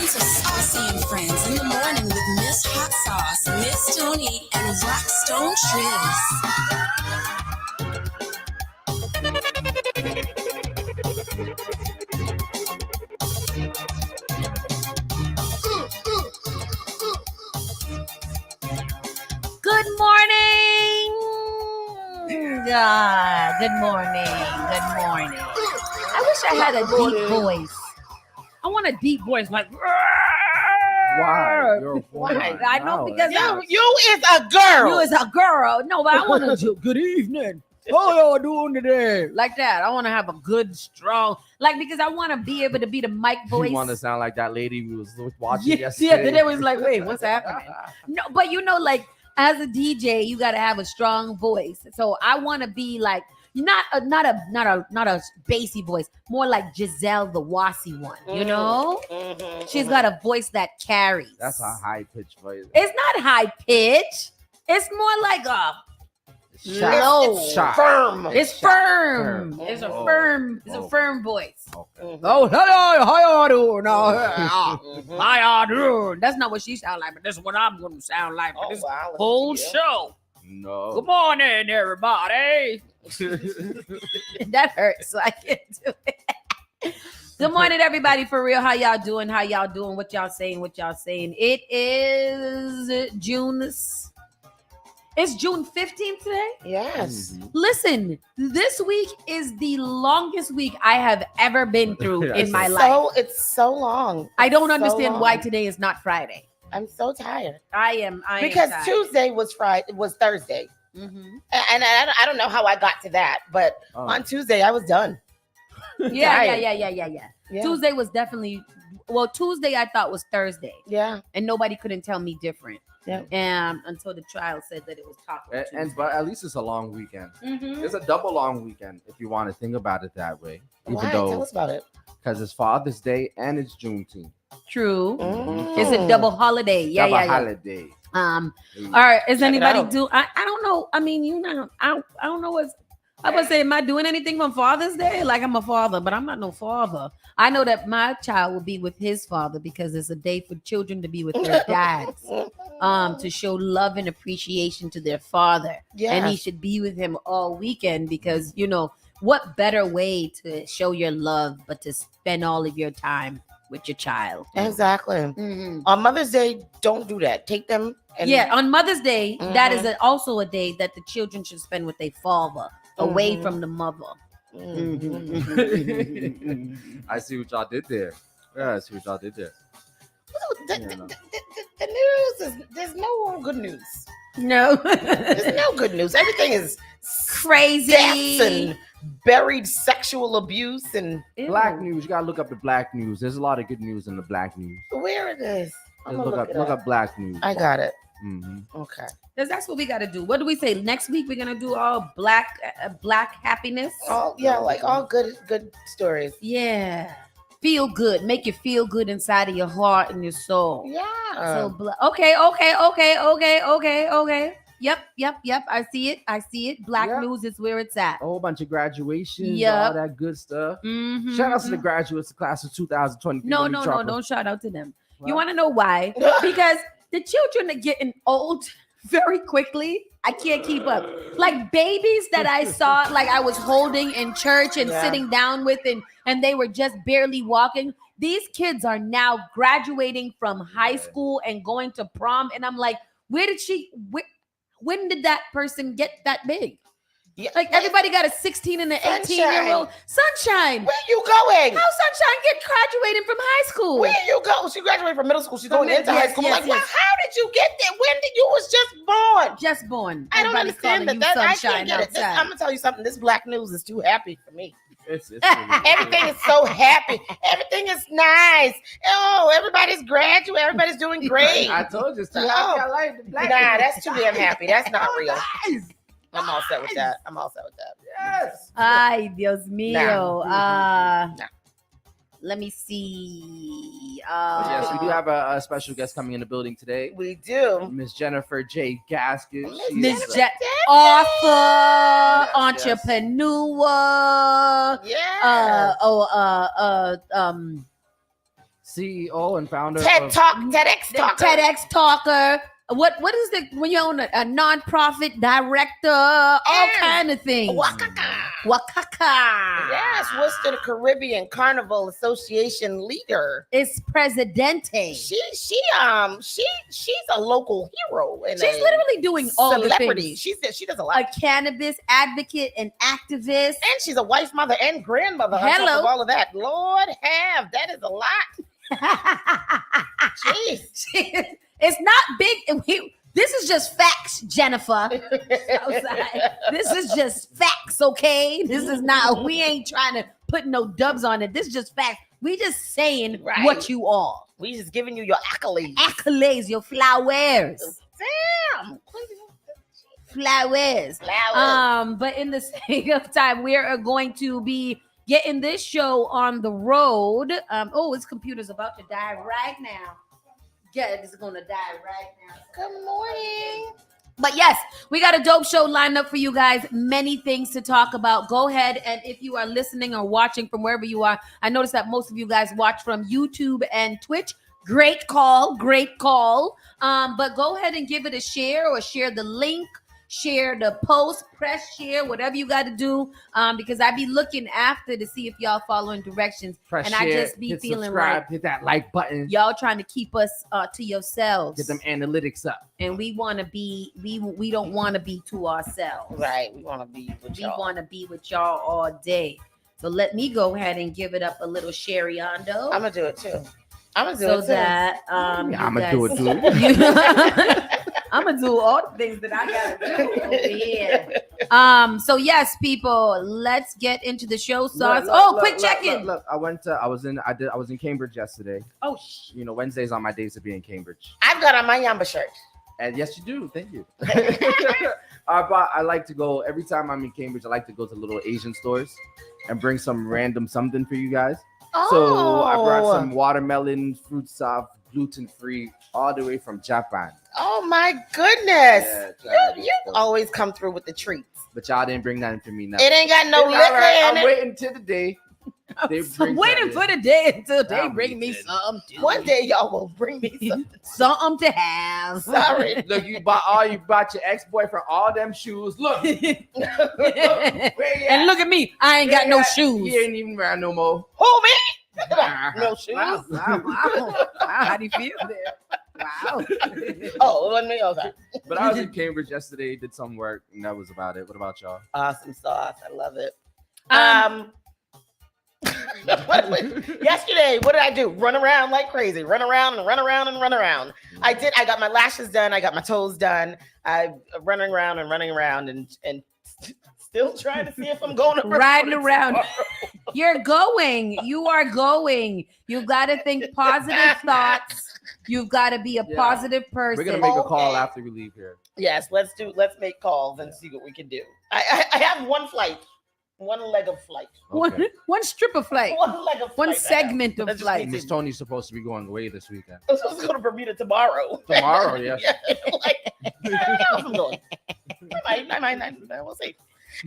to Saucy and Friends in the morning with Miss Hot Sauce, Miss Tony, and Rockstone Good morning. Good morning. Good morning. I wish I had a deep voice. I want a deep voice like. Why? Why? I know because you is a girl. You is a girl. No, but I want to do good evening. How y'all doing today? Like that. I want to have a good, strong, because I want to be able to be the mic voice. You want to sound like that lady we was watching yesterday. Yeah, today was like, wait, what's happening? No, but as a DJ, you got to have a strong voice. So I want to be like not a bassy voice, more like Giselle, the Wassy one. You know, she's got a voice that carries. That's a high pitched voice. It's not high pitch. It's more like a low, firm. It's firm. It's a firm. It's a firm voice. Okay. Oh, hello, how y'all doing? How y'all doing? That's not what she sound like, but this is what I'm going to sound like for this whole show. No. Good morning, everybody. That hurts, so I can't do it. Good morning, everybody. For real, how y'all doing? How y'all doing? What y'all saying? What y'all saying? It is June. It's June 15th today. Yes. Listen, this week is the longest week I have ever been through in my life. It's so long. I don't understand why today is not Friday. I'm so tired. I am because tired. Tuesday was Thursday. Mm-hmm. And I don't know how I got to that, but on Tuesday I was done. Yeah. Tuesday was definitely Tuesday I thought was Thursday. Yeah. And nobody couldn't tell me different. Yeah. Until the trial said that it was Taco Tuesday. But at least it's a long weekend. Mm-hmm. It's a double long weekend if you want to think about it that way. Why? Tell us about it. Because it's Father's Day and it's Juneteenth. True. It's a double holiday. Double holiday. All right. Is anybody do? I don't know. I mean, I don't know what's. I would say, am I doing anything on Father's Day? Like I'm a father, but I'm not no father. I know that my child will be with his father because it's a day for children to be with their dads, to show love and appreciation to their father. Yes. And he should be with him all weekend because, what better way to show your love but to spend all of your time with your child. Exactly. Mm-hmm. On Mother's Day, don't do that. Take them. On Mother's Day, that is also a day that the children should spend with their father. Away from the mother. I see what y'all did there. Yeah, I see what y'all did there. The news is there's no good news. No. There's no good news. Everything is crazy. Deaths and buried sexual abuse and black news. You gotta look up the black news. There's a lot of good news in the black news. Where it is? Look up black news. I got it. Mm-hmm. Okay. Because that's what we got to do. What do we say? Next week we're gonna do all black happiness. All all good stories. Yeah. Feel good. Make you feel good inside of your heart and your soul. Yeah. So okay. Yep. I see it. Black news is where it's at. A whole bunch of graduations, all that good stuff. Mm-hmm. Shout out to the graduates, the class of 2020. No, don't shout out to them. What? You want to know why? Because the children are getting old very quickly. I can't keep up. Like babies that I saw, like I was holding in church and sitting down with, and they were just barely walking. These kids are now graduating from high school and going to prom. And I'm like, when did that person get that big? Yeah, like everybody got a 16 and an 18-year-old. Sunshine. Where you going? How Sunshine get graduating from high school? Where you go? She graduated from middle school. She's going into high school. Well, how did you get there? When did you was just born? Just born. I don't understand that. I can't get it. I'm gonna tell you something. This black news is too happy for me. It's everything is so happy. Everything is nice. Oh, everybody's graduating. Everybody's doing great. I told you it's too happy. I like the black news. That's too damn happy. That's not real. Nice. I'm all set with that. Yes. Ay, Dios mío. Let me see. Yes, we do have a special guest coming in the building today. We do. Miss Jennifer J. Gasket. Miss author, entrepreneur. Yeah. CEO and founder TED of Talk, TEDx The talker. TEDx talker. What is the when you're on a non-profit director? All And kind of things. Wakaka. Wakaka. Yes, Worcester Caribbean Carnival Association leader. It's Presidente. She's a local hero and She's a literally doing all the celebrity. things. She does a lot. A cannabis advocate and activist. And she's a wife, mother, and grandmother. On top Hello. of all of that, Lord have that is a lot. Jeez. It's not big. This is just facts, Jennifer. This is just facts, okay? This is not. We ain't trying to put no dubs on it. This is just facts. We just saying Right. what you are. We just giving you your accolades. Accolades, your flowers. Damn. Flowers. But in the sake of time, we are going to be getting this show on the road. His computer's about to die right now. Yeah, it's gonna die right now. Good morning. But yes, we got a dope show lined up for you guys. Many things to talk about. Go ahead, and if you are listening or watching from wherever you are, I noticed that most of you guys watch from YouTube and Twitch. Great call. But go ahead and give it a share or share the link. Share the post, press share, whatever you got to do, because I be looking after to see if y'all following directions, Press and share, I just be hit feeling subscribe, like hit that like button, y'all trying to keep us to yourselves, get them analytics up. and we want to be we don't want to be to ourselves, Right. We want to be with we y'all. want to be with y'all all day. So let me go ahead and give it up a little Sherry-ondo, I'm gonna do it too. I'm gonna do so it too. that Yeah, I'm you gonna do it guys- too. I'm gonna do all the things that I gotta do over here. So yes, people, let's get into the show. Sauce. Quick check-in. Look, I was in Cambridge yesterday. Oh, You know, Wednesdays are my days to be in Cambridge. I've got on my Yamba shirt. And yes, you do. Thank you. I like to go every time I'm in Cambridge. I like to go to little Asian stores and bring some random something for you guys. So I brought some watermelon, fruit soft, gluten-free, all the way from Japan. Oh my goodness! Yeah, You always come through with the treats. But y'all didn't bring nothing for me now. It ain't got no It's all liquor right. in I'm it. waiting till the day. They I'm bring waiting something. for the day until they I'll bring be me dead. something. One day y'all will bring me some. Something to have. Sorry. Look, you bought your ex-boyfriend all them shoes. Look. Where you And look at me, I ain't got no shoes. He ain't even wearing no more. Who me? No shoes. Wow. How do you feel there? Wow. Oh, it wasn't me. Okay. But I was in Cambridge yesterday, did some work, and that was about it. What about y'all? Awesome sauce. I love it. Um, Yesterday, what did I do? Run around like crazy. Run around and run around and run around. I got my lashes done. I got my toes done. I'm running around and still trying to see if I'm going to Riding around. You're going. You are going. You've got to think positive thoughts. You've got to be a Yeah. positive person. We're gonna make a call Okay. after we leave here. Yes, let's make calls and see what we can do. I have one leg of flight. Okay. One strip of flight. One leg of flight. One I have. segment of That's just flight. me. Miss Tony's supposed to be going away this weekend. I'm supposed to go to Bermuda tomorrow. Tomorrow, yes. Like, I don't know if I'm going. I might, we'll see.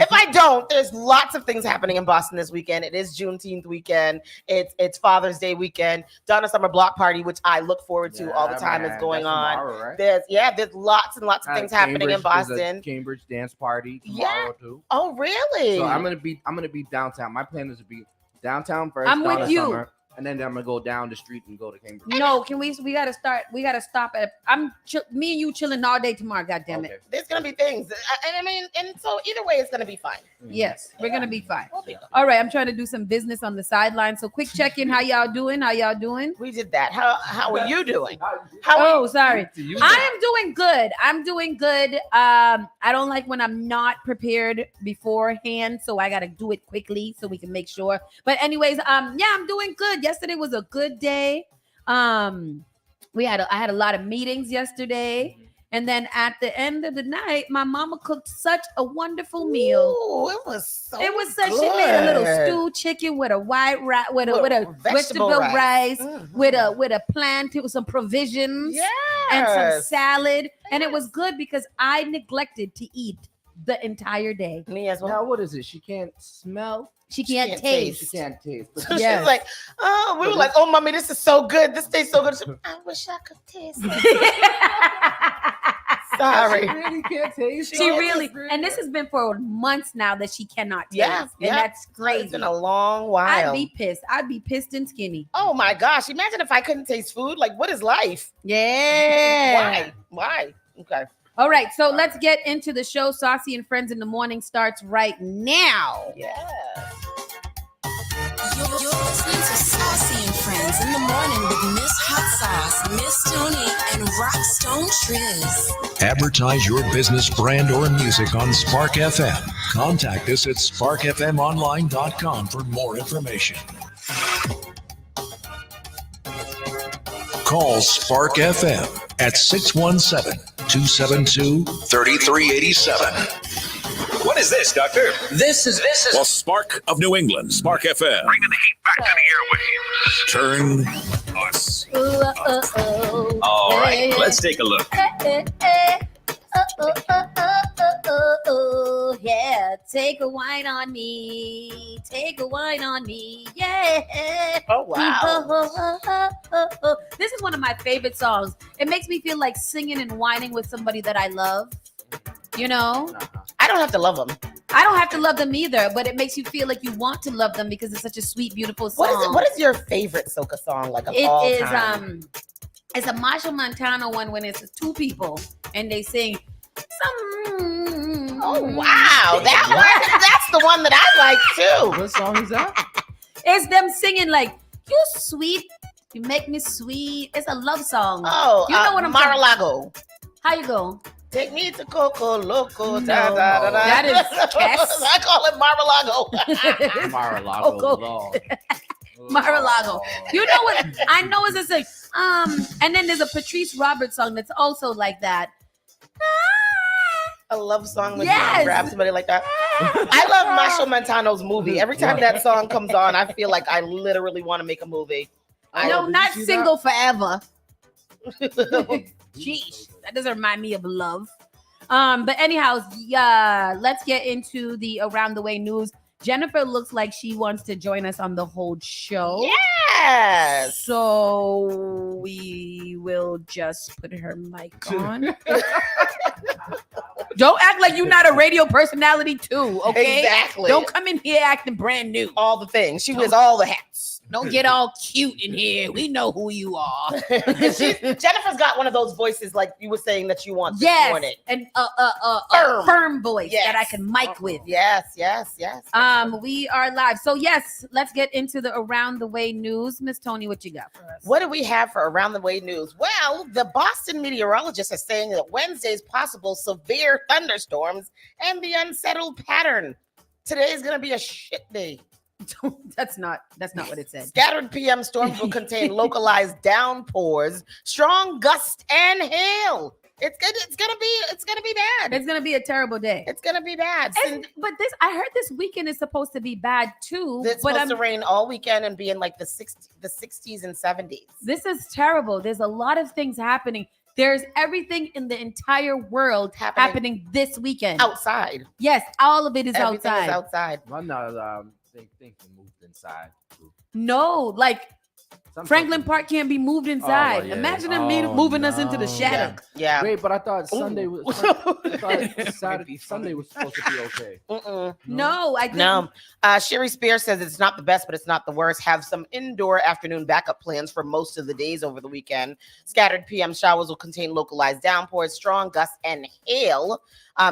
If I don't, there's lots of things happening in Boston this weekend. It is Juneteenth weekend. It's Father's Day weekend. Donna Summer Block Party, which I look forward to all the time, is going That's on. tomorrow, right? There's lots and lots of things happening in Cambridge, there's a Boston. Cambridge dance party Yeah. tomorrow too. Oh, really? So I'm gonna be downtown. My plan is to be downtown first. I'm with Donna you. Summer, and then I'm gonna go down the street and go to Cambridge. No, we gotta stop at me and you chilling all day tomorrow, god damn it. Okay. There's gonna be things. I mean, and so either way, it's gonna be fine. Yes, we're gonna be fine. We'll be fine. All right, I'm trying to do some business on the sideline. So quick check-in. How y'all doing? We did that. How are you doing? Oh, sorry. To you I am doing good. I don't like when I'm not prepared beforehand, so I gotta do it quickly so we can make sure. But anyways, I'm doing good. Yesterday was a good day. I had a lot of meetings yesterday, and then at the end of the night, my mama cooked such a wonderful meal. Ooh, it was so. It was such. She made a little good. stew chicken with a white rice, with a vegetable rice, Mhm. with a plantain with some provisions Yes. and some salad, and it was good because I neglected to eat the entire day. Me as well. Now what is it? She can't smell. She can't She taste. can't taste. But So Yes. she's like, oh, we were like, oh, mommy, this is so good. This tastes so good. She, I wish I could taste it. Sorry. She really can't taste. She really, and this has been for months now that she cannot taste. Yeah, And yeah. that's It's crazy. been a long while. I'd be pissed. I'd be pissed and skinny. Oh my gosh. Imagine if I couldn't taste food. Like, what is life? Yeah. Why? Okay. All right, so let's get into the show. Saucy and Friends in the Morning starts right now. Yeah. You're listening to Saucy and Friends in the Morning with Miss Hot Sauce, Miss Tony, and Rockstone Triz. Advertise your business, brand, or music on Spark FM. Contact us at sparkfmonline.com for more information. Call Spark FM at 617-272-3387. What is this, Doctor? This is Well, Spark of New England, Spark FM. bringing the heat back to the airwaves. Turn us. All right, let's take a look. Yeah, take a wine on me. Take a wine on me. Yeah. Oh, wow. This is one of my favorite songs. It makes me feel like singing and whining with somebody that I love. You know? I don't have to love them. I don't have to love them either, but it makes you feel like you want to love them because it's such a sweet, beautiful song. What is your favorite soca song, like, of It all is time? it's a Marshall Montana one when it's two people and they sing some. Oh, wow. That's the one that I like, too. What song is that? It's them singing like, you sweet, you make me sweet. It's a love song. Oh, You know what I'm Mar-a-Lago. How you go? Take me to Coco Loco. No, da, da, da, da. that is Cass. I call it Mar-a-Lago. Mar-a-Lago. Coco. Lord. Mar-a-Lago. You know what? I know it's just like, and then there's a Patrice Roberts song that's also like that. A love song when Yes. you grab somebody like that. I love Marshall Montano's movie. Every time that song comes on, I feel like I literally want to make a movie. No, did you not see single forever. Jeez, that doesn't remind me of love. But anyhow, yeah, let's get into the around the way news. Jennifer looks like she wants to join us on the whole show. Yes. So we will just put her mic on. Don't act like you're not a radio personality too, okay? Exactly. Don't come in here acting brand new. All the things. She wears all the hats. Don't get all cute in here. We know who you are. Jennifer's got one of those voices like you were saying that you want this Yes, morning. and Firm. firm voice Yes. that I can mic with. Yes. We are live. So yes, let's get into the around the way news. Miss Tony, what you got for us? What do we have for around the way news? Well, the Boston meteorologists are saying that Wednesday's possible severe thunderstorms and the unsettled pattern. Today is going to be a shit day. That's not what it said. Scattered PM storms will contain localized downpours, strong gusts, and hail. It's gonna be bad. It's gonna be a terrible day. It's gonna be bad. But I heard this weekend is supposed to be bad too. It's but supposed to rain all weekend and be in like the 60s and 70s. This is terrible. There's a lot of things happening. There's everything in the entire world happening this weekend. Outside. Yes, all of it is Everything outside. is outside. I'm not things moved inside. No, like Some Franklin places- Park can't be moved inside. yeah. Imagine them Oh, moving us into the no. shadow. Yeah. Wait, but I thought Sunday was. I thought Sunday was supposed to be okay. No, I think No. Sherry Spears says it's not the best, but it's not the worst. Have some indoor afternoon backup plans for most of the days over the weekend. Scattered PM showers will contain localized downpours, strong gusts, and hail.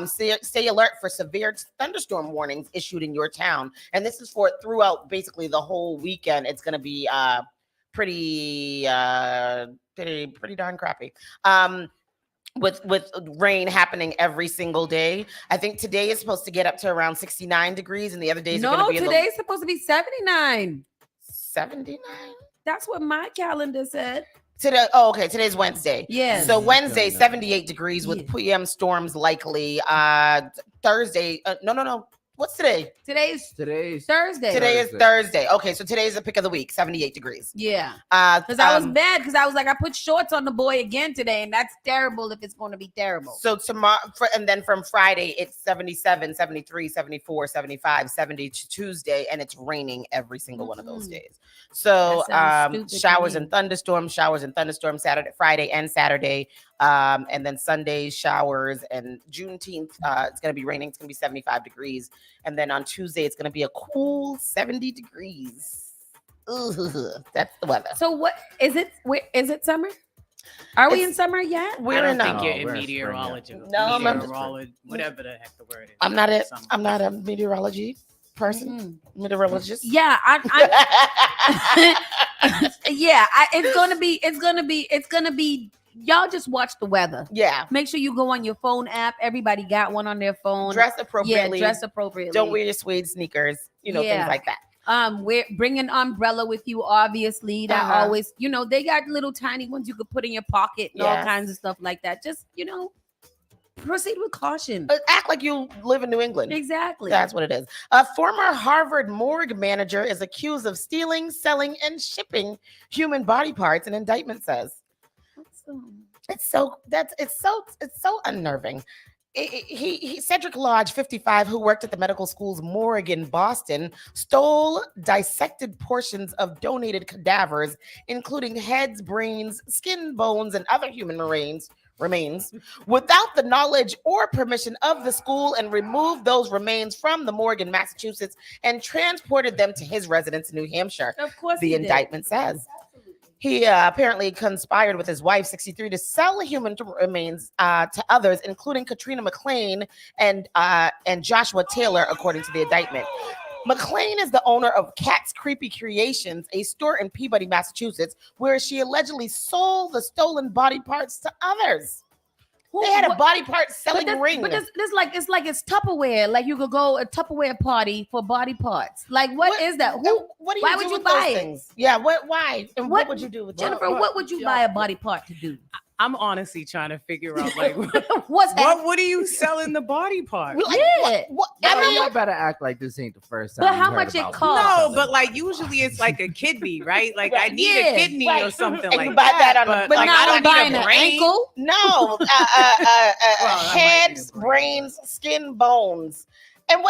Stay alert for severe thunderstorm warnings issued in your town. And this is for throughout basically the whole weekend. It's going to be pretty darn crappy. With rain happening every single day. I think today is supposed to get up to around 69 degrees, and the other days are no, going to be in today's supposed to be 79. 79. That's what my calendar said. Today, okay. Today's Wednesday. Yes. So Wednesday, 78 degrees with PM storms likely. Thursday, no. What's today? Today's Thursday. Today is Thursday. Okay, so today's the pick of the week, 78 degrees. Yeah. Because I was mad because I was like, I put shorts on the boy again today, and that's terrible if it's going to be terrible. So tomorrow, and then from Friday, it's 77, 73, 74, 75, 70 to Tuesday, and it's raining every single one of those days. So showers and thunderstorms Saturday, Friday, and Saturday. And then Sunday, showers, and Juneteenth, it's going to be raining. It's going to be 75 degrees. And then on Tuesday, it's going to be a cool 70 degrees. Ugh, that's the weather. So what is it? Is it summer? Are we in summer yet? We're I in don't think a, you're in meteorology. No, Whatever the heck the word is. I'm not a meteorology person. Meteorologist. Yeah, it's gonna be. Y'all just watch the weather. Yeah. Make sure you go on your phone app. Everybody got one on their phone. Dress appropriately. Yeah, dress appropriately. Don't wear your suede sneakers. Things like that. Bring an umbrella with you, obviously. That always, they got little tiny ones you could put in your pocket and all kinds of stuff like that. Just, proceed with caution. Act like you live in New England. Exactly. That's what it is. A former Harvard morgue manager is accused of stealing, selling, and shipping human body parts, an indictment says. It's so unnerving. He Cedric Lodge, 55, who worked at the medical school's morgue in Boston, stole dissected portions of donated cadavers, including heads, brains, skin, bones, and other human remains without the knowledge or permission of the school, and removed those remains from the morgue in Massachusetts and transported them to his residence in New Hampshire. Of course, the indictment says. He apparently conspired with his wife, 63, to sell human remains to others, including Katrina McLean and Joshua Taylor, according to the indictment. McLean is the owner of Cat's Creepy Creations, a store in Peabody, Massachusetts, where she allegedly sold the stolen body parts to others. They had a body part selling ring. But it's Tupperware. Like you could go a Tupperware party for body parts. Like what is that? Why would you buy it? Yeah, why? And what would you do with Jennifer? What would you buy a body part to do? I'm honestly trying to figure out what are you selling the body part? Y'all better act like this ain't the first time. But how much it costs? No, but usually it's like a kidney, right? Like I need a kidney or something and like you buy that on but now I'm buying an ankle. No, heads, brains, skin, bones, and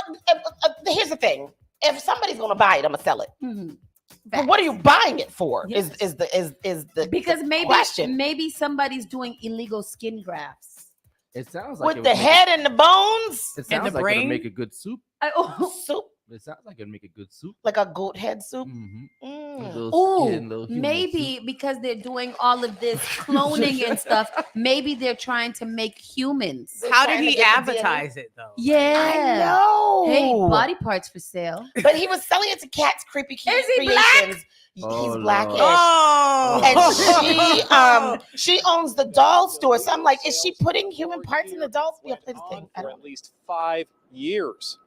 here's the thing: if somebody's gonna buy it, I'm gonna sell it. Mm-hmm. But what are you buying it for? Yes. Is the because the question. maybe somebody's doing illegal skin grafts. It sounds like with the head and the bones. It sounds like brain? it'll make a good soup. Soup. It sounds like it'll make a good soup. Like a goat head soup. Mm-hmm. Maybe because they're doing all of this cloning and stuff. Maybe they're trying to make humans. How did he advertise it though? Yeah, I know. Hey, body parts for sale. But he was selling it to Cat's Creepy Creations. Is he black? He's blackish. Oh, and she owns the doll store. So I'm like, is she putting human parts in the dolls? Yeah, play the thing. For at least 5 years.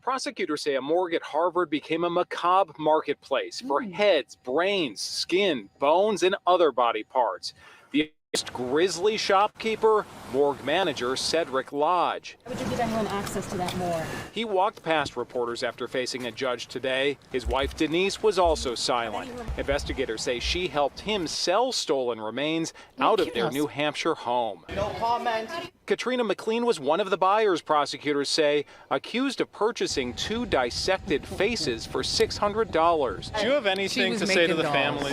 Prosecutors say a morgue at Harvard became a macabre marketplace for heads, brains, skin, bones, and other body parts. The grisly shopkeeper, morgue manager Cedric Lodge. How would you give anyone access to that morgue? He walked past reporters after facing a judge today. His wife Denise was also silent. Investigators say she helped him sell stolen remains out of their New Hampshire home. No comment. Katrina McLean was one of the buyers, prosecutors say, accused of purchasing 2 dissected faces for $600. Do you have anything to say to the family?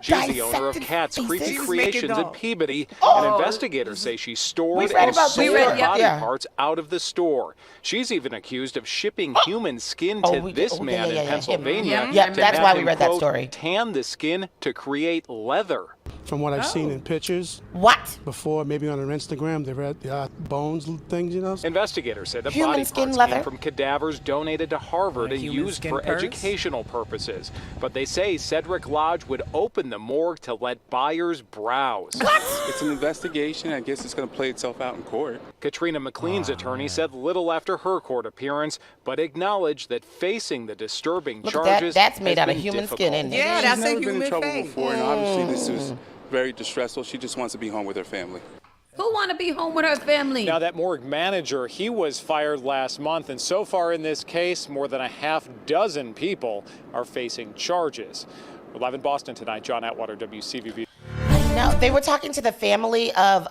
She's the owner of Cat's Creepy Creations in Peabody, and investigators say she stored and sold body parts out of the store. She's even accused of shipping human skin to this man in Pennsylvania. Yeah, that's why we read that story. Tan the skin to create leather. From what I've seen in pictures. What? Before, maybe on their Instagram, they read the bones things, you know? Investigators said the Human body skin parts leather? came from cadavers donated to Harvard and used for educational purposes. But they say Cedric Lodge would open the morgue to let buyers browse. What? It's an investigation. I guess it's going to play itself out in court. Katrina McLean's attorney said little after her court appearance, but acknowledged that facing the disturbing charges that's made has out of been human difficult. skin, isn't it? Yeah, that's a She's never been in human trouble face. before, and obviously this is very distressful. She just wants to be home with her family. Who want to be home with her family? Now, that morgue manager, he was fired last month, and so far in this case, more than a half dozen people are facing charges. We're live in Boston tonight. John Atwater, WCVB. No, they were talking to the family of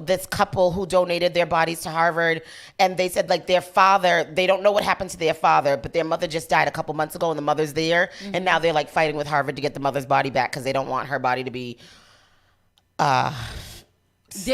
this couple who donated their bodies to Harvard, and they said like their father, they don't know what happened to their father, but their mother just died a couple months ago, and the mother's there, and now they're like fighting with Harvard to get the mother's body back because they don't want her body to be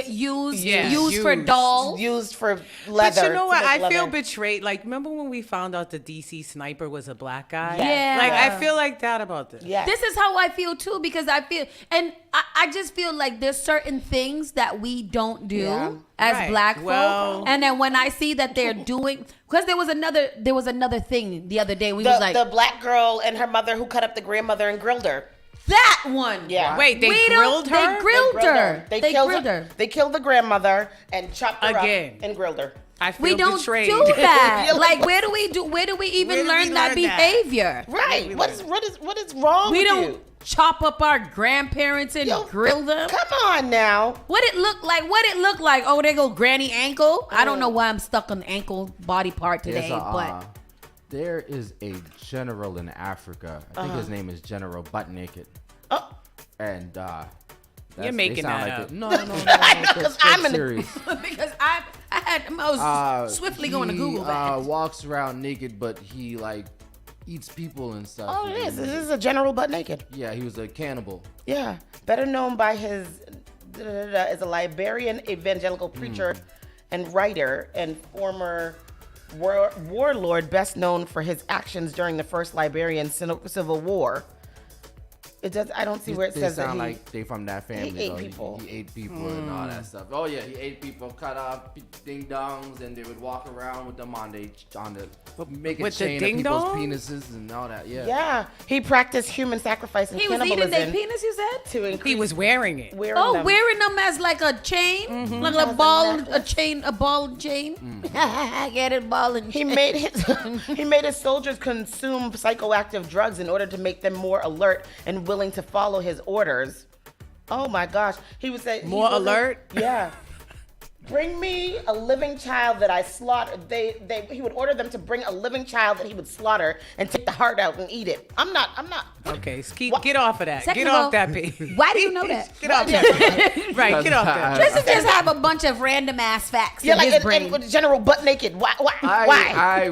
used for dolls, used for leather. But you know what? I feel leather. betrayed. Like, remember when we found out the DC sniper was a black guy? Yeah. Like, I feel like that about this. Yeah. This is how I feel too, because I feel, and I just feel like there's certain things that we don't do as black folk. And then when I see that they're doing, because there was another thing the other day. The black girl and her mother who cut up the grandmother and grilled her. That one. Yeah. Wait, they grilled her? They grilled her. They grilled her. They killed the grandmother and chopped her up and grilled her. I feel We don't betrayed. do that. Like, where do we even learn that behavior? Right. What is wrong with you? We don't chop up our grandparents and grill them. Come on now. What it look like? Oh, there go Granny Ankle. I don't know why I'm stuck on the ankle body part today, but there is a general in Africa. I think his name is General Butt Naked. Oh. And you're making that up. No. Because I'm serious. because I was swiftly going to Google that. Walks around naked, but he like eats people and stuff. Oh, it is. This is a General Butt Naked. Yeah, he was a cannibal. Yeah, better known by his as a Liberian evangelical preacher and writer and former warlord, best known for his actions during the first Liberian Civil War. It does. I don't see where it says that sound like they from that family. He ate people. He ate people and all that stuff. Oh yeah, he ate people, cut off ding dongs, and they would walk around with them on the make a with chain the of people's ding-dong? penises and all that. Yeah. Yeah, he practiced human sacrifice and He was cannibalism. eating their penis, you said? To increase, He was wearing it. Wearing them as like a chain, like a ball and chain. Get it, ball and chain. He made his soldiers consume psychoactive drugs in order to make them more alert and willing to follow his orders. Oh my gosh, he would say More alert? Yeah. Bring me a living child that I slaughtered. He would order them to bring a living child that he would slaughter and take the heart out and eat it. I'm not. Okay, get off of that. Second Get of all, off that page. Why do you know that? Get off that. Right, get off that. This is just have a bunch of random ass facts Yeah, in like his brain. and with General Butt Naked. Why? I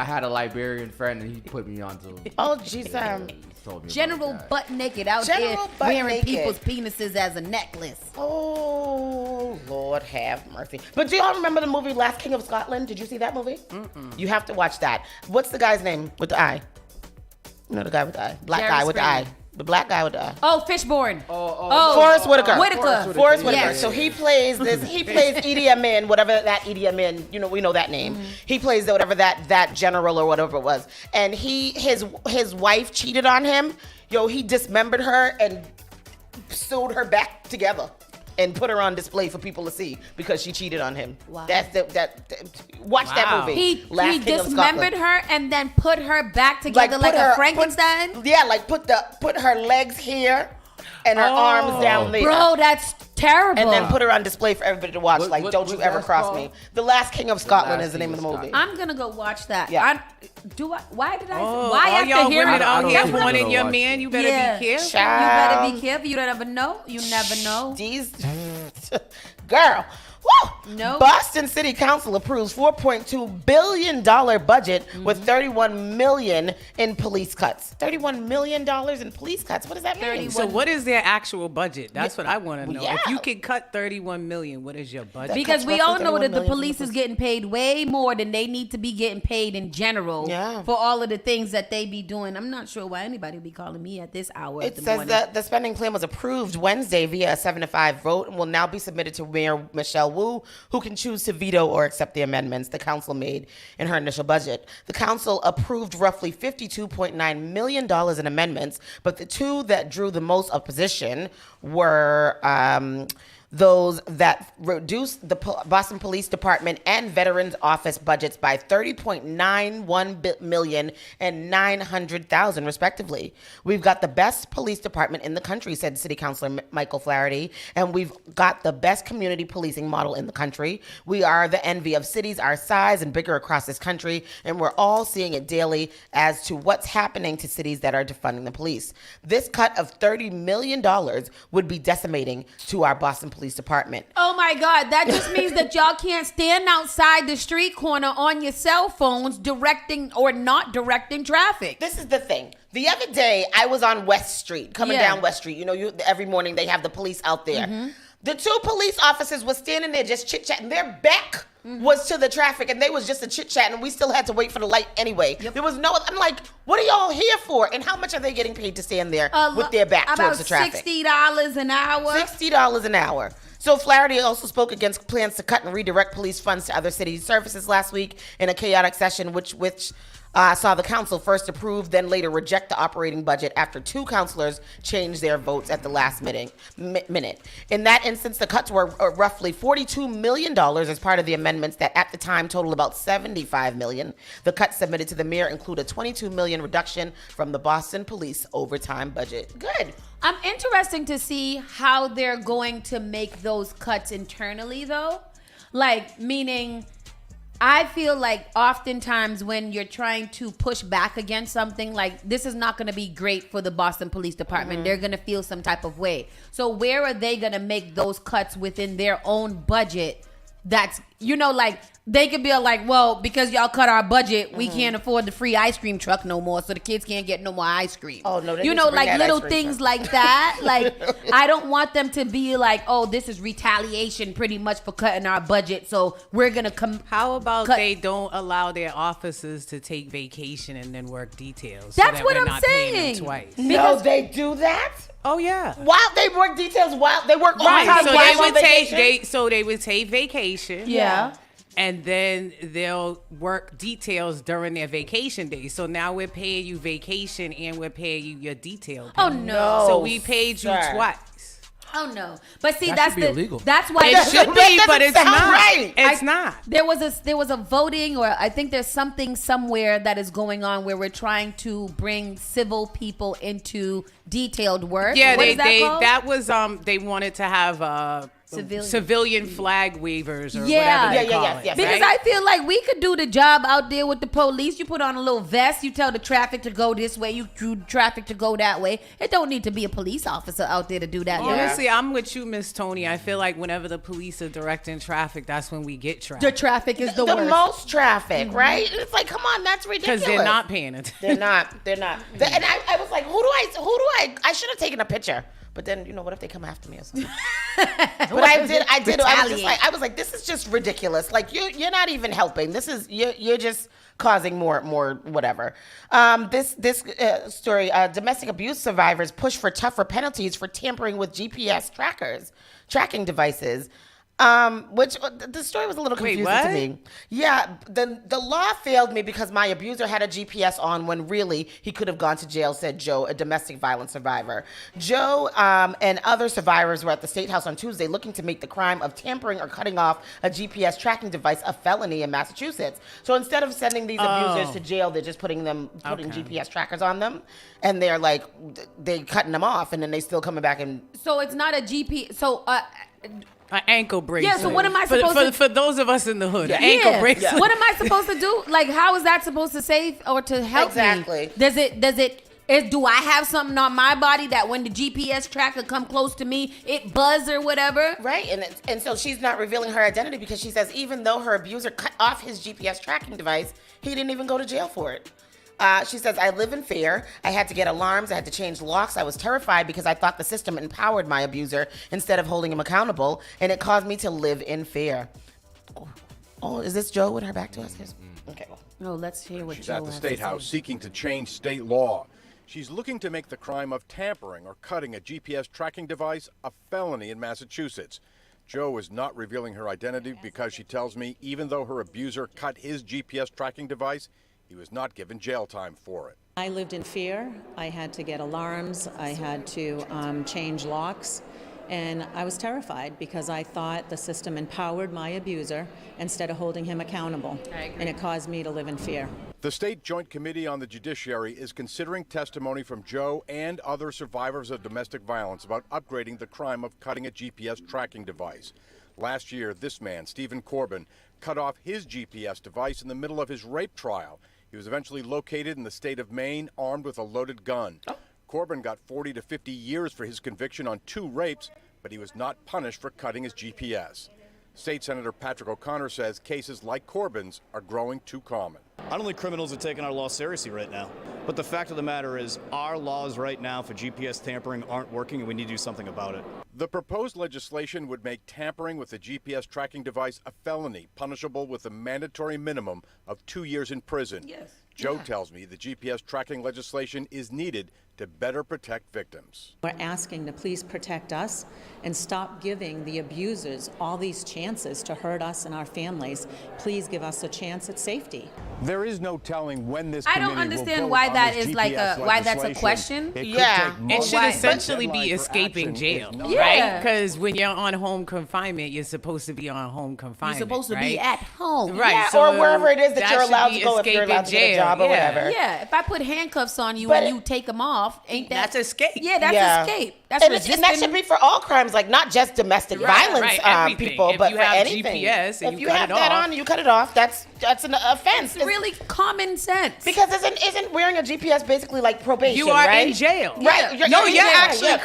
had a Liberian friend and he put me onto. Oh, jeez. General Butt Naked out General here butt wearing naked. people's penises as a necklace. Oh, Lord have mercy. But do y'all remember the movie Last King of Scotland? Did you see that movie? You have to watch that. What's the guy's name with the eye? You know the guy with the eye. Black Jerry guy with the Springer. eye. The black guy with the eye. Oh, Fishborn. Forrest Whitaker. Forrest Whitaker. Yeah. So he plays Idi Amin, whatever that Idi Amin, we know that name. He plays whatever that general or whatever it was. And his wife cheated on him. He dismembered her and sewed her back together and put her on display for people to see because she cheated on him. Wow. Watch that movie. He King of dismembered Scotland. her and then put her back together like a Frankenstein. Put her legs here and her arms down there. Bro, that's terrible. And then put her on display for everybody to watch. Don't you ever cross me. The Last King of Scotland is the name of the movie. I'm gonna go watch that. Yeah. Why did I? Oh, why all after y'all hearing women it? out here don't know. wanting your man, you better be careful. You better be careful. You don't ever know. You never know. These girl. Woo! No. Boston City Council approves $4.2 billion budget with $31 million in police cuts. $31 million in police cuts. What does that mean? So what is their actual budget? That's what I want to know. Yeah. If you can cut 31 million, what is your budget? Because we all know that the $31 police is getting paid way more than they need to be getting paid in general for all of the things that they be doing. I'm not sure why anybody would be calling me at this hour. It says that the spending plan was approved Wednesday via a 7-5 vote and will now be submitted to Mayor Michelle Wu, who can choose to veto or accept the amendments the council made in her initial budget. The council approved roughly $52.9 million in amendments, but the two that drew the most opposition were those that reduced the Boston Police Department and Veterans Office budgets by $30.91 million and $900,000 respectively. We've got the best police department in the country, said City Councilor Michael Flaherty, and we've got the best community policing model in the country. We are the envy of cities our size and bigger across this country, and we're all seeing it daily as to what's happening to cities that are defunding the police. This cut of $30 million would be decimating to our Boston Police Department. Oh my God, that just means that y'all can't stand outside the street corner on your cell phones directing or not directing traffic. This is the thing. The other day, I was on West Street, coming down West Street. You know, every morning they have the police out there. Mm-hmm. The two police officers were standing there just chit-chatting. Their back was to the traffic, and they was just a chit-chat, and we still had to wait for the light anyway. There was no, I'm like, what are y'all here for? And how much are they getting paid to stand there with their back towards the traffic? $60 an hour. $60 an hour. So Flaherty also spoke against plans to cut and redirect police funds to other city services last week in a chaotic session, which saw the council first approve, then later reject the operating budget after two councilors changed their votes at the last minute. In that instance, the cuts were roughly $42 million as part of the amendments that at the time totaled about $75 million. The cuts submitted to the mayor include a $22 million reduction from the Boston Police overtime budget. Good. I'm interested to see how they're going to make those cuts internally, though. Like, meaning, I feel like oftentimes when you're trying to push back against something, like, this is not going to be great for the Boston Police Department. They're going to feel some type of way. So where are they going to make those cuts within their own budget? That's, you know, like, they could be like, well, because y'all cut our budget, we can't afford the free ice cream truck no more, so the kids can't get no more ice cream. Oh, no, you know, like little things like that. Like, I don't want them to be like, oh, this is retaliation pretty much for cutting our budget, so we're going to come. How about they don't allow their officers to take vacation and then work details? That's so that what we're I'm not paying saying. them twice. No, they do that? Oh yeah. While they work details, while they work Right. overtime, So while they on would vacation? they would take vacation. Yeah. And then they'll work details during their vacation days. So now we're paying you vacation and we're paying you your detail pay. Oh, no. So we paid you twice. Oh no! But see, That that's should be illegal. That's why It should be, but it's not. Right. It's not. There was a voting, or I think there's something somewhere that is going on where we're trying to bring civil people into detailed work. Yeah, What is that called? that was they wanted to have civilian flag waivers or Yeah. whatever they call it. Yes. Because right? I feel like we could do the job out there with the police. You put on a little vest, you tell the traffic to go this way, you do traffic to go that way. It don't need to be a police officer out there to do that. Honestly, I'm with you, Miss Tony. I feel like whenever the police are directing traffic, that's when we get traffic. The traffic is the worst. most traffic, right? It's like, come on, that's ridiculous. Because they're not paying attention. They're not. And I was like, I should have taken a picture. But then, you know, what if they come after me or something? But I did. I was like, this is just ridiculous. Like, you're not even helping. You're just causing more whatever. This story, domestic abuse survivors push for tougher penalties for tampering with GPS tracking devices. Which the story was a little confusing to me. Yeah, the law failed me because my abuser had a GPS on when really he could have gone to jail, said Joe, a domestic violence survivor. Joe and other survivors were at the State House on Tuesday looking to make the crime of tampering or cutting off a GPS tracking device a felony in Massachusetts. So instead of sending these abusers to jail, they're just putting GPS trackers on them, and they're like they cutting them off, and then they still coming back and. So it's not a GPS. So. An ankle bracelet. Yeah, so what am I supposed to... For those of us in the hood, an ankle bracelet. What am I supposed to do? Like, how is that supposed to save or to help me? Do I have something on my body that when the GPS tracker come close to me, it buzz or whatever? Right, and so she's not revealing her identity because she says even though her abuser cut off his GPS tracking device, he didn't even go to jail for it. She says, I live in fear. I had to get alarms. I had to change locks. I was terrified because I thought the system empowered my abuser instead of holding him accountable, and it caused me to live in fear. Oh, is this Joe with her back to us? Okay. No, let's hear what She's Joe at the has State to House say. seeking to change state law. She's looking to make the crime of tampering or cutting a GPS tracking device a felony in Massachusetts. Joe is not revealing her identity because she tells me even though her abuser cut his GPS tracking device, he was not given jail time for it. I lived in fear. I had to get alarms. I had to change locks. And I was terrified because I thought the system empowered my abuser instead of holding him accountable. And it caused me to live in fear. The State Joint Committee on the Judiciary is considering testimony from Joe and other survivors of domestic violence about upgrading the crime of cutting a GPS tracking device. Last year, this man, Stephen Corbin, cut off his GPS device in the middle of his rape trial. He was eventually located in the state of Maine, armed with a loaded gun. Corbin got 40 to 50 years for his conviction on 2 rapes, but he was not punished for cutting his GPS. State Senator Patrick O'Connor says cases like Corbin's are growing too common. I don't think criminals are taking our law seriously right now. But the fact of the matter is our laws right now for GPS tampering aren't working, and we need to do something about it. The proposed legislation would make tampering with a GPS tracking device a felony, punishable with a mandatory minimum of 2 years in prison. Yes. Joe tells me the GPS tracking legislation is needed to better protect victims. We're asking to please protect us and stop giving the abusers all these chances to hurt us and our families. Please give us a chance at safety. There is no telling when this I don't understand why that is like why that's a question. It should essentially be escaping jail, right? Because when you're on home confinement, you're supposed to be on home confinement. You're supposed to be at home, right? Yeah, So or wherever it is that you're should allowed be to go if you're allowed to get a jail. job or whatever. Yeah, if I put handcuffs on you and you take them off, ain't that That's escape? Yeah, that's escape. That's and that should be for all crimes, like not just domestic violence everything. people, If but you for have anything. GPS and if you you cut have it that off. on, you cut it off. That's an offense. It's really common sense. Because isn't wearing a GPS basically like probation? You are right? in jail, right?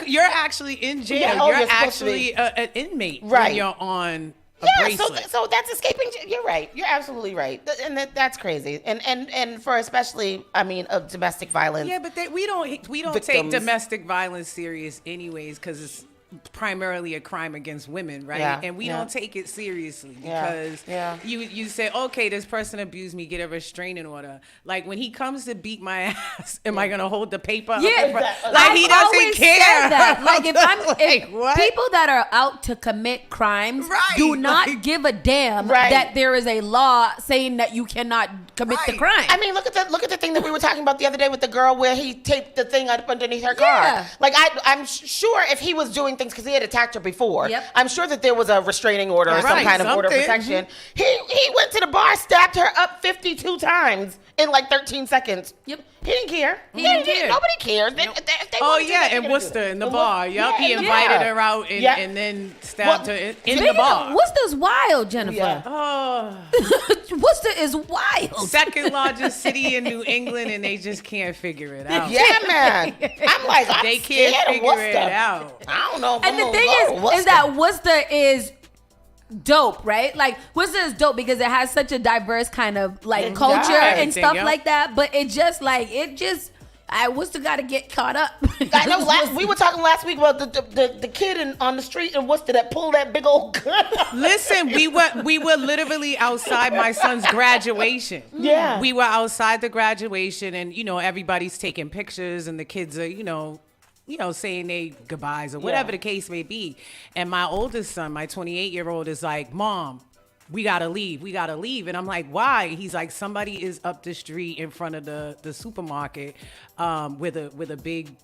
You're actually in jail. Yeah, you're you're supposed to be. actually an inmate Right. when you're on a Yeah, bracelet. so that's escaping. You're right. You're absolutely right, and that's crazy. And for especially, I mean, of domestic violence. Yeah, but we don't take victims. domestic violence serious anyways because it's primarily a crime against women, right? Yeah, And we yeah. don't take it seriously Yeah, because yeah. you say, okay, this person abused me, get a restraining order. Like when he comes to beat my ass, am I gonna hold the paper? Yeah, up in front? exactly. Like I've he doesn't always care. said that. Like if what? people that are out to commit crimes do not give a damn Right. that there is a law saying that you cannot commit the crime. I mean, look at the thing that we were talking about the other day with the girl where he taped the thing up underneath her Yeah. car. Like I'm sure if he was doing things because he had attacked her before, Yep. I'm sure that there was a restraining order or some Right, kind of order of something. protection. He went to the bar, stabbed her up 52 times in like 13 seconds. Yep. He didn't care. He didn't care. Nobody cares. They Oh wanted to, yeah, they in could've Worcester, done it. in the bar. Yup, he in the invited bar. her out and, Yeah. and then stabbed her in the Speaking bar. of, Worcester's wild, Jennifer. Yeah. Oh, Worcester is wild. second largest city in New England, and they just can't figure it out. Yeah, man. I'm like, I'm They scared can't of figure Worcester. it out. I don't know. If And I'm the gonna thing go to is Worcester. that Worcester is dope, right? Like Worcester is dope because it has such a diverse kind of like It culture does. and Everything, stuff yeah. like that. But I Worcester got to get caught up. I know. We were talking last week about the kid on the street in Worcester that pulled that big old gun. Listen, we were literally outside my son's graduation. Yeah. We were outside the graduation, and everybody's taking pictures, and the kids are saying they goodbyes or whatever the case may be. And my oldest son, my 28-year-old, is like, Mom, we gotta leave. And I'm like, why? He's like, somebody is up the street in front of the supermarket with a big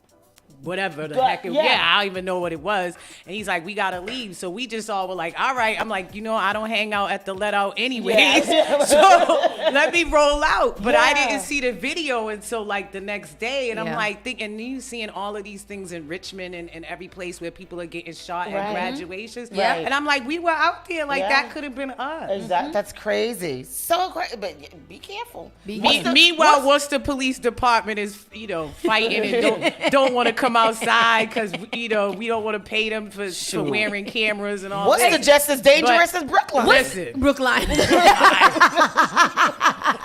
whatever the heck it, I don't even know what it was. And he's like, we gotta leave. So we just all were like, all right. I'm like, I don't hang out at the let out anyways. So let me roll out. But I didn't see the video until like the next day. And I'm like thinking, you seeing all of these things in Richmond and every place where people are getting shot at graduations. Right. And I'm like, we were out there like that could have been us. That's crazy. So crazy. But be careful. Meanwhile, Worcester Police Department is, fighting and don't want to come outside because, we don't want to pay them for wearing cameras and all Worcester that. just as dangerous as Brooklyn. Listen. Brookline.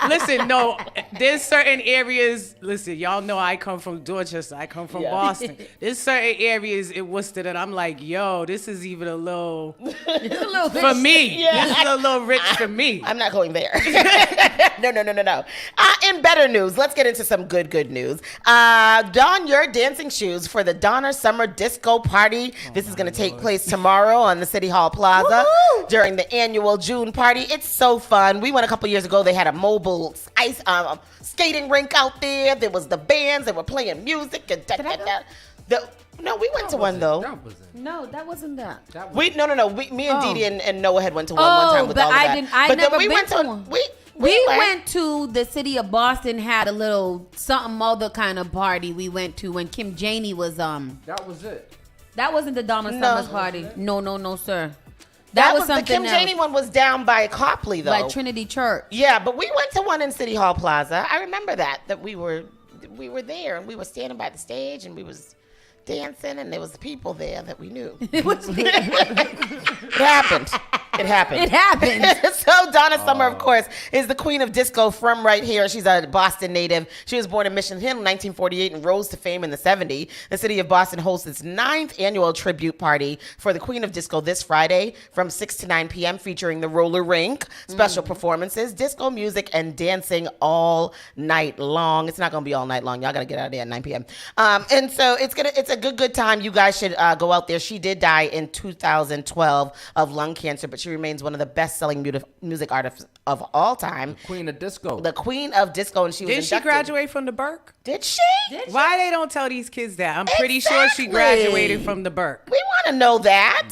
Listen, no, there's certain areas. Listen, y'all know I come from Dorchester. I come from Boston. There's certain areas in Worcester that I'm like, yo, this is even a little for me. Yeah. This is a little rich for me. I'm not going there. No. In better news, let's get into some good news. Don your dancing shoes for the Donner Summer Disco Party. This is going to take place tomorrow on the City Hall Plaza during the annual June party. It's so fun. We went a couple years ago. They had a mobile ice skating rink out there. There was the bands. They were playing music. And No, we went to one though. No, that wasn't that. No. Me and Didi and Noah had went to one time with but all of I that. didn't. I but never then we been went to one. We went to the city of Boston. Had a little something other kind of party we went to when Kim Janey was That was it. That wasn't the Donna Summers party. No, sir. That was something the Kim Janey one was down by Copley though. By Trinity Church. Yeah, but we went to one in City Hall Plaza. I remember that we were there and we were standing by the stage and we was dancing and there was people there that we knew. It happened. So Donna Summer, of course, is the queen of disco from right here. She's a Boston native. She was born in Mission Hill in 1948 and rose to fame in the 70s. The city of Boston hosts its 9th annual tribute party for the queen of disco this Friday from 6 to 9 p.m. featuring the roller rink, special performances, disco music, and dancing all night long. It's not going to be all night long. Y'all got to get out of there at 9 p.m. And so it's a good time. You guys should go out there. She did die in 2012 of lung cancer, but she remains one of the best-selling music artists of all time. The queen of disco. The queen of disco, and she was Did she graduate from the Burke? Did she? Why they don't tell these kids that? I'm pretty sure she graduated from the Burke. We want to know that.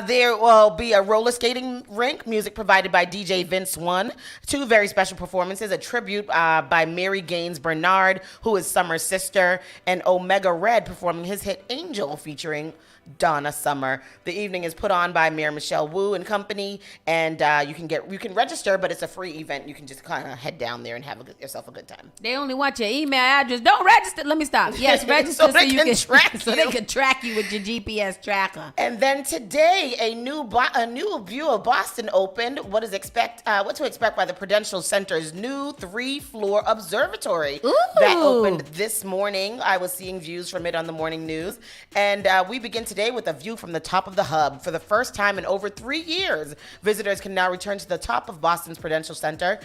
There will be a roller skating rink, music provided by DJ Vince One, 2 very special performances, a tribute by Mary Gaines Bernard, who is Summer's sister, and Omega Red performing his hit Angel featuring Donna Summer. The evening is put on by Mayor Michelle Wu and company, and you can register, but it's a free event. You can just kind of head down there and have yourself a good time. They only want your email address. Don't register. Let me stop. Yes, register so you can track so they can track you with your GPS tracker. And then today, a new view of Boston opened. What to expect by the Prudential Center's new 3-floor observatory that opened this morning. I was seeing views from it on the morning news, and we begin today with a view from the top of the hub. For the first time in over 3 years, visitors can now return to the top of Boston's Prudential Center.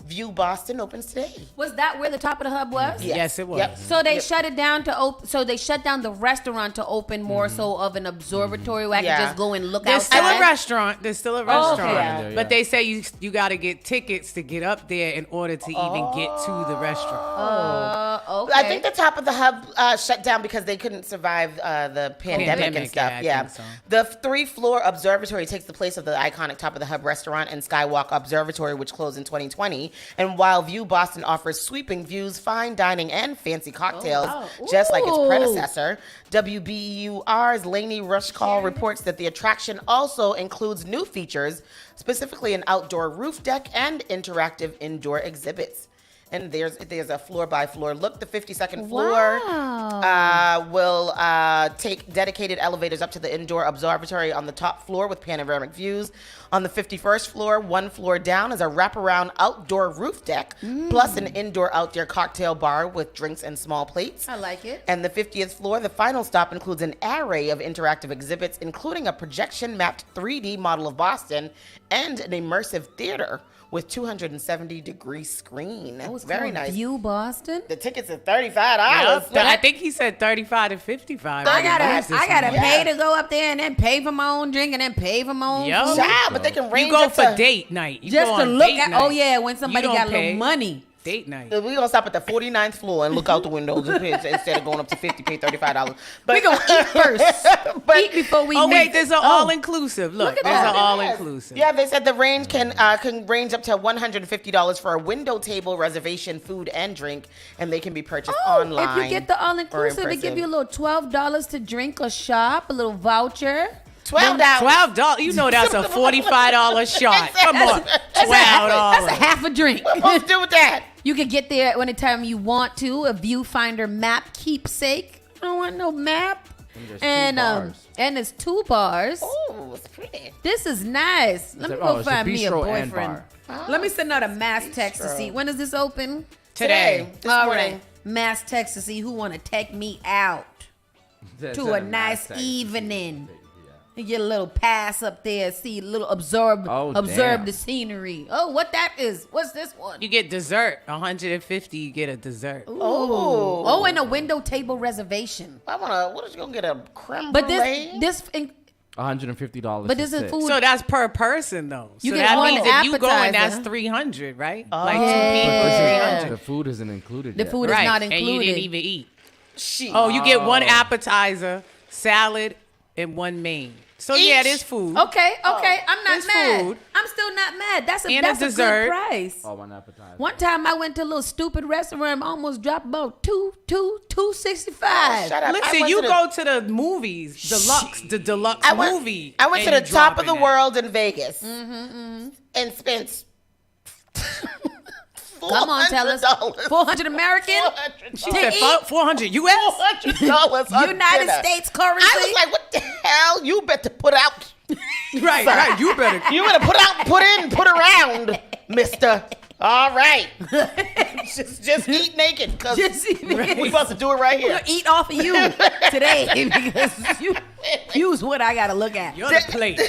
View Boston opens today. Was that where the top of the hub was? Yes, it was. Yep. So they shut it down to open. So they shut down the restaurant to open more so of an observatory where I can just go and look There's outside. There's still a restaurant. Okay. But they say you got to get tickets to get up there in order to even get to the restaurant. Okay. I think the top of the hub shut down because they couldn't survive the pandemic and stuff. Yeah, I think so. The 3-floor observatory takes the place of the iconic top of the hub restaurant and Skywalk Observatory, which closed in 2020. And while View Boston offers sweeping views, fine dining, and fancy cocktails, just like its predecessor, WBUR's Lainey Rushcall reports that the attraction also includes new features, specifically an outdoor roof deck and interactive indoor exhibits. And there's a floor-by-floor look. The 52nd floor will take dedicated elevators up to the indoor observatory on the top floor with panoramic views. On the 51st floor, 1 floor down, is a wraparound outdoor roof deck, plus an indoor-outdoor cocktail bar with drinks and small plates. I like it. And the 50th floor, the final stop, includes an array of interactive exhibits, including a projection-mapped 3D model of Boston and an immersive theater with 270-degree screen. Very nice. View Boston. The tickets are $35. I think he said 35 to 55. I gotta pay to go up there and then pay for my own drink and then pay for my own food. Yeah, but they can range You go up for to date night. You just go to on look date at. night. Oh yeah, when somebody You got don't a little pay. money. Date night. We're going to stop at the 49th floor and look out the windows instead of going up to 50, pay $35. But We gonna eat first. Eat before we. Oh leave. wait, there's an all-inclusive. Look, at there's that. an all-inclusive. Yeah, they said the range can range up to $150 for a window table reservation, food and drink, and they can be purchased online. If you get the all-inclusive, they give you a little $12 to drink or shop, a little voucher. $12. You know that's a $45 shot. Come on, $12. That's a half a drink. What am I supposed to do with that? You could get there anytime you want to. A viewfinder map keepsake. I don't want no map. And there's 2 bars. Oh, it's pretty. This is nice. Let me go it's a find me a bistro and boyfriend. bar. Let me send out a mass text to see when is this open. Today. This All morning. right, mass text to see who want to take me out to a nice evening. You get a little pass up there, see a little observe damn. the scenery. Oh, what that is? What's this one? You get dessert. 150. You get a dessert. Oh, and a window table reservation. What is you gonna get, a creme But brulee? this $150. But this is food. So that's per person though. You so get that one means if you going, appetizer. that's 300, right? Oh. Like 2 people, Yeah. 300. The food isn't included The yet. food is Right, not and you included. didn't even eat. Oh, you get one appetizer, salad, and one main. So yeah, there's food. Okay. I'm not There's mad. food. I'm still not mad. That's a And a dessert. good price. Oh, one appetizer. One time I went to a little stupid restaurant, almost dropped about $265. Shut up. Listen, you go to the movies, the deluxe movie. I went to and the you top of dropping the that. world in Vegas and spent Come on, tell us. $400 American? She said 400 US? $400 on United dinner. States currency? I was like, what the hell? You better put out. Right. You better put out, put in, put around, mister. All right. just eat naked, because we about to do it right We're here. gonna eat off of you today because you's what I gotta look at. You're the plate.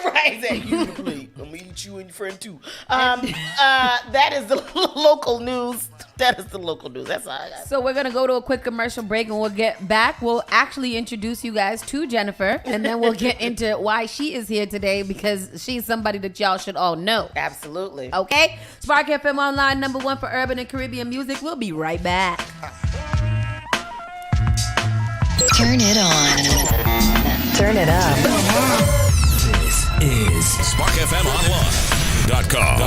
Right there. You the plate. I'm gonna eat you and your friend too. That is the local news. That is the local news. That's all I got. So we're gonna go to a quick commercial break and we'll get back. We'll actually introduce you guys to Jennifer, and then we'll get into why she is here today, because she's somebody that y'all should all know. Absolutely. Okay? Spark FM Online, #1 for urban and Caribbean music. We'll be right back. Turn it on. Turn it up. This is SparkFMOnline.com.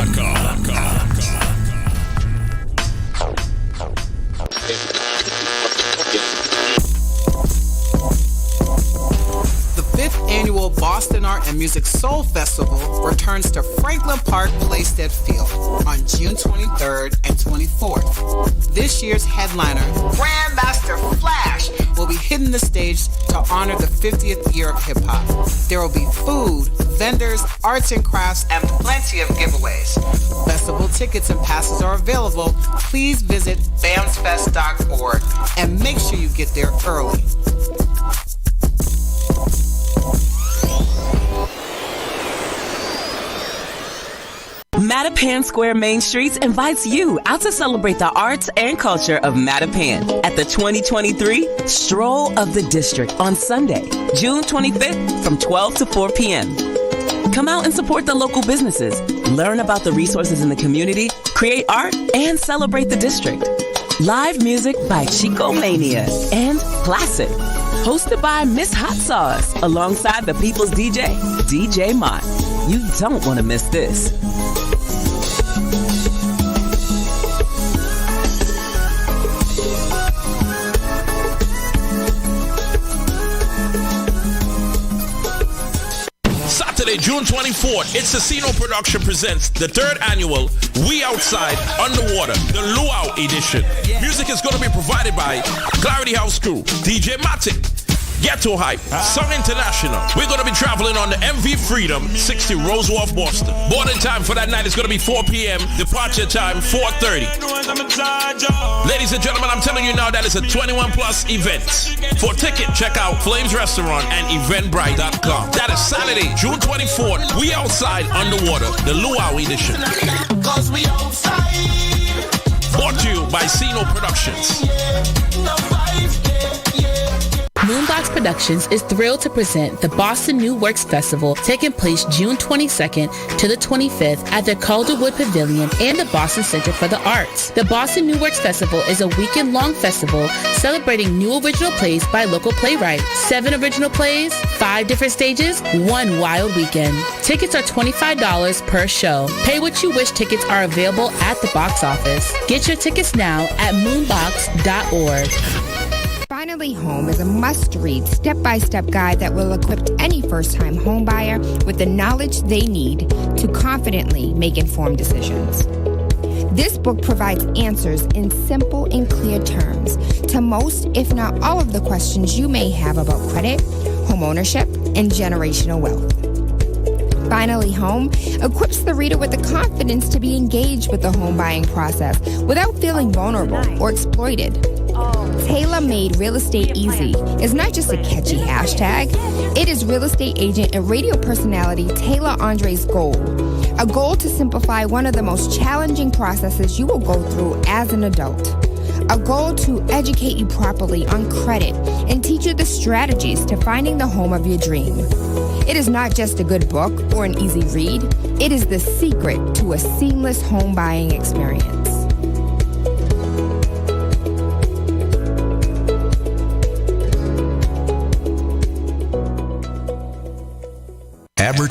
The 5th annual Boston Art and Music Soul Festival returns to Franklin Park Playstead Field on June 23rd and 24th. This year's headliner, Grandmaster Flash, will be hitting the stage to honor the 50th year of hip-hop. There will be food, vendors, arts and crafts, and plenty of giveaways. Festival tickets and passes are available. Please visit bamsfest.org and make sure you get there early. Mattapan Square Main Streets invites you out to celebrate the arts and culture of Mattapan at the 2023 Stroll of the District on Sunday, June 25th from 12 to 4 p.m. Come out and support the local businesses, learn about the resources in the community, create art, and celebrate the district. Live music by Chico Mania and Classic. Hosted by Miss Hot Sauce alongside the People's DJ, DJ Mott. You don't want to miss this. Saturday, June 24th, It's Casino Production presents the 3rd annual We Outside Underwater, the Luau edition. Music is going to be provided by Clarity House Crew, DJ Matic, Ghetto Hype, Song International. We're going to be traveling on the MV Freedom, 60 Rose Wharf, Boston. Boarding time for that night is going to be 4 p.m. Departure time, 4:30. Ladies and gentlemen, I'm telling you now that it's a 21 plus event. For ticket, check out Flames Restaurant and eventbrite.com. That is Saturday, June 24th. We Outside Underwater, the Luau edition. Brought to you by Sino Productions. Moonbox Productions is thrilled to present the Boston New Works Festival, taking place June 22nd to the 25th at the Calderwood Pavilion and the Boston Center for the Arts. The Boston New Works Festival is a weekend-long festival celebrating new original plays by local playwrights. 7 original plays, 5 different stages, 1 wild weekend. Tickets are $25 per show. Pay what you wish tickets are available at the box office. Get your tickets now at moonbox.org. Finally Home is a must-read, step-by-step guide that will equip any first-time homebuyer with the knowledge they need to confidently make informed decisions. This book provides answers in simple and clear terms to most, if not all, of the questions you may have about credit, home ownership, and generational wealth. Finally Home equips the reader with the confidence to be engaged with the home buying process without feeling vulnerable or exploited. Tailor-Made Real Estate Easy is not just a catchy hashtag. It is real estate agent and radio personality Taylor Andre's goal. A goal to simplify one of the most challenging processes you will go through as an adult. A goal to educate you properly on credit and teach you the strategies to finding the home of your dream. It is not just a good book or an easy read. It is the secret to a seamless home buying experience.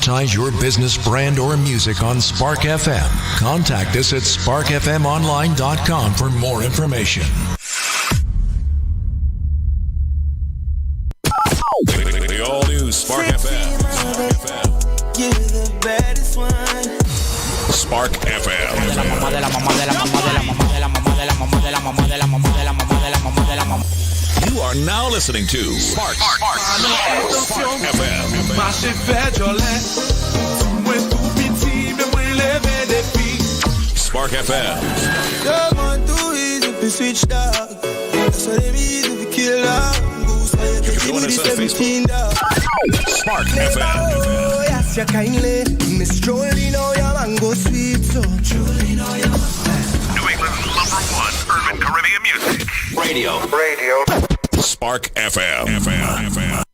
advertise your business, brand, or music on Spark FM. Contact us at sparkfmonline.com for more information. The all-new Spark FM. You're the baddest one. Spark FM. You are now listening to Spark FM. Spark FM. You can join us on Facebook. Spark FM. Yes, you kindly. Miss Jolie, know your mango sweet, so Jolie, know your New England's #1 urban Caribbean music. Radio. Spark FM.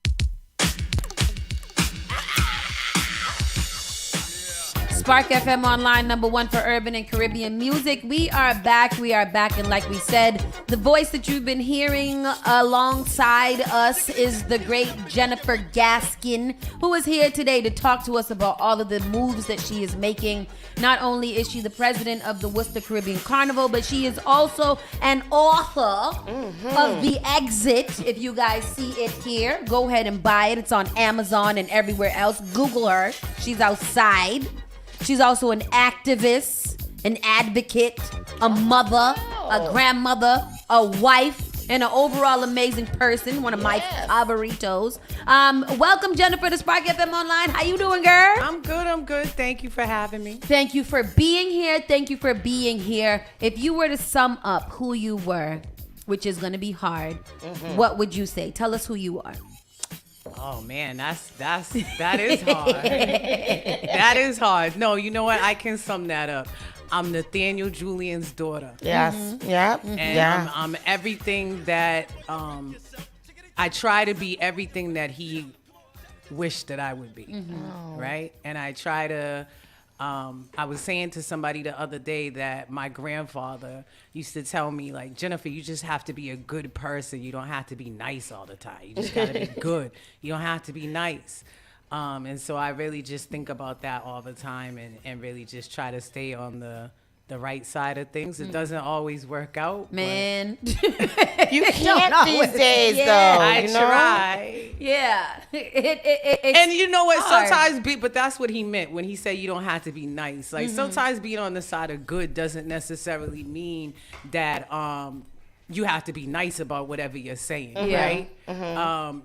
Spark FM Online, #1 for urban and Caribbean music. We are back. And like we said, the voice that you've been hearing alongside us is the great Jennifer Gaskin, who is here today to talk to us about all of the moves that she is making. Not only is she the president of the Worcester Caribbean Carnival, but she is also an author of The Exit. If you guys see it here, go ahead and buy it. It's on Amazon and everywhere else. Google her. She's outside. She's also an activist, an advocate, a mother, a grandmother, a wife, and an overall amazing person. One of my favoritos. Welcome, Jennifer, to Spark FM Online. How you doing, girl? I'm good. Thank you for having me. Thank you for being here. If you were to sum up who you were, which is going to be hard, what would you say? Tell us who you are. Oh man, that is hard. That is hard. No, you know what? I can sum that up. I'm Nathaniel Julian's daughter. Yes. Yeah. And I'm everything that I try to be everything that he wished that I would be. Right? And I try to I was saying to somebody the other day that my grandfather used to tell me, like, Jennifer, you just have to be a good person. You don't have to be nice all the time. You just got to be good. You don't have to be nice. And so I really just think about that all the time and really just try to stay on the right side of things. It doesn't always work out. Man. You can't these days, though. I try. Yeah. And you know what? hard. Sometimes, but that's what he meant when he said you don't have to be nice. Like sometimes being on the side of good doesn't necessarily mean that you have to be nice about whatever you're saying, right?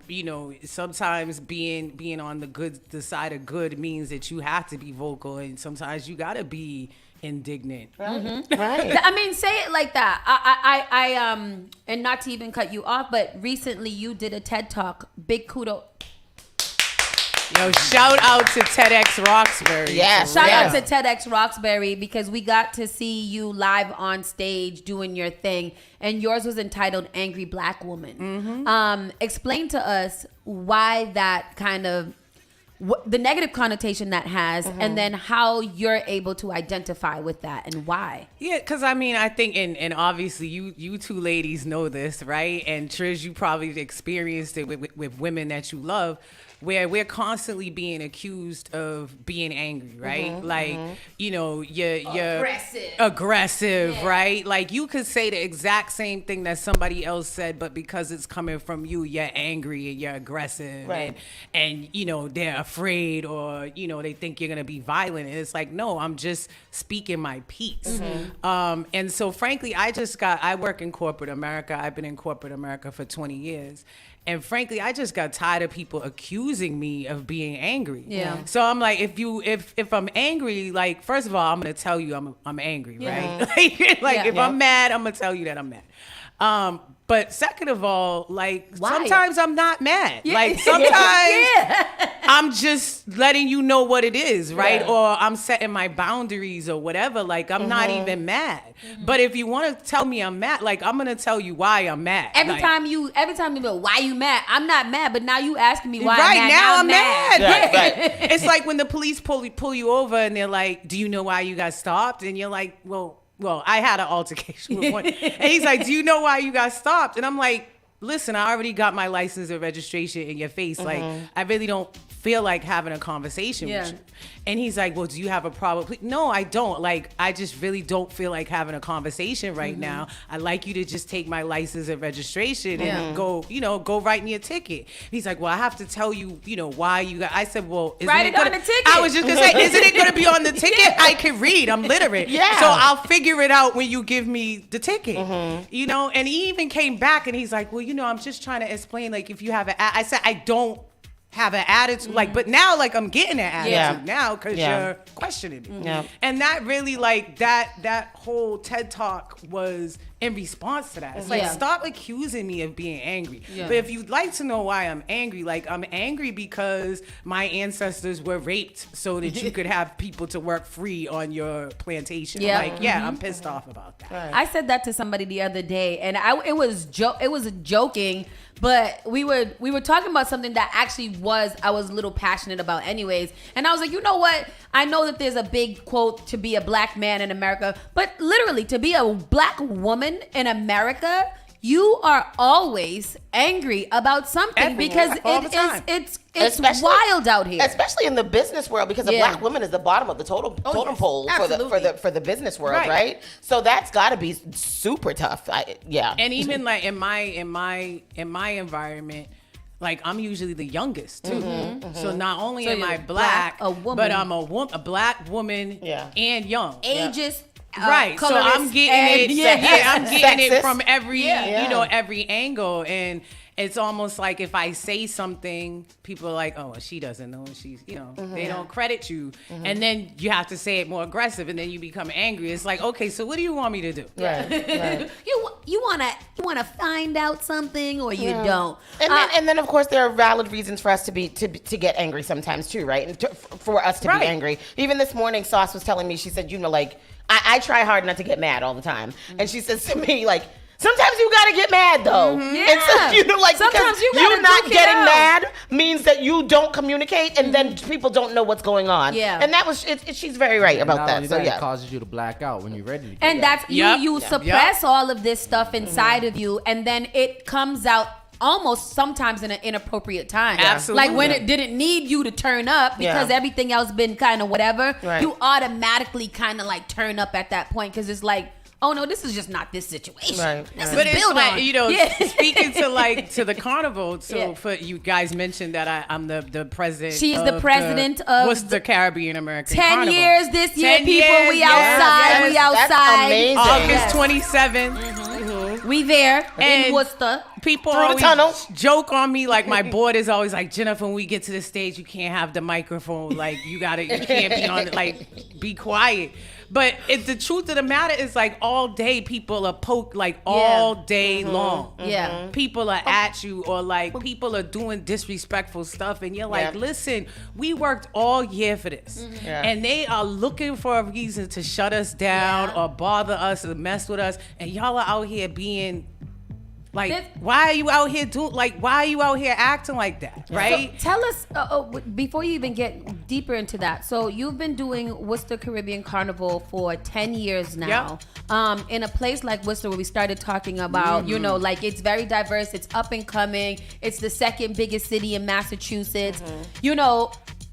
You know, sometimes being on the side of good means that you have to be vocal, and sometimes you gotta be indignant. Right. I mean, say it like that. I and not to even cut you off, but recently you did a TED Talk. Big kudos. Yo, shout out to TEDx Roxbury. Shout out to TEDx Roxbury, because we got to see you live on stage doing your thing, and yours was entitled Angry Black Woman. Explain to us why that kind of the negative connotation that has, and then how you're able to identify with that and why. Yeah, because I mean, I think, and obviously you two ladies know this, right? And Trish, you probably experienced it with women that you love, where we're constantly being accused of being angry, right? You know, you're aggressive, right? Like you could say the exact same thing that somebody else said, but because it's coming from you, you're angry and you're aggressive, and you know, they're afraid, or you know, they think you're gonna be violent, and it's like, no, I'm just speaking my piece. And so frankly, I work in corporate America. I've been in corporate America for 20 years. And frankly, I just got tired of people accusing me of being angry. Yeah. So I'm like, if I'm angry, like, first of all, I'm gonna tell you I'm angry, right? If I'm mad, I'm gonna tell you that I'm mad. But second of all, like, sometimes I'm not mad. Like sometimes I'm just letting you know what it is, right? Or I'm setting my boundaries or whatever. Like I'm not even mad. But if you want to tell me I'm mad, like I'm gonna tell you why I'm mad. Every time you go, why you mad? I'm not mad, but now you asking me why right, I'm mad. Now I'm mad. Right. It's like when the police pull you over and they're like, do you know why you got stopped? And you're like, well, I had an altercation with one. And he's like, do you know why you got stopped? And I'm like, listen, I already got my license and registration in your face. Like, I really don't feel like having a conversation with you. And he's like, well, do you have a problem? No, I don't. Like, I just really don't feel like having a conversation right now. I'd like you to just take my license and registration and go write me a ticket. He's like, well, I have to tell you, why you got. I said, well, write it on the ticket. I was just gonna say, isn't it gonna be on the ticket? I can read. I'm literate. Yeah. So I'll figure it out when you give me the ticket. And he even came back and he's like, well, I'm just trying to explain, like, if you have I said, I don't have an attitude, like, but now, like, I'm getting an attitude now because you're questioning me. And that really, like, that whole TED Talk was in response to that. It's like, stop accusing me of being angry. But if you'd like to know why I'm angry, like, I'm angry because my ancestors were raped so that you could have people to work free on your plantation. Like, I'm pissed off about that. Right. I said that to somebody the other day, and it was joking, but we were talking about something that actually I was a little passionate about anyways. And I was like, you know what? I know that there's a big quote to be a black man in America, but literally to be a black woman in America, you are always angry about something because it's wild out here, especially in the business world, because a black woman is the bottom of the totem pole for the business world, right? So that's got to be super tough. And even like in my environment, like, I'm usually the youngest too. So not only am I black, but I'm a black woman and young. Ages. Right, so I'm getting I'm getting it from every every angle, and it's almost like if I say something, people are like, oh, well, she doesn't know, and she's they don't credit you, and then you have to say it more aggressive, and then you become angry. It's like, okay, so what do you want me to do? Right. You wanna find out something, or you don't, and then of course there are valid reasons for us to get angry sometimes too, right? And for us to be angry. Even this morning, Sauce was telling me, she said, like, I try hard not to get mad all the time. And she says to me, like, sometimes you gotta get mad though. And so, like, sometimes you not getting mad means that you don't communicate, and then people don't know what's going on. And that was she's very right about that. So it causes you to black out when you're ready to get and that's you suppress all of this stuff inside of you, and then it comes out almost sometimes in an inappropriate time. Absolutely. Like when it didn't need you to turn up because everything else been kind of whatever, you automatically kind of like turn up at that point because it's like, oh no, this is just not this situation. But it's like, speaking to the carnival. So for you guys mentioned that I'm the president. She's the president of what's the Caribbean American 10 Carnival. years this year, people. We outside. We outside. That's amazing. August 27th. We there in Worcester. People always joke on me, like my board is always like, Jennifer, when we get to the stage, you can't have the microphone. Like you can't be on it. Like be quiet. But the truth of the matter is, like, all day people are poked, like, all day long. People are at you, or, like, people are doing disrespectful stuff. And you're like, listen, we worked all year for this. And they are looking for a reason to shut us down or bother us or mess with us. And y'all are out here being... Like, why are you out here acting like that, right? So tell us, before you even get deeper into that, so you've been doing Worcester Caribbean Carnival for 10 years now. In a place like Worcester where we started talking about, like it's very diverse, it's up and coming, it's the second biggest city in Massachusetts,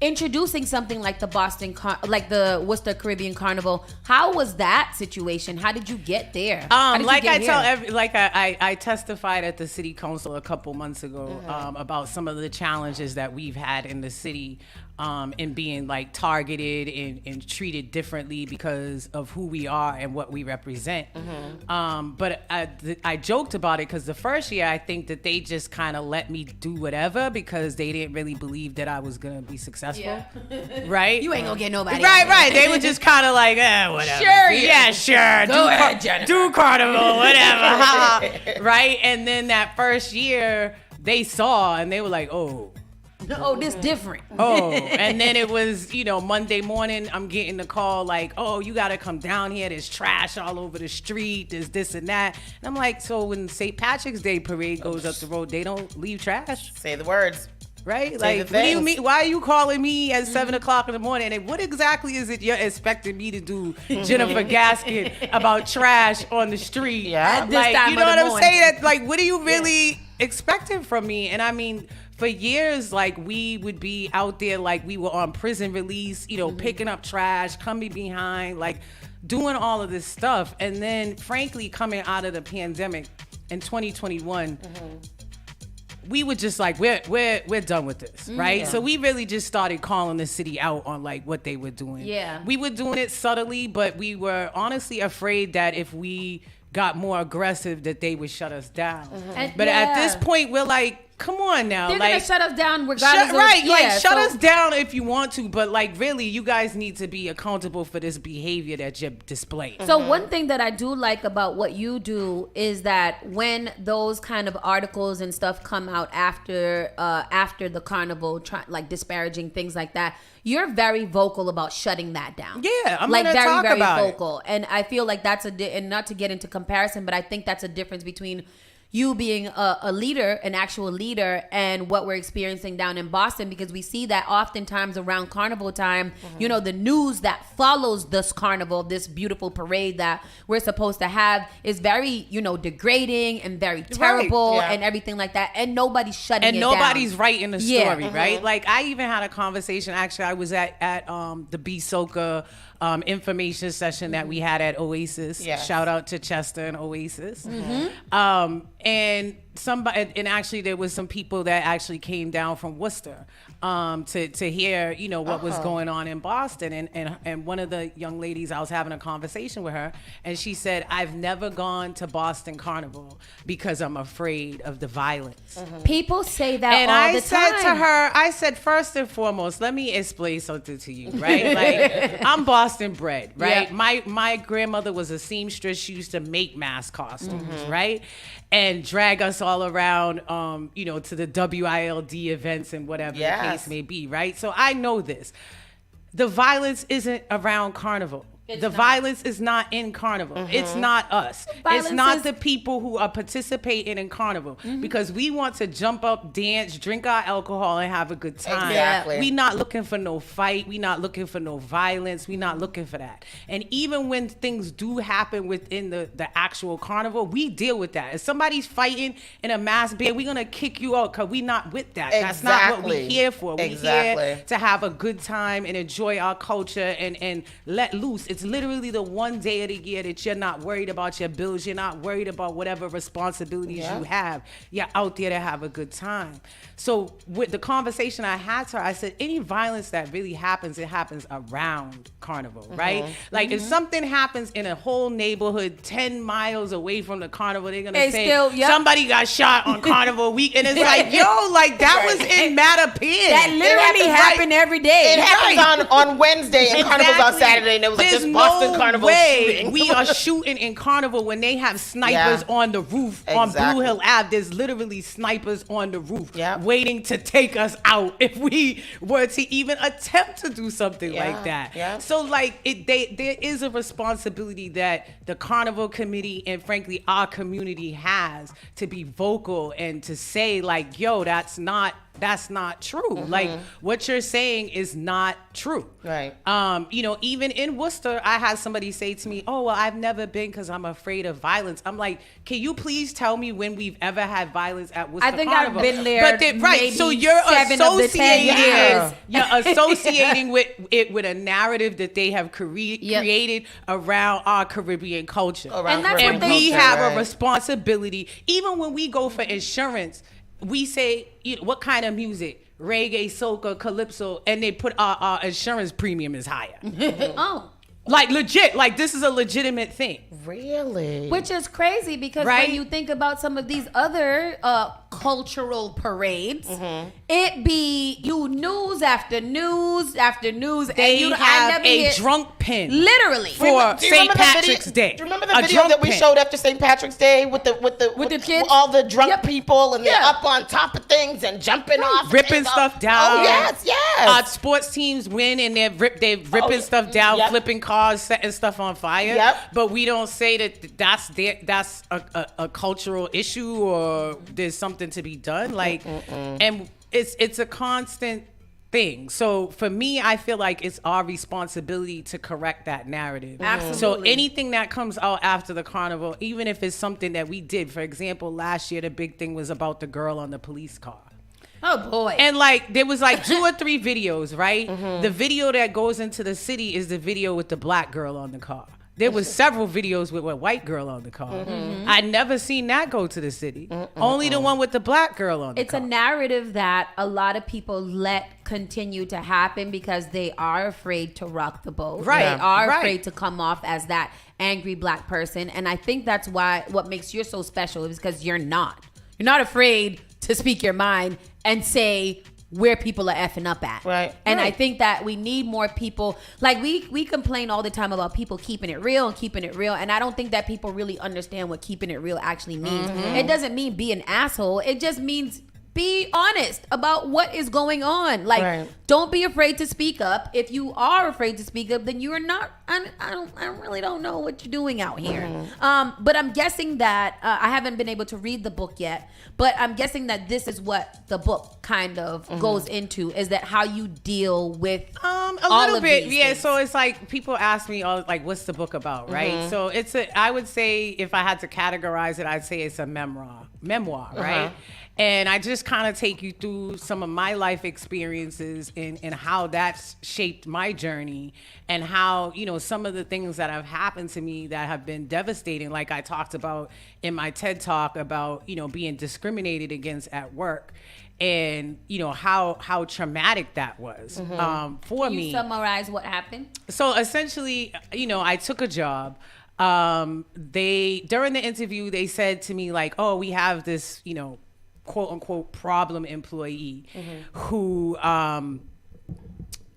introducing something like the Worcester Caribbean Carnival. How was that situation? How did you get there? I testified at the city council a couple months ago about some of the challenges that we've had in the city in being like targeted and treated differently because of who we are and what we represent. But I joked about it because the first year I think that they just kind of let me do whatever because they didn't really believe that I was gonna be successful. Right? You ain't gonna get nobody. Right. They were just kind of like, whatever. Sure. Go ahead, Jennifer. Do carnival, whatever. Right? And then that first year they saw and they were like, oh, this different. And then it was, Monday morning, I'm getting the call like, oh, you got to come down here. There's trash all over the street. There's this and that. And I'm like, so when St. Patrick's Day parade goes up the road, they don't leave trash? Say the words. Right? Like, what do you mean? Why are you calling me at 7 o'clock in the morning? And what exactly is it you're expecting me to do, Jennifer Gaskin, about trash on the street? At this like, time you know of what the I'm morning. saying? Like, what do you really... expected from me. And I mean, for years, like, we would be out there like we were on prison release, you know, picking up trash, coming behind, like doing all of this stuff. And then, frankly, coming out of the pandemic in 2021, we were just like, we're done with this, right? So we really just started calling the city out on like what they were doing. Yeah. We were doing it subtly, but we were honestly afraid that if we got more aggressive, that they would shut us down. But at this point, we're like, come on now. They're like, gonna shut us down regardless shut us down if you want to, but like really, you guys need to be accountable for this behavior that you're displaying. So one thing that I do like about what you do is that when those kind of articles and stuff come out after the carnival, like disparaging things like that, you're very vocal about shutting that down. Yeah, I'm like gonna very, talk very about vocal. And I feel like that's and not to get into comparison, but I think that's a difference between you being a leader, an actual leader, and what we're experiencing down in Boston, because we see that oftentimes around carnival time, you know, the news that follows this carnival, this beautiful parade that we're supposed to have, is very, you know, degrading and very terrible and everything like that. And nobody's shutting it down. And nobody's writing the story, right? Like, I even had a conversation, actually, I was at the B-Soca information session that we had at Oasis. Shout out to Chester and Oasis. And actually there was some people that actually came down from Worcester to hear, you know, what was going on in Boston. And one of the young ladies, I was having a conversation with her, and she said, I've never gone to Boston Carnival because I'm afraid of the violence. People say that and all the time. And I said to her, I said, first and foremost, let me explain something to you, right? Like, I'm Boston bred, right? My grandmother was a seamstress. She used to make mask costumes, right? And drag us all around, you know, to the WILD events and whatever the case may be, right? So I know this. The violence isn't around Carnival. The violence is not in Carnival. It's not us. It's not the people who are participating in Carnival, because we want to jump up, dance, drink our alcohol, and have a good time. Exactly. We're not looking for no fight. We're not looking for no violence. We're not looking for that. And even when things do happen within the actual Carnival, we deal with that. If somebody's fighting in a mass band, we're going to kick you out because we're not with that. That's not what we're here for. We're here to have a good time and enjoy our culture and let loose. It's literally the one day of the year that you're not worried about your bills. You're not worried about whatever responsibilities you have. You're out there to have a good time. So with the conversation I had to her, I said, any violence that really happens, it happens around Carnival, right? Like if something happens in a whole neighborhood 10 miles away from the Carnival, they're going to say, somebody got shot on Carnival week. And it's like, yo, like that was in Mattapan. That literally happened every day. It happens on Wednesday and Carnival's on Saturday. And it was like this Boston Carnival shooting. We are shooting in Carnival when they have snipers on the roof on Blue Hill Ave. There's literally snipers on the roof waiting to take us out if we were to even attempt to do something like that. So like there is a responsibility that the Carnival Committee and frankly our community has to be vocal and to say like, yo, that's not true. Like what you're saying is not true. Right. You know, even in Worcester, I had somebody say to me, oh, well, I've never been because I'm afraid of violence. I'm like, can you please tell me when we've ever had violence at Worcester Carnival? I've been there. Right. So you're associating with it with a narrative that they have created around our Caribbean culture. And we have a responsibility. Even when we go for insurance, we say, you know, what kind of music? Reggae, soca, calypso, and they put our insurance premium is higher. Like legit, like this is a legitimate thing. Really? Which is crazy because when you think about some of these other cultural parades, it be news after news after news. They and have a drunk pin, literally for St. Patrick's Day. Do you remember the video that we showed after St. Patrick's Day with the kids, all the drunk people, and they're up on top of things and jumping off, ripping stuff down. Oh yes. Sports teams win and they're ripping stuff down, flipping cars, setting stuff on fire. But we don't say that's a cultural issue or there's something to be done. Like, and it's a constant thing. So for me, I feel like it's our responsibility to correct that narrative. Absolutely. So anything that comes out after the carnival, even if it's something that we did, for example, last year the big thing was about the girl on the police car. Oh boy. And like there was like 2 or 3 videos, right? The video that goes into the city is the video with the black girl on the car. There was several videos with a white girl on the car. I never seen that go to the city. Only the one with the black girl on the car. It's a narrative that a lot of people let continue to happen because they are afraid to rock the boat. Right. They are Right. afraid to come off as that angry black person. And I think that's why what makes you so special is because you're not. You're not afraid to speak your mind and say where people are effing up at. Right. And I think that we need more people. Like we complain all the time about people keeping it real. And I don't think that people really understand what keeping it real actually means. It doesn't mean be an asshole. It just means be honest about what is going on. Like, don't be afraid to speak up. If you are afraid to speak up, then you are not. I really don't know what you're doing out here. But I'm guessing that I haven't been able to read the book yet. But I'm guessing that this is what the book kind of goes into, is that how you deal with a all little of bit, these yeah. things. So it's like people ask me, all like, what's the book about, right? So it's I would say if I had to categorize it, I'd say it's a memoir, right? And I just kind of take you through some of my life experiences and how that's shaped my journey, and how, you know, some of the things that have happened to me that have been devastating, like I talked about in my TED Talk about, you know, being discriminated against at work, and, you know, how traumatic that was for me. Can you summarize what happened? So essentially, you know, I took a job. During the interview, they said to me like, oh, we have this, you know, quote unquote problem employee who,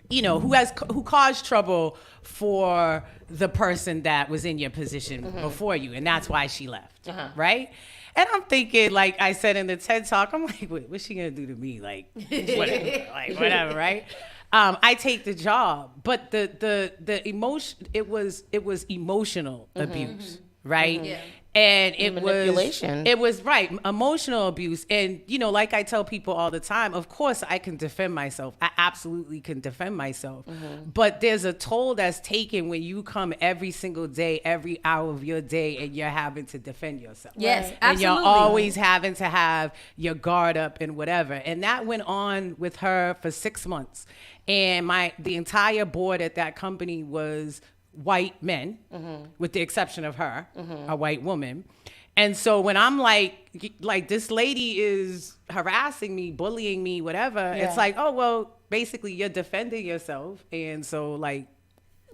you know, who caused trouble for the person that was in your position before you. And that's why she left. Right. And I'm thinking, like I said in the TED Talk, I'm like, what's she gonna do to me? Like, whatever, right? I take the job, but the emotion, it was emotional abuse, right? Yeah. And it manipulation. It was right, emotional abuse. And, you know, like I tell people all the time, of course I can defend myself. I absolutely can defend myself. But there's a toll that's taken when you come every single day, every hour of your day, and you're having to defend yourself. Yes, And absolutely. you're always having to have your guard up and whatever. And that went on with her for 6 months. And the entire board at that company was white men, with the exception of her, a white woman. And so when I'm like this lady is harassing me, bullying me, whatever, it's like, oh, well, basically you're defending yourself. And so like,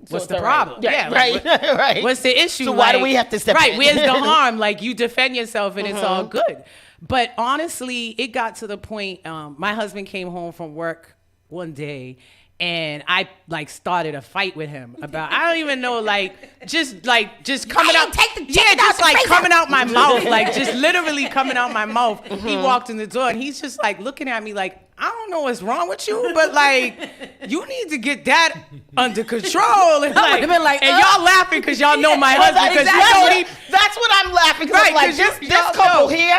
what's the problem? Right. Like, Right. What's the issue? So why do we have to step in? Right, where's the harm? Like, you defend yourself and it's all good. But honestly, it got to the point, my husband came home from work one day, and I like started a fight with him about, I don't even know, just coming out. Just like coming out my mouth, like just literally coming out my mouth. He walked in the door and he's just like looking at me like, I don't know what's wrong with you, but like, you need to get that under control. And, like, and y'all laughing because y'all know my husband. That's what I'm laughing because like this couple here.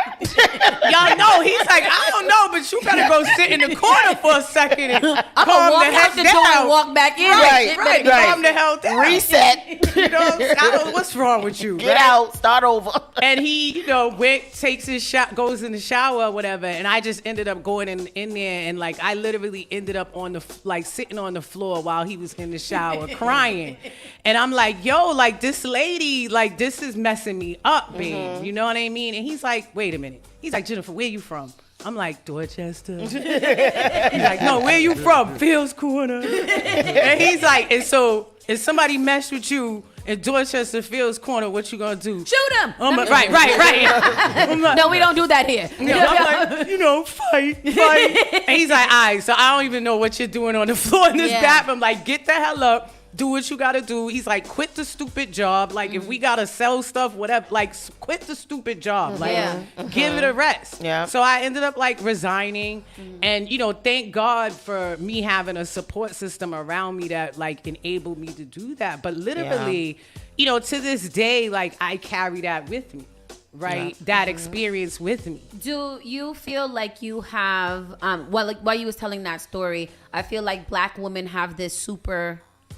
Y'all know he's like, I don't know, but you gotta go sit in the corner for a second and calm the heck down. And walk back in. Right. Calm the hell down. Reset. You know, I don't know what's wrong with you. Get out. Start over. And he, you know, takes his shot, goes in the shower or whatever, and I just ended up going in there, and like I literally ended up on the sitting on the floor while he was in the shower crying, and I'm like, yo, like this lady, like this is messing me up, babe. You know what I mean? And he's like, wait a minute. He's like, Jennifer, where you from? I'm like, Dorchester. He's like, no, where you from? Phil's Corner. And he's like, and so if somebody messed with you in Dorchester, Phil's Corner, what you gonna do? Shoot him. Right. Like, no, we don't do that here. I'm like, you know, fight. And he's like, all right, so I don't even know what you're doing on the floor in this bathroom. Like, get the hell up. Do what you gotta do. He's like, quit the stupid job. Like, if we gotta sell stuff, whatever, like, quit the stupid job. Like, give it a rest. Yeah. So I ended up like resigning, and you know, thank God for me having a support system around me that like enabled me to do that. But literally, you know, to this day, like I carry that with me. right, that experience with me. Do you feel like you have, well, like while you was telling that story, I feel like Black women have this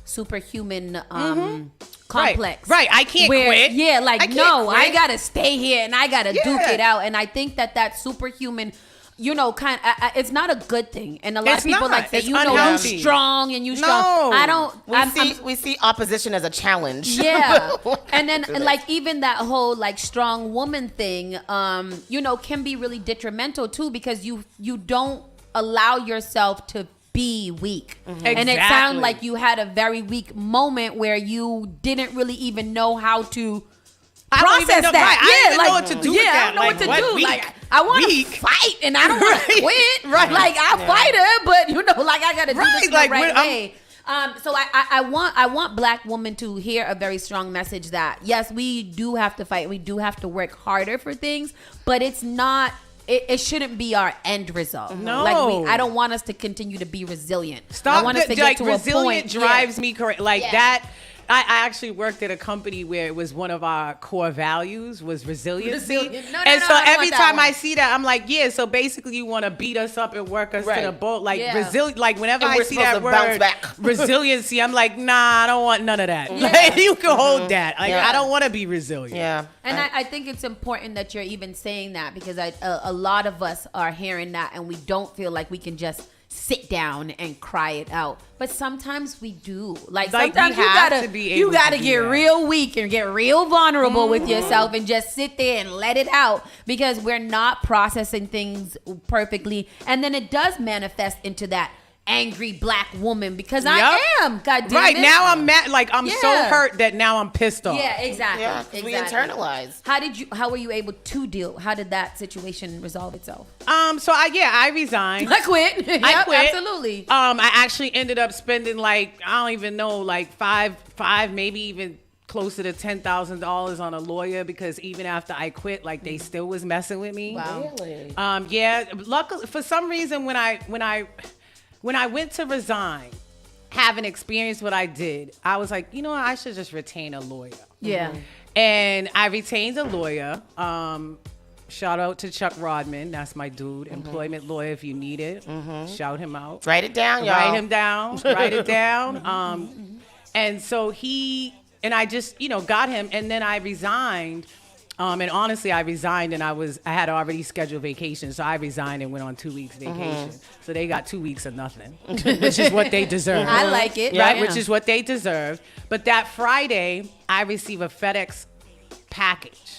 superhuman complex. Right. I can't quit. Yeah, like, no, quit. I gotta stay here and I gotta duke it out. And I think that superhuman, you know, it's not a good thing. And a lot of people like say, it's you know, unhealthy. you strong and you strong. I don't. We see opposition as a challenge. Yeah. And then like even that whole like strong woman thing, you know, can be really detrimental too, because you don't allow yourself to be weak. And it sounded like you had a very weak moment where you didn't really even know how to process that. Right. I didn't know what to do with that. I don't know Like, what to do. weak? Like, I want to fight and I don't want to quit. Right. Like, I'll fight her, but you know, like I got to do this the right way. So I want Black women to hear a very strong message that yes, we do have to fight. We do have to work harder for things, but it's not. It shouldn't be our end result. No, like I don't want us to continue to be resilient. Stop. I want us to get to resilient a point. drives me correct. Like that. I actually worked at a company where it was one of our core values was resiliency. And so every time I see that, I'm like, yeah, so basically you want to beat us up and work us to the boat. Like resilient, like whenever I see that word resiliency, I'm like, nah, I don't want none of that. Like, you can hold that. Like I don't want to be resilient. Yeah. And I think it's important that you're even saying that, because a lot of us are hearing that and we don't feel like we can just sit down and cry it out, but sometimes we do. Like sometimes you gotta get real weak and get real vulnerable with yourself and just sit there and let it out, because we're not processing things perfectly, and then it does manifest into that angry Black woman, because I am. God damn right it. now I'm mad. Like I'm so hurt that now I'm pissed off. Yeah, exactly. Yeah, we internalize. How were you able to deal? How did that situation resolve itself? So I resigned. I quit. I quit. Absolutely. I actually ended up spending like, I don't even know, like five, maybe even closer to $10,000 on a lawyer, because even after I quit, like they still was messing with me. Wow. Really? Yeah. Luckily, for some reason, when I went to resign, having experienced what I did, I was like, you know what? I should just retain a lawyer. Yeah. And I retained a lawyer. Shout out to Chuck Rodman. That's my dude. Employment lawyer if you need it. Shout him out. Write it down, y'all. Write him down. Write it down. And so I just, got him. And then I resigned. And honestly, I resigned and I had already scheduled vacation. So I resigned and went on 2 weeks vacation. So they got 2 weeks of nothing, which is what they deserve. I like it. Right? Yeah. Which is what they deserve. But that Friday, I receive a FedEx package.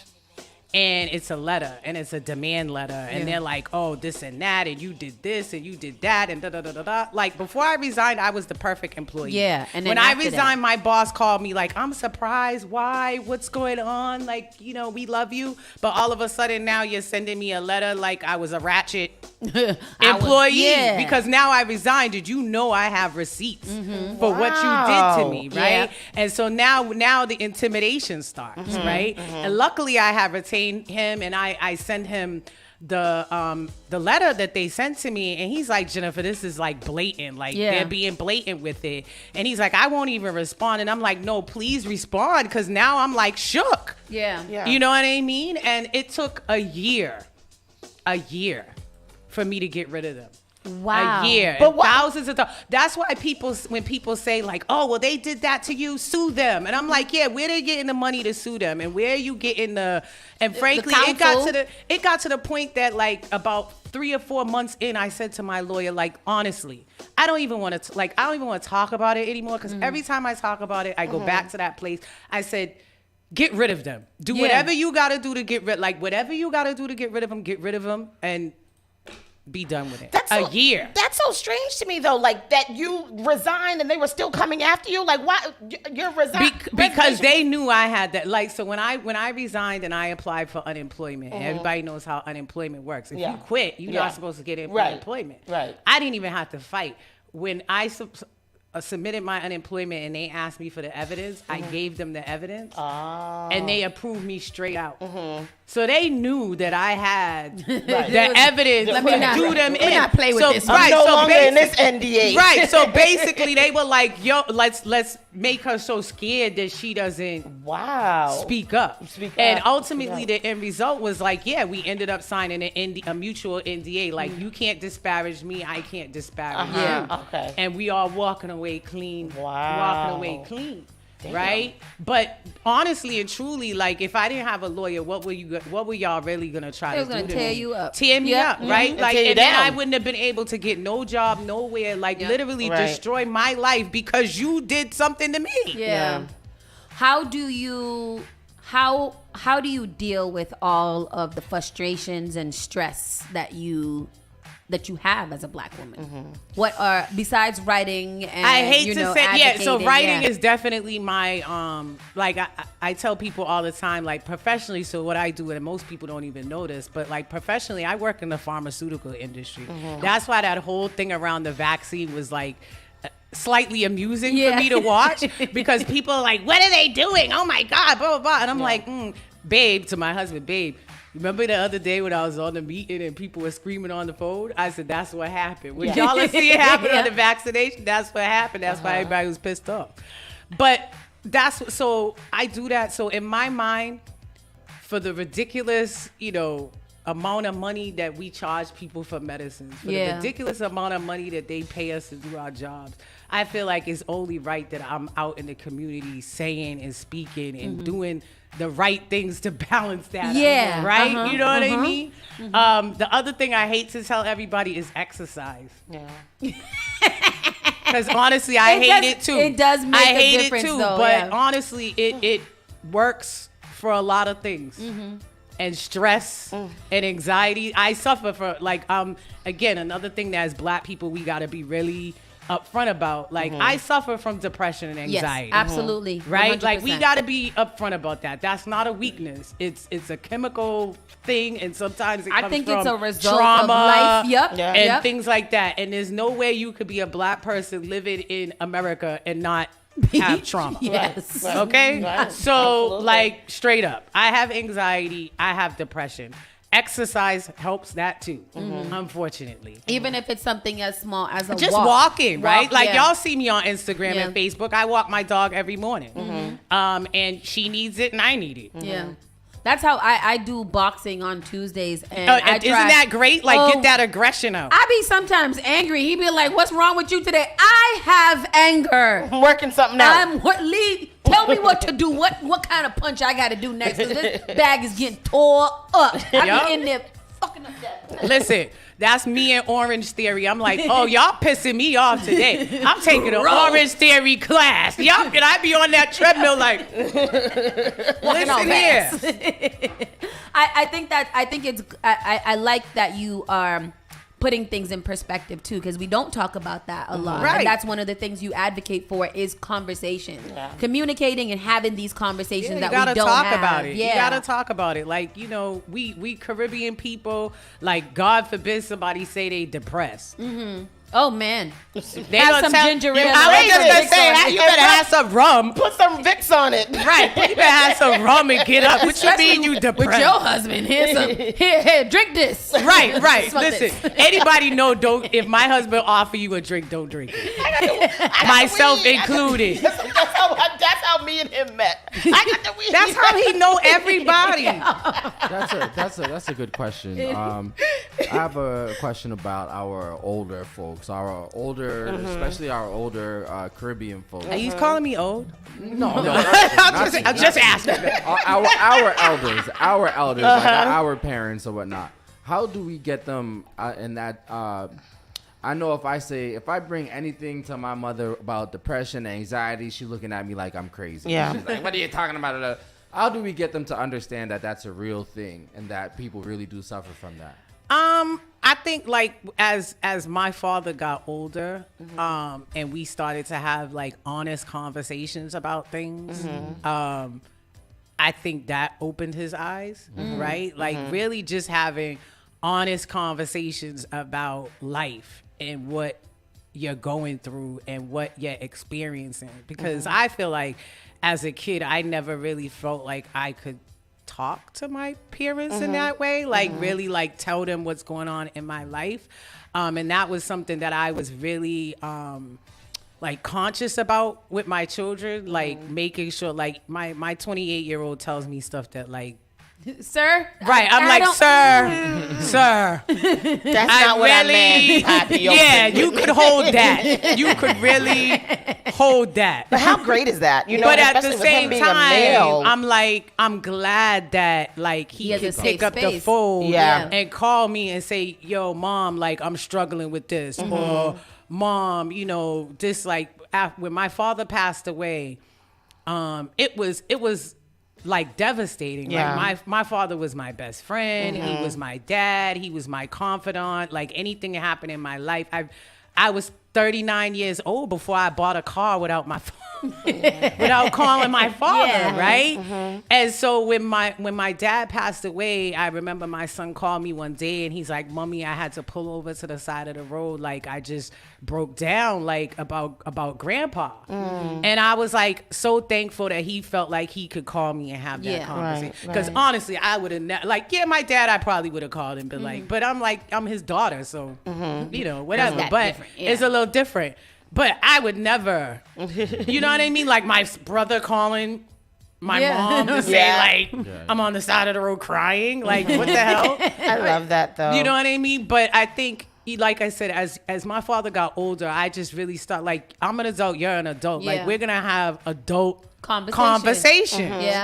And it's a letter, and it's a demand letter, and they're like, oh, this and that, and you did this, and you did that, and da-da-da-da-da. Like, before I resigned, I was the perfect employee. Yeah, and then when I resigned, my boss called me like, I'm surprised. Why? What's going on? Like, we love you. But all of a sudden, now you're sending me a letter like I was a ratchet employee. Because now I resigned. Did you know I have receipts for what you did to me, right? Yeah. And so now the intimidation starts, right? And luckily, I have retained him, and I send him the letter that they sent to me, and he's like, Jennifer, this is like blatant, like they're being blatant with it. And he's like, I won't even respond. And I'm like, no, please respond, because now I'm like shook. Yeah. You know what I mean? And it took a year for me to get rid of them. Wow. A year. But thousands of dollars. That's why when people say like, oh, well, they did that to you, sue them. And I'm like, yeah, where they getting the money to sue them? And where are you getting and frankly, it got to the point that like about 3 or 4 months in, I said to my lawyer, like, honestly, I don't even want to talk about it anymore, because every time I talk about it, I go back to that place. I said, get rid of them. Do whatever you got to do to get rid, like whatever you got to do to get rid of them, and be done with it. A year. That's so strange to me, though. Like that you resigned and they were still coming after you. Like why you're resigning? Because they knew I had that. Like so when I resigned and I applied for unemployment, and everybody knows how unemployment works. If you quit, you're not supposed to get unemployment. Right. I didn't even have to fight. When submitted my unemployment and they asked me for the evidence, I gave them the evidence, and they approved me straight out. So they knew that I had the evidence to do them in. Let me not play with this. Right, I'm no longer in this NDA. Right. So basically, they were like, "Yo, let's make her so scared that she doesn't speak up." And ultimately, the end result was like, yeah, we ended up signing a mutual NDA. Like, you can't disparage me, I can't disparage you. Okay. And we are walking away clean. Walking away clean. Damn. Right, but honestly and truly, like if I didn't have a lawyer, what were y'all really gonna try to do? Gonna tear you up, tear me up, right? Like, and then I wouldn't have been able to get no job nowhere. Like literally destroy my life because you did something to me. Yeah. How do you deal with all of the frustrations and stress that you have as a Black woman? What are, besides writing and I hate to say so writing is is definitely my like I tell people all the time, like professionally, so what I do, and most people don't even know this, but like professionally I work in the pharmaceutical industry. That's why that whole thing around the vaccine was like slightly amusing for me to watch, because people are like, what are they doing? Oh my God, blah blah blah. And I'm like, babe, to my husband, babe, remember the other day when I was on the meeting and people were screaming on the phone? I said, that's what happened. When y'all are seeing happen on the vaccination, that's what happened. That's why everybody was pissed off. But so I do that. So in my mind, for the ridiculous, amount of money that we charge people for medicines, for the ridiculous amount of money that they pay us to do our jobs, I feel like it's only right that I'm out in the community saying and speaking and doing the right things to balance that out, right? You know what I mean? The other thing I hate to tell everybody is exercise. Because honestly, I hate it too. It does make a difference, though, but honestly, it works for a lot of things. And stress and anxiety. I suffer for again, another thing that as Black people we got to be really upfront about. Like I suffer from depression and anxiety. Yes, absolutely. Right? 100%. Like we got to be upfront about that. That's not a weakness. It's a chemical thing, and sometimes it comes think from it's a result trauma of life. and things like that. And there's no way you could be a Black person living in America and not have trauma. Yes. Okay? Right. So Absolutely. like straight up, I have anxiety, I have depression. Exercise helps that too, unfortunately. Even if it's something as small as a just walk. walking, right? Walk, like y'all see me on Instagram and Yeah. Facebook. I walk my dog every morning. And she needs it and I need it. Yeah. That's how I do boxing on Tuesdays. And Isn't that great? Like, get that aggression out. I be sometimes angry. He be like, what's wrong with you today? I have anger. I'm working something out. Tell me what to do. What kind of punch I got to do next? Because this bag is getting tore up. I be in there fucking up that. Listen, that's me and Orange Theory. I'm like, oh, y'all pissing me off today. I'm taking an Orange Theory class. Y'all, can I be on that treadmill like, listen here. I like that you are putting things in perspective too, because we don't talk about that a lot. Right. And that's one of the things you advocate for is conversation. Communicating and having these conversations that we don't have. You gotta talk about it. You gotta talk about it. Like, we Caribbean people, like, God forbid somebody say they depressed. Oh man, They have gonna some tell- ginger ale. I was just gonna say, you better have some rum. Put some Vicks on it. Right. You better have some rum and get up. What you mean you depressed? With your husband. Here, drink this. Right. Smell Listen, this. anybody know, if my husband offer you a drink, don't drink it. Myself included. That's how me and him met. I got the weed. That's how he know everybody. That's a good question. I have a question about our older folks, especially our older Caribbean folks. Are you calling me old? No. I'm just asking. Our elders, like our parents or whatnot. How do we get them in that? I know if I bring anything to my mother about depression, anxiety, she's looking at me like I'm crazy. Yeah. She's like, what are you talking about? How do we get them to understand that that's a real thing and that people really do suffer from that? I think like as my father got older, and we started to have like honest conversations about things, I think that opened his eyes, right? Like really just having honest conversations about life and what you're going through and what you're experiencing. Because I feel like as a kid, I never really felt like I could talk to my parents in that way, like really like tell them what's going on in my life. And that was something that I was really like conscious about with my children, like making sure like my 28-year-old tells me stuff that like, sir, right? I'm like, sir. That's not what I meant, Poppy. Yeah, you could hold that. You could really hold that. But how great is that? You know, but at the especially with him same being a time, male. I'm like, I'm glad that like he has a could safe pick up the space. phone Yeah. and call me and say, yo, mom, like I'm struggling with this, or mom, you know, this like when my father passed away, it was like devastating. Yeah. Like my father was my best friend. He was my dad. He was my confidant. Like anything that happened in my life, I was 39 years old before I bought a car without my phone, without calling my father, right? And so when my dad passed away, I remember my son called me one day and he's like, "Mommy, I had to pull over to the side of the road. Like I just broke down like about grandpa." And I was like so thankful that he felt like he could call me and have that conversation. Because honestly, I would have my dad, I probably would have called and been like, but I'm his daughter, so you know, whatever. But it's a little different. But I would never, you know what I mean? Like my brother calling my mom to say like, I'm on the side of the road crying. Like, what the hell? I love that though. You know what I mean? But I think, like I said, as my father got older, I just really start like, I'm an adult, you're an adult. Like we're gonna have adult conversations,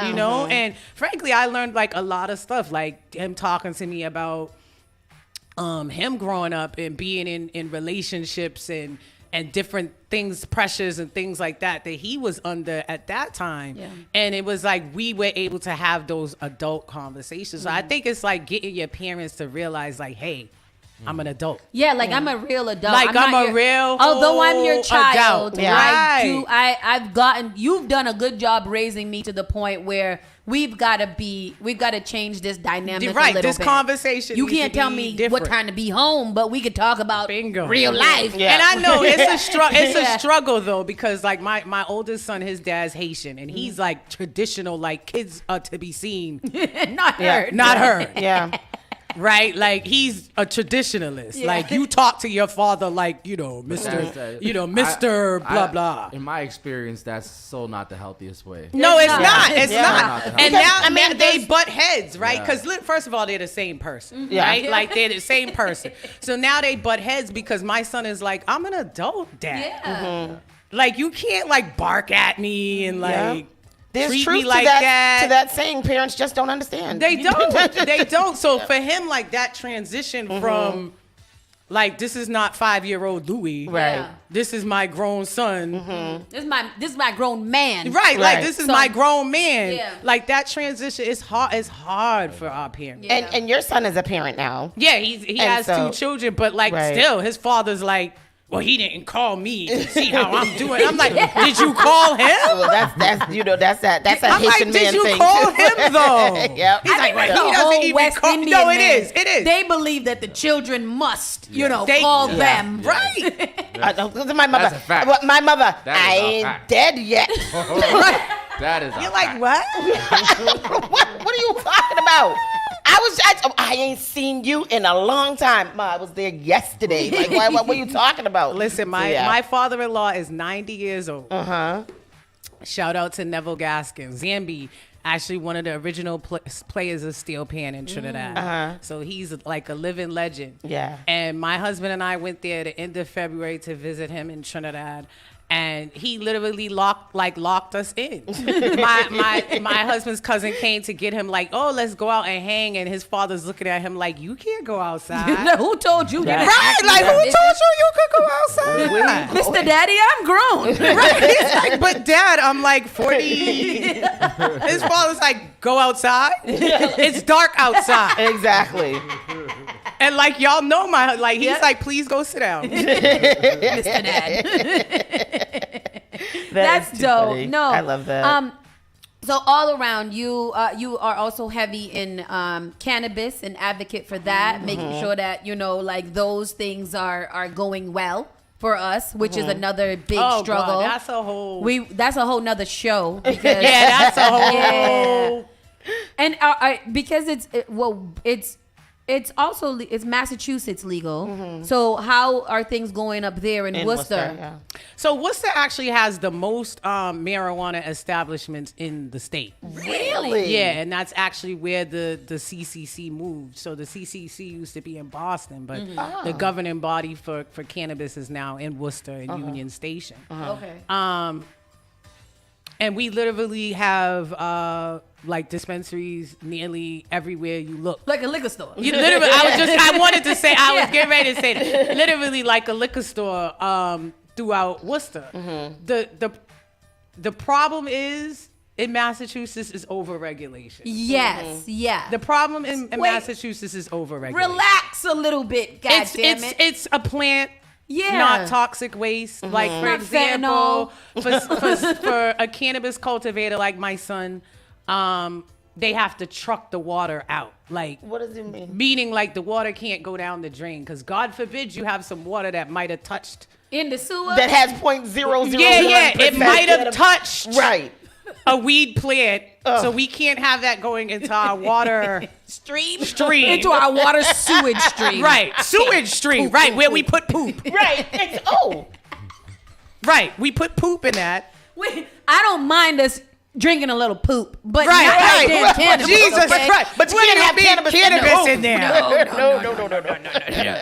you know? And frankly, I learned like a lot of stuff, like him talking to me about him growing up and being in relationships and different things, pressures and things like that he was under at that time. And it was like we were able to have those adult conversations. So I think it's like getting your parents to realize like, hey, I'm an adult. Yeah, like I'm a real adult. Like I'm a real although I'm your child, adult. right? You've done a good job raising me to the point where we've got to change this dynamic right, a little this bit. conversation You needs can't to tell be me different. what time to be home, but we could talk about real life. And I know it's a struggle though, because like my oldest son, his dad's Haitian, and he's like traditional, like kids are to be seen, not heard. Not heard. Yeah. Right, like he's a traditionalist. Like you talk to your father, like Mr. Blah blah. In my experience, that's so not the healthiest way. No, it's not. It's not. And Because, now they butt heads, right? Because first of all, they're the same person, right? Like they're the same person. So now they butt heads because my son is like, I'm an adult dad. Like you can't like bark at me and like. There's treat truth me like to that saying. Parents just don't understand. They don't. They don't. So for him, like that transition from, like, this is not 5-year-old Louis. Right. This is my grown son. This is my grown man. Right. Like this is So- my grown man. Yeah. Like that transition is hard. It's hard for our parents. And your son is a parent now. Yeah. He has 2 children, but like still, his father's like, well, he didn't call me to see how I'm doing. I'm like, did you call him? Well, that's a I'm Haitian like, man did you thing. call him though? Yep. He's like, well, he The doesn't whole even West call. Indian No, it man, is. It is. They believe that the children must, They- call them. Right. My mother. That's a fact. Well, my mother. That is I a ain't fact. dead yet. That is. You're like, what? What are you talking about? I ain't seen you in a long time. Ma, I was there yesterday. Like, what were you talking about? Listen, my father-in-law is 90 years old. Shout out to Neville Gaskin. Zambi, actually one of the original players of Steel Pan in Trinidad. So he's like a living legend. Yeah. And my husband and I went there at the end of February to visit him in Trinidad. And he literally locked us in. my husband's cousin came to get him like, oh, let's go out and hang. And his father's looking at him like, you can't go outside. Who told you that? Right, like who told you could go outside? Mr. Daddy, I'm grown. Right, he's like, but Dad, I'm like 40. His father's like, go outside. It's dark outside. Exactly. And like y'all know he's like, please go sit down. Mr. Dad. That's dope. Funny. No, I love that. So all around, you are also heavy in cannabis, and advocate for that, making sure that like those things are going well. for us, which is another big Oh, struggle. God, that's a whole nother show. Because, yeah, that's a whole. And because it's also it's Massachusetts legal. So how are things going up there in Worcester? Yeah. So Worcester actually has the most marijuana establishments in the state. Really? Yeah, and that's actually where the CCC moved. So the CCC used to be in Boston, but the governing body for cannabis is now in Worcester and Union Station. Okay. And we literally have like dispensaries nearly everywhere you look. Like a liquor store. You literally, I wanted to say, I was getting ready to say that. Literally like a liquor store throughout Worcester. The problem is in Massachusetts is overregulation. Yes, yeah. The problem in Massachusetts is overregulation. Relax a little bit, goddammit. It's a plant. Yeah. Not toxic waste. Like, for Not example, for a cannabis cultivator like my son, they have to truck the water out. Like, what does it mean? Meaning, like, the water can't go down the drain. Because God forbid you have some water that might have touched. In the sewer? That has 0.001%. Yeah, it might have touched. Right. A weed plant. So we can't have that going into our water stream. Into our water sewage stream. Right. Sewage stream. Poop, right. poop, Where poop. we put poop. Right. Right. We put poop in that. Wait, I don't mind us drinking a little poop, but Right, not right. goddamn cannabis. Jesus okay? Christ. But you can't have cannabis in there. No.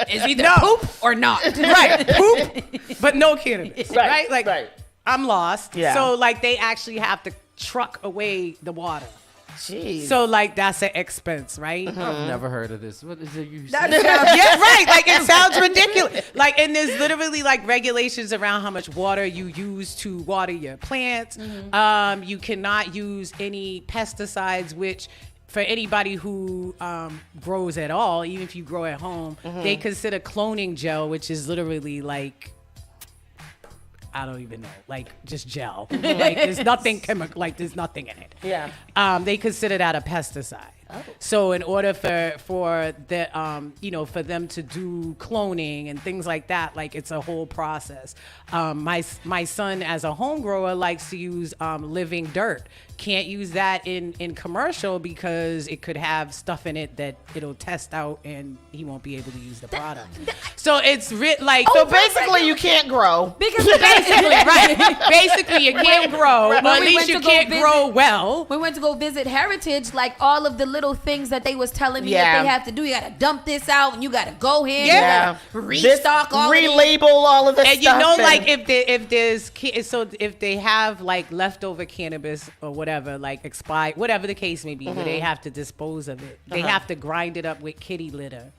It's either poop or not. Right. Poop, but no cannabis. Right. Like, I'm lost. Yeah. So, like, they actually have to truck away the water. Jeez. So, like, that's an expense, right? I've never heard of this. What is it you Yeah, right. Like, it sounds ridiculous. Like, and there's literally like regulations around how much water you use to water your plants. You cannot use any pesticides, which for anybody who grows at all, even if you grow at home, they consider cloning gel, which is literally like, I don't even know, like just gel. Like there's nothing chemical, like there's nothing in it. Yeah. They consider that a pesticide. Oh. So in order for the for them to do cloning and things like that, like it's a whole process. My son as a home grower likes to use living dirt. Can't use that in commercial because it could have stuff in it that it'll test out and he won't be able to use the product. So it's like So basically, you can't grow. Because basically, right? Basically, you can't grow. Or at When we least went you to go can't visit- grow well. We went to go visit Heritage, like all of the little things that they was telling me Yeah. that they have to do. You got to dump this out and you got to go here. Yeah. You gotta restock all of it. Relabel all of this And stuff. you know, like if they have like leftover cannabis or whatever, like expired, whatever the case may be, where they have to dispose of it, they have to grind it up with kitty litter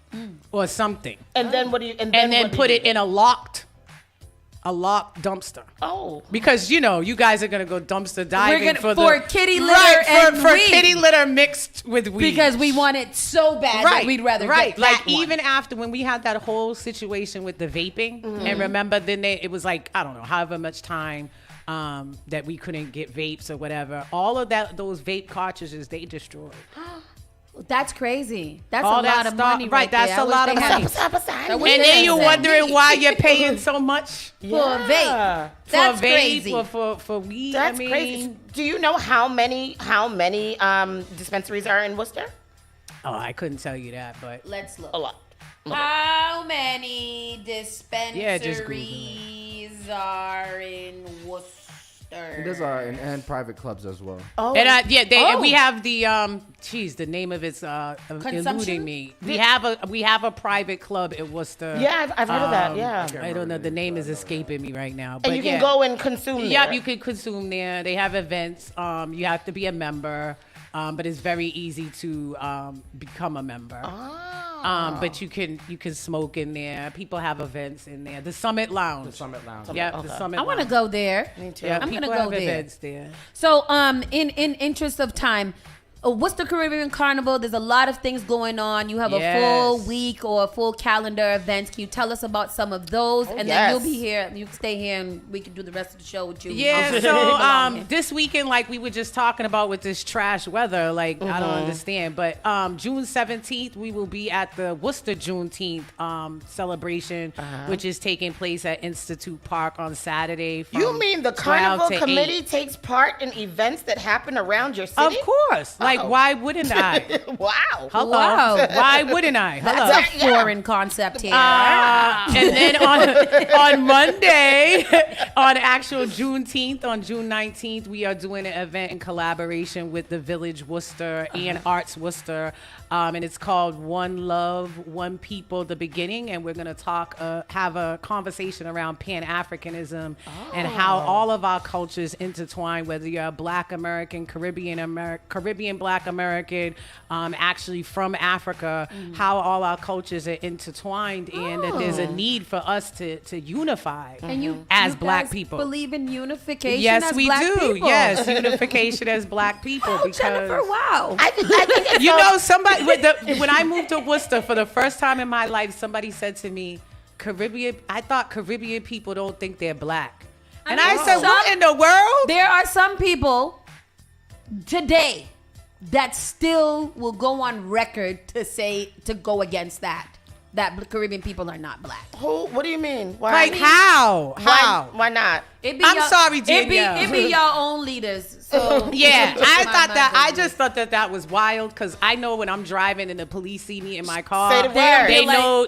or something, And then what do you? and then put it in a locked dumpster. Oh, because you guys are gonna go dumpster diving for kitty litter right, and for weed. kitty litter mixed with weed Because we want it so bad that we'd rather right. get Like that one. even after when we had that whole situation with the vaping, and remember then it was like I don't know however much time that we couldn't get vapes or whatever. All of those vape cartridges they destroyed. That's crazy. That's All a that lot of stuff- money, right, there. that's I a wish lot they of had- money. I wish And they then had you're sent wondering me why you're paying so much for a vape. That's for a vape crazy. or for weed. That's I mean, crazy. Do you know how many dispensaries are in Worcester? Oh, I couldn't tell you that, but Let's look. A lot. How many Yeah, just Google dispensaries are in Worcester? There's and private clubs as well. Oh, and we have the the name of it's eluding me. We have a private club in Worcester. Yeah, I've heard of that. Yeah, I don't know. The name is escaping me right now. and But you can yeah. go and consume. Yep, there. you can consume there. They have events. You have to be a member, but it's very easy to become a member. But you can smoke in there. People have events in there. The Summit Lounge. Yeah, the Summit. I want to Lounge. go there. Me too. Yeah, I'm people gonna go have there. events there. So, in interest of time, Worcester Caribbean Carnival, there's a lot of things going on. You have a full week or a full calendar events. Can you tell us about some of those? And then you'll be here. You can stay here and we can do the rest of the show with you. Yeah, so this weekend, like we were just talking about with this trash weather, like I don't understand. But June 17th, we will be at the Worcester Juneteenth celebration, which is taking place at Institute Park on Saturday. You mean the Carnival Committee takes part in events that happen around your city? Of course. Like, why wouldn't I? Wow. Hello. Wow. Why wouldn't I? Hello. That's a foreign concept here. And then on Monday, on actual Juneteenth, on June 19th, we are doing an event in collaboration with the Village Worcester and Arts Worcester. And it's called One Love, One People, The Beginning. And we're going to have a conversation around Pan-Africanism and how all of our cultures intertwine, whether you're a Black American, Caribbean Black American, actually from Africa, how all our cultures are intertwined and that there's a need for us to unify as Black people. Believe in unification yes, as we Black do. people. Yes, unification as Black people. Because Jennifer, wow. I think it's somebody when I moved to Worcester for the first time in my life, somebody said to me, I thought Caribbean people don't think they're Black. And I said, what in the world? There are some people today that still will go on record to go against that Caribbean people are not Black. Who? What do you mean? Why? Like how? How? Why not? I'm sorry, Danielle. It be your own leaders. So yeah, I just thought that was wild because I know when I'm driving and the police see me in my car, say the word.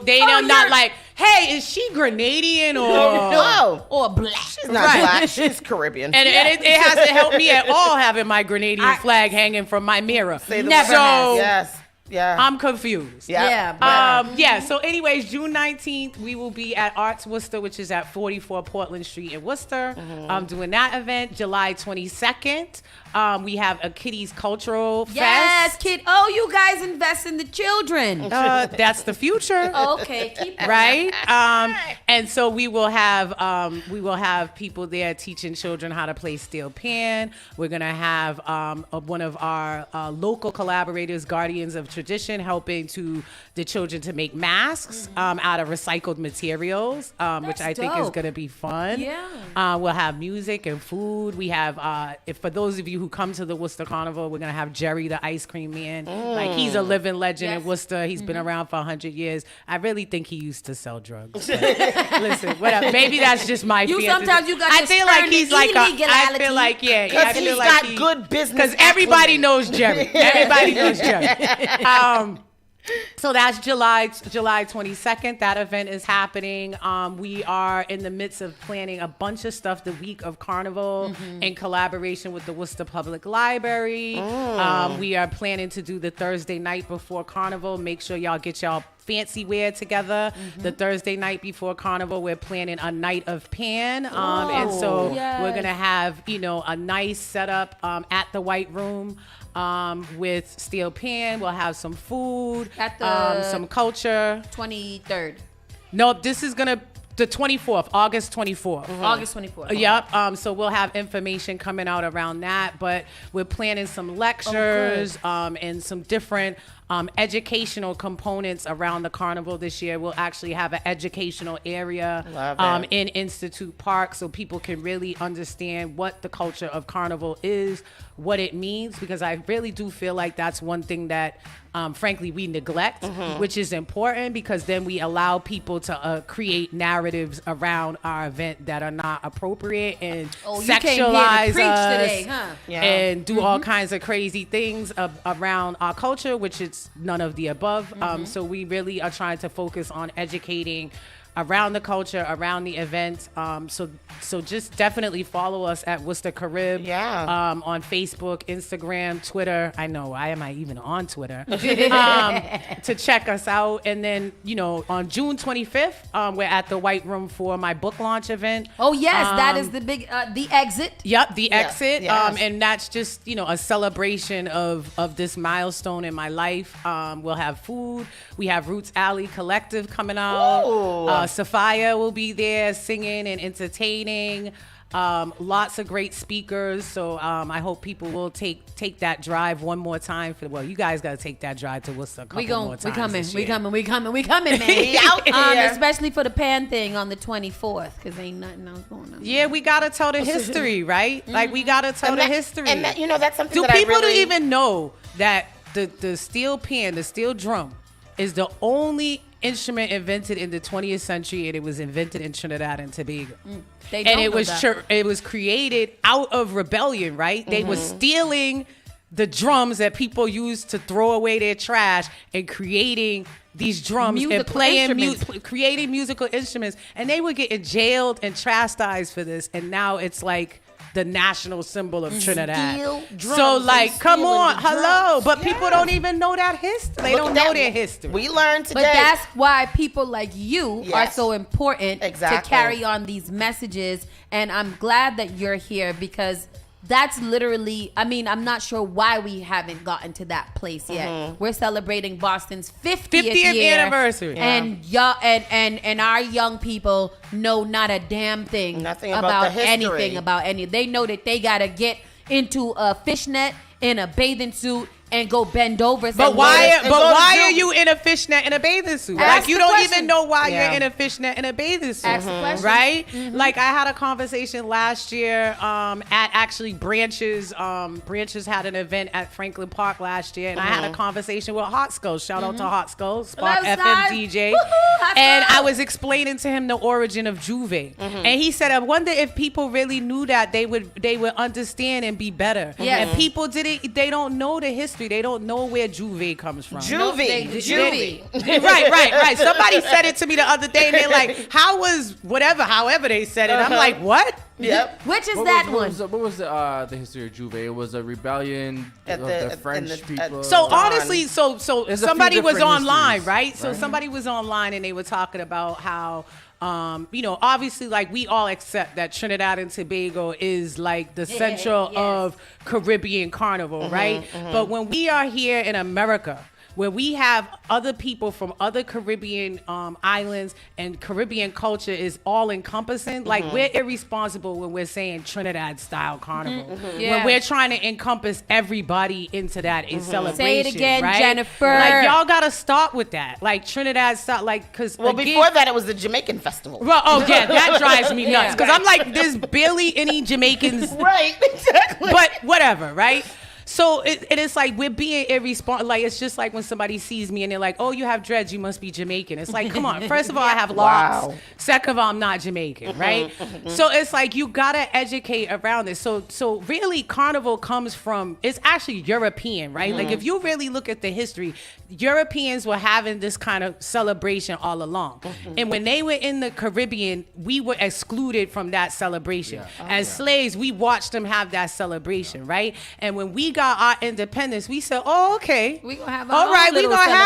They know not like, hey, is she Grenadian or Black? She's not Black. She's Caribbean. And it hasn't helped me at all having my Grenadian flag hanging from my mirror. Never has. Yes. Yeah. I'm confused. Yeah. So anyways, June 19th, we will be at Arts Worcester, which is at 44 Portland Street in Worcester. Doing that event. July 22nd, we have a Kitty's Cultural Fest. Yes, kid. Oh, you guys invest in the children. That's the future. Okay, keep right. And so we will have people there teaching children how to play steel pan. We're gonna have one of our local collaborators, Guardians of Tradition, helping the children to make masks out of recycled materials, which I think is gonna be fun. Yeah. We'll have music and food. We have for those of you who come to the Worcester Carnival, we're gonna have Jerry the Ice Cream Man. Like he's a living legend in Worcester. He's been around for 100 years. I really think he used to sell drugs. Listen, whatever. Maybe that's just my fantasy. Sometimes you got. I feel like he's like I feel like because he's got good business. Because everybody knows Jerry. Everybody knows Jerry. So that's July 22nd. That event is happening. We are in the midst of planning a bunch of stuff the week of Carnival in collaboration with the Worcester Public Library. We are planning to do the Thursday night before Carnival. Make sure y'all get y'all fancy wear together. The Thursday night before Carnival, we're planning a night of pan. And so we're going to have, a nice setup at the White Room. With steel pan, we'll have some food, at some culture. 23rd. No, this is gonna the 24th, August 24th. August 24th. Yep. So we'll have information coming out around that, but we're planning some lectures and some different educational components around the carnival this year. We'll actually have an educational area in Institute Park so people can really understand what the culture of carnival is, what it means, because I really do feel like that's one thing that frankly we neglect, which is important, because then we allow people to create narratives around our event that are not appropriate and sexualize us today, huh? and do all kinds of crazy things around our culture, which is none of the above. So we really are trying to focus on educating around the culture, around the event. So just definitely follow us at Worcester Carib on Facebook, Instagram, Twitter. I know, why am I even on Twitter? To check us out. And then, on June 25th, we're at the White Room for my book launch event. Oh, yes, that is the big, the exit. Yep, the exit. And that's just, a celebration of this milestone in my life. We'll have food. We have Roots Alley Collective coming out. Sophia will be there singing and entertaining. Lots of great speakers. So I hope people will take that drive one more time. You guys got to take that drive to Worcester a couple more times. We coming, man. We out here. Especially for the pan thing on the 24th, because ain't nothing else going on. Yeah, we got to tell the history, right? Like, we got to tell the history. And that, that's something Do that people I really... even know that the steel pan, the steel drum, is the only instrument invented in the 20th century, and it was invented in Trinidad and Tobago. It was created out of rebellion, right? They were stealing the drums that people used to throw away their trash and creating these drums and creating musical instruments, and they were getting jailed and chastised for this, and now it's like the national symbol of Trinidad. So, like, come on, hello. But people don't even know that history. They don't know their history. We learned today. But that's why people like you are so important to carry on these messages. And I'm glad that you're here, because that's literally, I mean, I'm not sure why we haven't gotten to that place yet. We're celebrating Boston's 50th year, anniversary. And and our young people know not a damn thing about anything about any. They know that they got to get into a fishnet in a bathing suit and go bend over. But why are you in a fishnet and a bathing suit? Like, you don't even know why you're in a fishnet and a bathing suit. Ask the question. Right? Like, I had a conversation last year at actually Branches. Branches had an event at Franklin Park last year, and I had a conversation with Hot Skulls. Shout out to Hot Skulls, Spark FM DJ. And I was explaining to him the origin of Juve. And he said, I wonder if people really knew that, they would understand and be better. And people they don't know the history. They don't know where Juve comes from. Juvie. Right. Somebody said it to me the other day, and they're like, however they said it. I'm like, what? Yep. Which is that one? What was the history of Juve? It was a rebellion of the French people. So honestly, so somebody was online, right? So right? somebody was online, and they were talking about how, obviously, like, we all accept that Trinidad and Tobago is like the central of Caribbean carnival, right? But when we are here in America, where we have other people from other Caribbean islands, and Caribbean culture is all encompassing, like, we're irresponsible when we're saying Trinidad style carnival. When we're trying to encompass everybody into that celebration. Say it again, right? Jennifer. Like, y'all gotta start with that. Like, Trinidad style, like, because before that it was the Jamaican festival. Well, that drives me nuts, because I'm like, there's barely any Jamaicans. Right, exactly. But whatever, right? So it's like, we're being irresponsible. Like, it's just like when somebody sees me and they're like, oh, you have dreads, you must be Jamaican. It's like, come on. First of all, I have locks. Wow. Second of all, I'm not Jamaican, right? So it's like, you gotta educate around this. So really, carnival comes from, it's actually European, right? Like, if you really look at the history, Europeans were having this kind of celebration all along. And when they were in the Caribbean, we were excluded from that celebration. As slaves, we watched them have that celebration, right? And when we got our independence, we said, oh, okay. We gonna have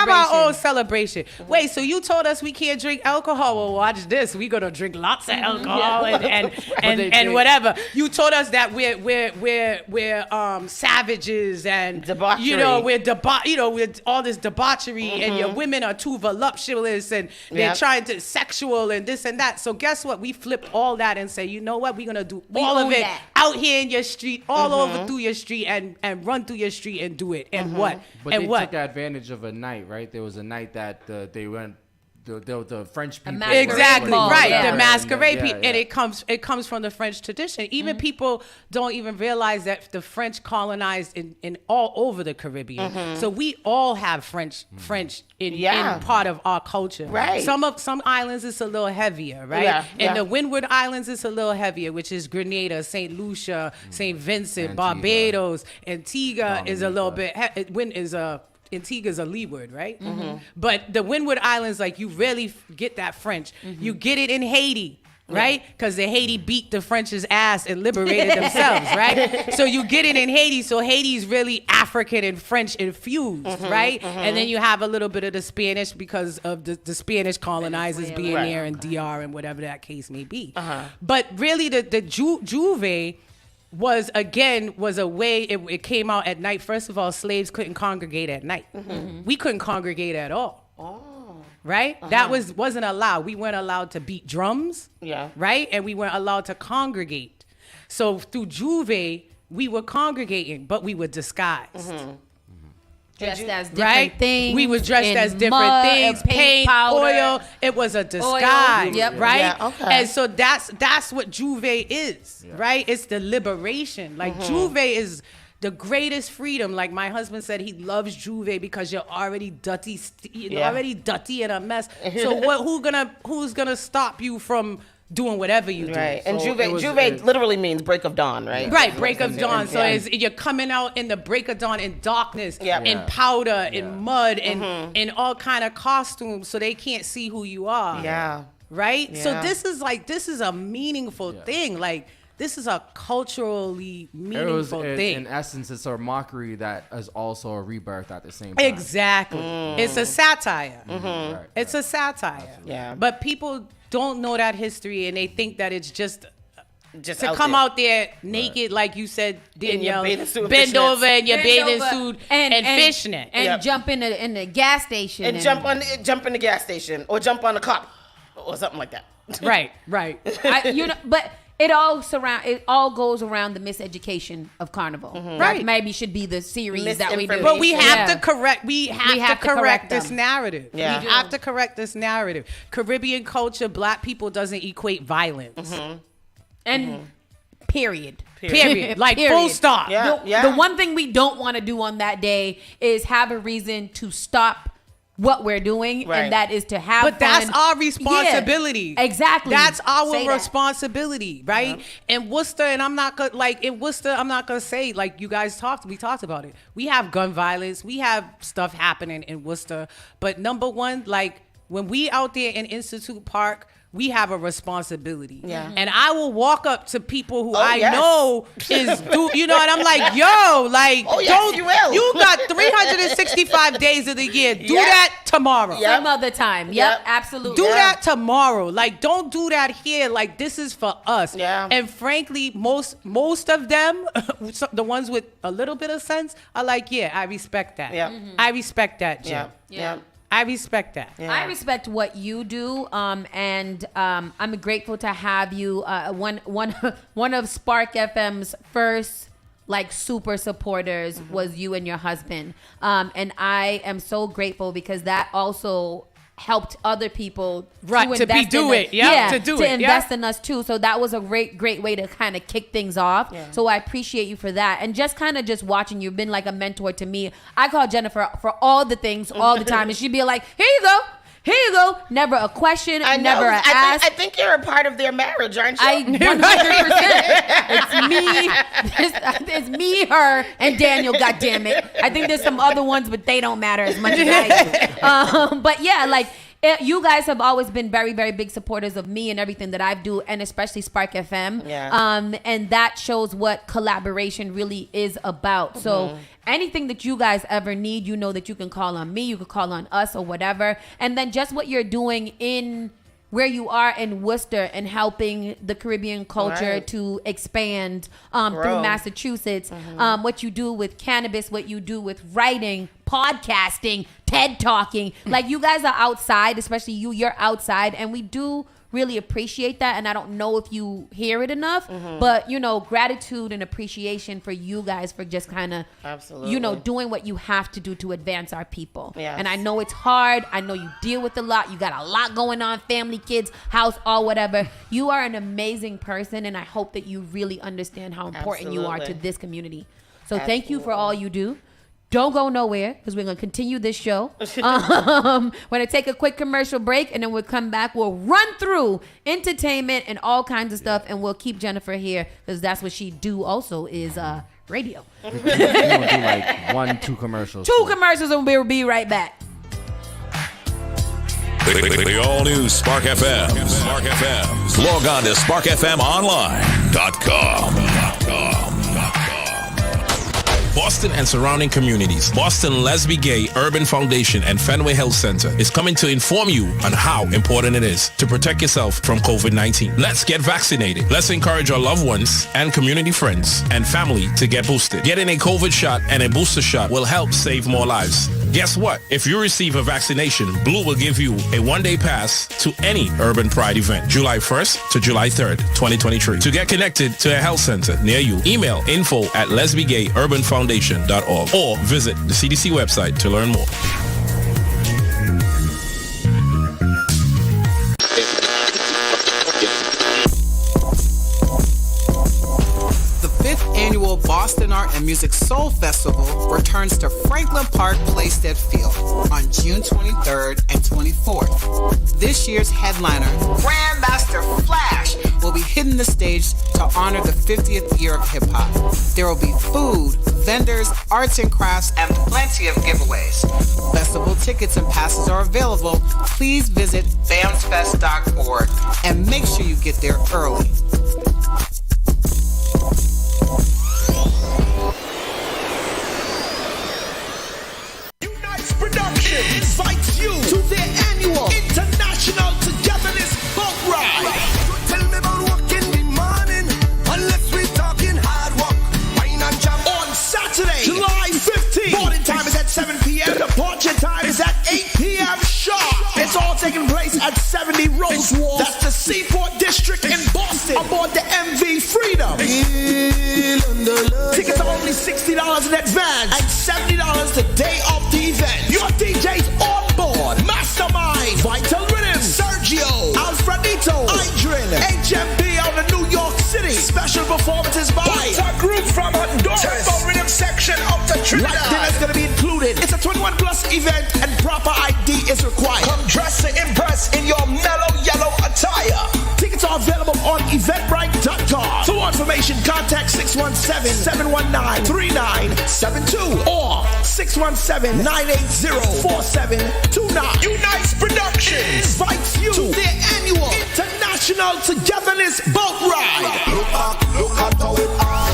our own celebration. Wait, so you told us we can't drink alcohol? Well, watch this. We gonna drink lots of alcohol and whatever. You told us that we're savages and debauchery. We're all this debauchery, and your women are too voluptuous, and they're trying to sexual and this and that. So guess what? We flipped all that and say, you know what? We're gonna do all of it out here in your street, all over through your street, and run through your street and do it. And what? But and they what? took advantage of a night, right? There was a night that they went. The French people. Exactly, right. Yeah. The masquerade people. And it comes from the French tradition. Even people don't even realize that the French colonized in all over the Caribbean. So we all have French in part of our culture. Right. Some islands it's a little heavier, right? In the Windward Islands it's a little heavier, which is Grenada, St. Lucia, St. Vincent, Barbados. Antigua is a little bit Antigua's a leeward, right? But the Windward Islands, like, you really get that French. You get it in Haiti, right? Because the Haiti beat the French's ass and liberated themselves, right? So you get it in Haiti. So Haiti's really African and French infused, right? And then you have a little bit of the Spanish because of the Spanish colonizers being there in DR and whatever that case may be. But really, the Juve was a way, it came out at night. First of all, slaves couldn't congregate at night. We couldn't congregate at all. Right? That wasn't allowed. We weren't allowed to beat drums. Right? And we weren't allowed to congregate. So through Juve, we were congregating, but we were disguised. Dressed as different things. We were dressed in as different mud, things, paint, powder, oil. It was a disguise, Yep. right? Yeah, okay. And so that's what Juve is, right? It's the liberation. Like Juve is the greatest freedom. Like my husband said, he loves Juve because you're already dirty, already dirty and a mess. So who's gonna stop you from doing whatever you do? Right. And So Juve literally means break of dawn, right? Right, break of dawn. So you're coming out in the break of dawn in darkness, in powder, in mud, and in all kind of costumes, so they can't see who you are. Yeah. Right. Yeah. So this is a meaningful thing. Like this is a culturally meaningful thing. In essence, it's a mockery that is also a rebirth at the same time. Exactly. It's a satire. Right, it's a satire. Absolutely. Yeah. But people don't know that history, and they think that it's just to out come there. out there naked, like you said, Danielle, bathing suit and bend fishnets. over in your Bend bathing over suit and fishnet. and jump in the gas station And jump in the gas station or jump on the cop or something like that. Right. But it all goes around the miseducation of Carnival. Right. Maybe should be the series that we do. But we have to correct. We have to correct this them. narrative. Yeah. We have to correct this narrative. Caribbean culture, Black people doesn't equate violence. And period. Like full stop. The one thing we don't want to do on that day is have a reason to stop what we're doing, Right. and that is to have But that's fun. our responsibility. Yeah, exactly. That's our Say that. responsibility, right? And Worcester, and I'm not gonna say like you guys we talked about it. We have gun violence, we have stuff happening in Worcester, but number one, like when we out there in Institute Park, we have a responsibility. Yeah. And I will walk up to people who I yes. know and I'm like, yo, like, you will. You got 365 days of the year. Do Yep. that tomorrow. Some other time. Yep, absolutely. Do that tomorrow. Like, don't do that here. Like, this is for us. Yeah. And frankly, most of them, the ones with a little bit of sense, are like, yeah, I respect that. Yeah. I respect that, Jim. Yeah. I respect that. Yeah. I respect what you do, and I'm grateful to have you. One of Spark FM's first like super supporters was you and your husband, and I am so grateful because that also helped other people to invest in us too. So that was a great way to kind of kick things off. Yeah. So I appreciate you for that. And just kind of just watching you've been like a mentor to me. I call Jennifer for all the things all the time, and she'd be like, here you go. Never a question, never an ask. I think you're a part of their marriage, aren't you? 100%. It's me, her, and Daniel, goddammit. I think there's some other ones, but they don't matter as much as I do. But yeah, like, you guys have always been very, very big supporters of me and everything that I do, and especially Spark FM. Yeah. And that shows what collaboration really is about. So anything that you guys ever need, you know that you can call on me, you can call on us or whatever. And then just what you're doing in where you are in Worcester and helping the Caribbean culture to expand through Massachusetts. What you do with cannabis, what you do with writing, podcasting, TED Talking. Like, you guys are outside, especially you're outside, and we do really appreciate that. And I don't know if you hear it enough, but gratitude and appreciation for you guys for just kind of doing what you have to do to advance our people. Yes. And I know it's hard. I know you deal with a lot. You got a lot going on, family, kids, house, all whatever. You are an amazing person, and I hope that you really understand how important you are to this community. So thank you for all you do. Don't go nowhere, because we're going to continue this show. We're going to take a quick commercial break, and then we'll come back. We'll run through entertainment and all kinds of stuff, and we'll keep Jennifer here, because that's what she do also is radio. We're going to do like 1-2 commercials. 2 commercials, and we'll be right back. The all-new Spark FM. Spark FM. Log on to sparkfmonline.com. Boston and surrounding communities. Boston Lesbian Gay Urban Foundation and Fenway Health Center is coming to inform you on how important it is to protect yourself from COVID-19. Let's get vaccinated. Let's encourage our loved ones and community friends and family to get boosted. Getting a COVID shot and a booster shot will help save more lives. Guess what? If you receive a vaccination, Blue will give you a one-day pass to any Urban Pride event, July 1st to July 3rd, 2023. To get connected to a health center near you, email info@lesbiegayurbanfoundation.org or visit the CDC website to learn more. Annual Boston Art and Music Soul Festival returns to Franklin Park Playstead Field on June 23rd and 24th. This year's headliner, Grandmaster Flash, will be hitting the stage to honor the 50th year of hip-hop. There will be food, vendors, arts and crafts, and plenty of giveaways. Festival tickets and passes are available. Please visit bamsfest.org and make sure you get there early. Invites you to their annual International Togetherness Boat Ride. Tell me about work in the morning, unless we talking hard work. Wine and jam on Saturday, July 15th. Boarding time is at 7 p.m. Departure time is at 8 p.m. sharp. It's all taking place at 70 Rose Wall. That's the Seaport District in Boston. Aboard the MV Freedom. Tickets are only $60 in advance and $70 the day of the event. Your DJs on board: Mastermind, Vital Rhythm, Sergio, Alfredito, Idrin, HMB out of New York City. Special performances by a group from Honduras for Rhythm Section up to Trinidad. Light dinner's gonna be included. It's a 21 plus event and proper ID is required. Come dress to impress in your mellow yellow attire. Tickets are available on eventbrite.com. For more information, contact 617-719-3972 or 617-980-4729. Unites Productions invites you to their annual International Togetherness Boat Ride. Look at how it are.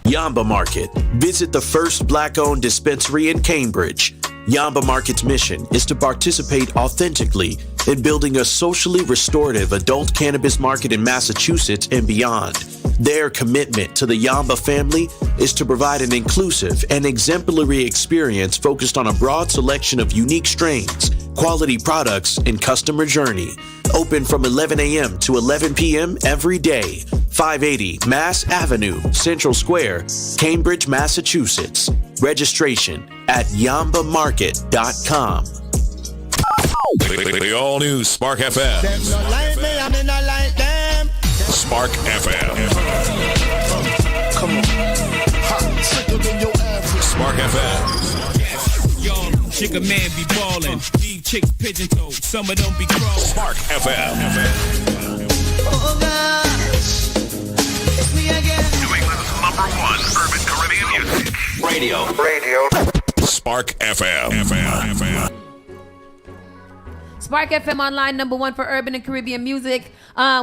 Yamba Market. Visit the first black-owned dispensary in Cambridge. Yamba Market's mission is to participate authentically in building a socially restorative adult cannabis market in Massachusetts and beyond. Their commitment to the Yamba family is to provide an inclusive and exemplary experience focused on a broad selection of unique strains, quality products, and customer journey. Open from 11 a.m. to 11 p.m. every day. 580 Mass Avenue, Central Square, Cambridge, Massachusetts. Registration at yambamarket.com. The all-new Spark FM. Spark FM. Come on. Spark FM. Yo, chick a man be ballin'. These chicks pigeon toed. Some of them be crawling. Spark FM. Oh gosh, it's me again. New England's #1 urban Caribbean music. Radio. Spark FM. Spark FM Online, #1 for urban and Caribbean music.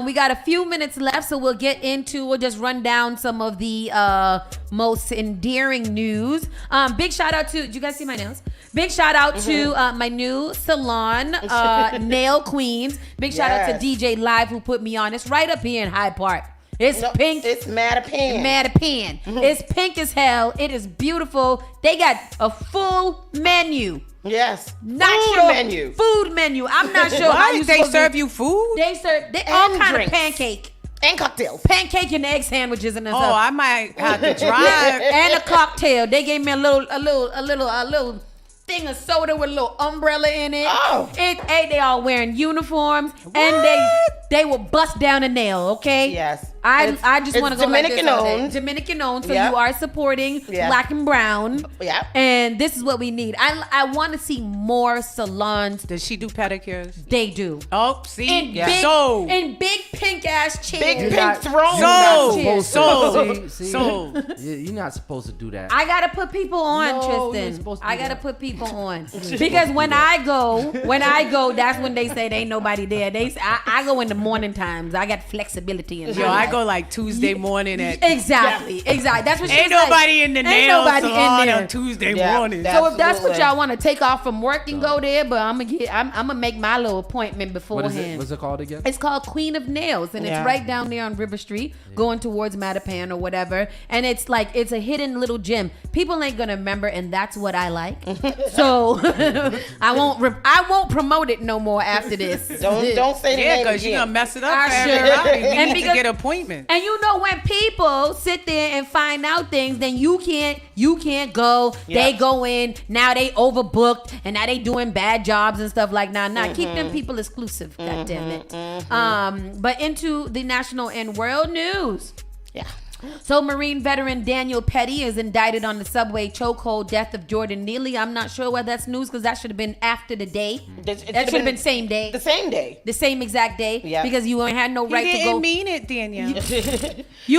We got a few minutes left, so we'll just run down some of the most endearing news. Big shout out to, did you guys see my nails? Big shout out to my new salon, Nail Queens. Big shout out to DJ Live who put me on. It's right up here in Hyde Park. It's pink. It's Mattapan. It's pink as hell. It is beautiful. They got a full menu. Yes. Food menu. I'm not sure how you they serve you food. They serve all kind of pancake and cocktails, pancake and egg sandwiches and stuff. Oh, I might have to drive. And a cocktail. They gave me a little thing of soda with a little umbrella in it. Oh. They all wearing uniforms. What? And they will bust down a nail, okay? Yes. I just want to go Dominican like this owned. Dominican owned, so you are supporting black and brown. Yeah. And this is what we need. I want to see more salons. Does she do pedicures? They do. Oh, see? In big pink ass chairs. Big pink throne. You're not supposed to do that. I gotta put people on, Tristan. I gotta put people on. Because when I go, that's when they say there ain't nobody there. I go in the morning times. I got flexibility in Yo, I go like Tuesday morning at exactly. That's what she's ain't like. nobody in the nail salon on Tuesday morning. So if that's what y'all want to take off from work and go there, but I'm gonna make my little appointment beforehand. What's it called again? It's called Queen of Nails, and it's right down there on River Street, going towards Mattapan or whatever. And it's like it's a hidden little gym. People ain't gonna remember, and that's what I like. So I won't promote it no more after this. Don't say the name because you're gonna mess it up for I everybody. We And need to get appointments. And you know when people sit there and find out things, then you can't go. They go in now. They overbooked and now they doing bad jobs and stuff like that. Nah, keep them people exclusive. God damn it. But into the national and world news. Yeah. So Marine veteran Daniel Petty is indicted on the subway chokehold death of Jordan Neely. I'm not sure whether that's news because that should have been after the day. That should have been same day. The same day. The same exact day. Yeah. Because you ain't had no right to go. He didn't mean it, Danielle. He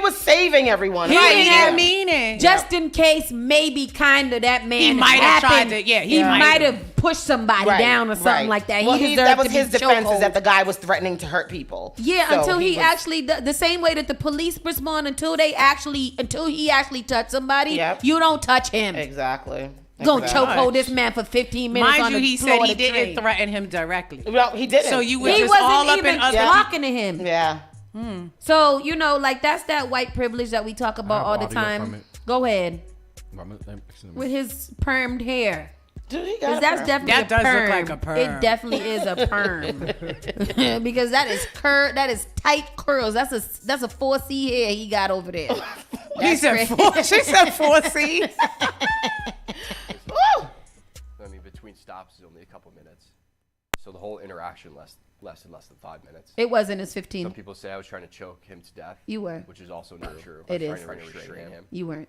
was saving everyone. He didn't mean it. Just in case, maybe kind of that man. He might have tried to. Yeah, he might have pushed somebody down or something like that. Well, that was his defense, is chokehold. that the guy was threatening to hurt people. Yeah, So until he was- actually the same way that the police respond until he actually touch somebody. You don't touch him. Exactly. Gonna chokehold this man for 15 minutes. Mind on you, the he floor said of he the didn't train. threaten him directly. No, he didn't. So you were He just wasn't all up even in other talking to him. Yeah. So like that's that white privilege that we talk about all the time. Go ahead. With his permed hair. Dude, he Because got that's a perm. definitely That a does perm. look like a perm. It definitely is a perm. Because that is that is tight curls. That's a 4C hair he got over there. He said she said 4C. I mean, between stops is only a couple minutes, so the whole interaction less than 5 minutes. It wasn't as 15. Some people say I was trying to choke him to death. You were. Which is also not true. It I was is. trying to restrain him. You weren't.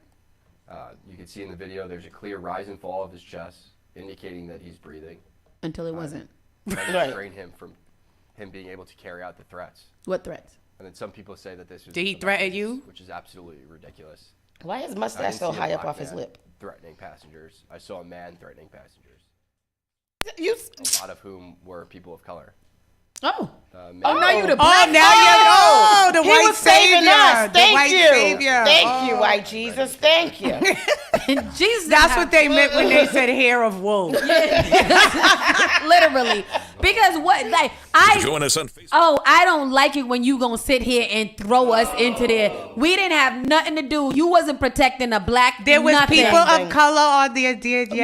You can see in the video there's a clear rise and fall of his chest, indicating that he's breathing. Until it wasn't. Trying to restrain him from him being able to carry out the threats. What threats? And then some people say that this was. Did he threaten you? Which is absolutely ridiculous. Why is I didn't mustache so see a high up black off his man lip? Threatening passengers. I saw a man threatening passengers. A lot of whom were people of color. Oh. Now you the black. The he white was saving savior. us. The Thank white you. savior. Thank you, Oh. white Jesus. Thank you. Jesus. That's what they meant when they said hair of wool. Literally. Because Join us on Facebook. I don't like it when you gonna sit here and throw us into there. We didn't have nothing to do. You wasn't protecting a black. There was nothing. people of color on there, did His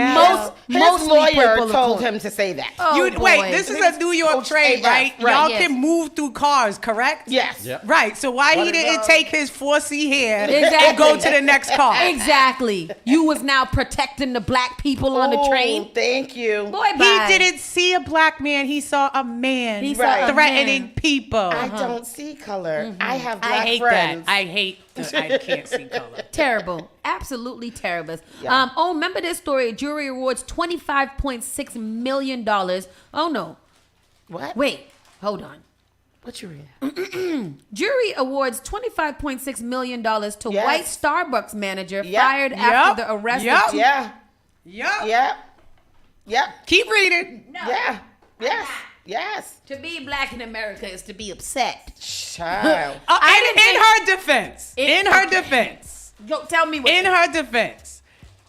Mostly lawyer people of told color. him to say that. boy. This is a New York train, right? Y'all can move through cars, correct? Yes. Right. So why he didn't take his 4C hair and go to the next car? Exactly. You was now protecting the black people on the train. Thank you. Boy, He bye. didn't see a black man. He saw a man He saw a threatening man. people. I don't see color. I have black I hate friends. that. I can't see color. Terrible. Absolutely terrible. Yeah. Remember this story? Jury awards $25.6 million. Oh, no. What? Wait. Hold on. What you read? Jury awards $25.6 million to Yes. white Starbucks manager Yep. fired after the arrest of two. Yep. Keep reading. No. Yeah. Yes. Yes. To be black in America is to be upset. Child. In her defense. Go tell me what. In her defense.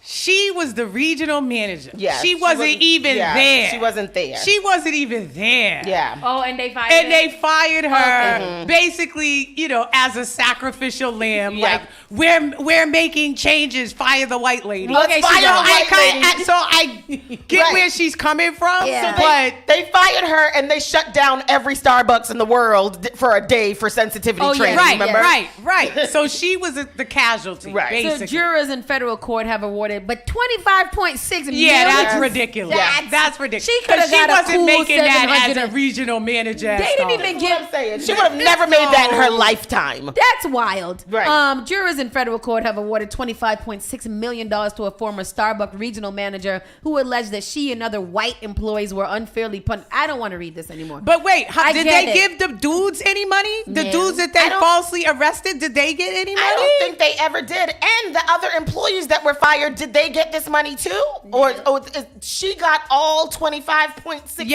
She was the regional manager. Yes, She wasn't even there. She wasn't there. She wasn't even there. Yeah. Oh, and they fired And her? they fired her Okay. basically, as a sacrificial lamb. Yeah. Like, we're making changes. Fire the white lady. Let's fire the white lady. So I get Right. where she's coming from. Yeah. So But they fired her and they shut down every Starbucks in the world for a day for sensitivity training. right, Remember? right. So she was the casualty, Right. basically. So jurors in federal court have awarded, but $25.6 million. Yeah, that's ridiculous. That's ridiculous. She could have got a wasn't cool making that as 700. a regional manager. at They didn't Starbucks. even That's what I'm give. saying. She would have never made that in her lifetime. That's wild. Right. Jurors in federal court have awarded $25.6 million to a former Starbucks regional manager who alleged that she and other white employees were unfairly punished. I don't want to read this anymore. But wait, I did get they it. give the dudes any money? The No. dudes that they falsely arrested, did they get any money? I don't think they ever did. And the other employees that were fired did they get this money too? Or she got all 25.6 million?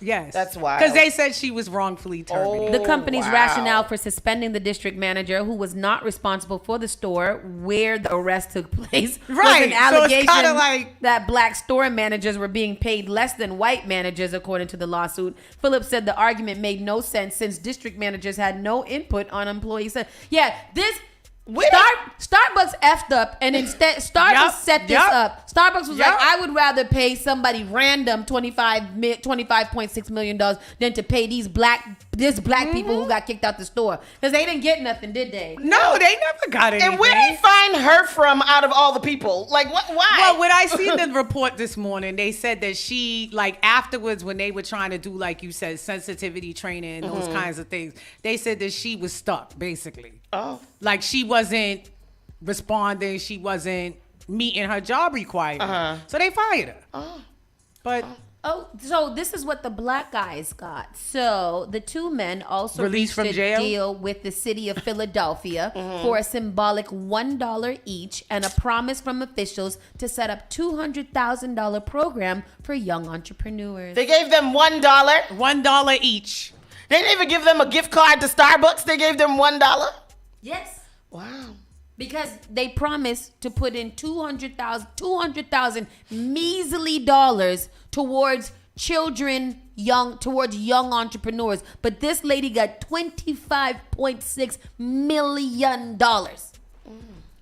Yes. That's wild. Because they said she was wrongfully terminated. The company's rationale for suspending the district manager, who was not responsible for the store where the arrest took place, was Right. an So it's allegation kinda like- that black store managers were being paid less than white managers, according to the lawsuit. Phillips said the argument made no sense since district managers had no input on employees. Yeah, this... Starbucks effed up, and instead Starbucks set this up. Starbucks was like, I would rather pay somebody random $25.6 million than to pay these black people who got kicked out the store, because they didn't get nothing, did they? No, they never got anything. And where did they find her from out of all the people? Like, what? Why? Well, when I seen the report this morning, they said that she, like, afterwards when they were trying to do, like you said, sensitivity training, those kinds of things, they said that she was stuck, basically. Oh. Like, she wasn't responding. She wasn't meeting her job requirement. So they fired her. But... Oh, so this is what the black guys got. So the two men also Released from reached a jail? deal with the city of Philadelphia for a symbolic $1 each and a promise from officials to set up $200,000 program for young entrepreneurs. They gave them $1. $1 each. They didn't even give them a gift card to Starbucks. They gave them $1. Yes. Wow. Because they promised to put in $200,000 measly dollars towards young entrepreneurs. But this lady got $25.6 million.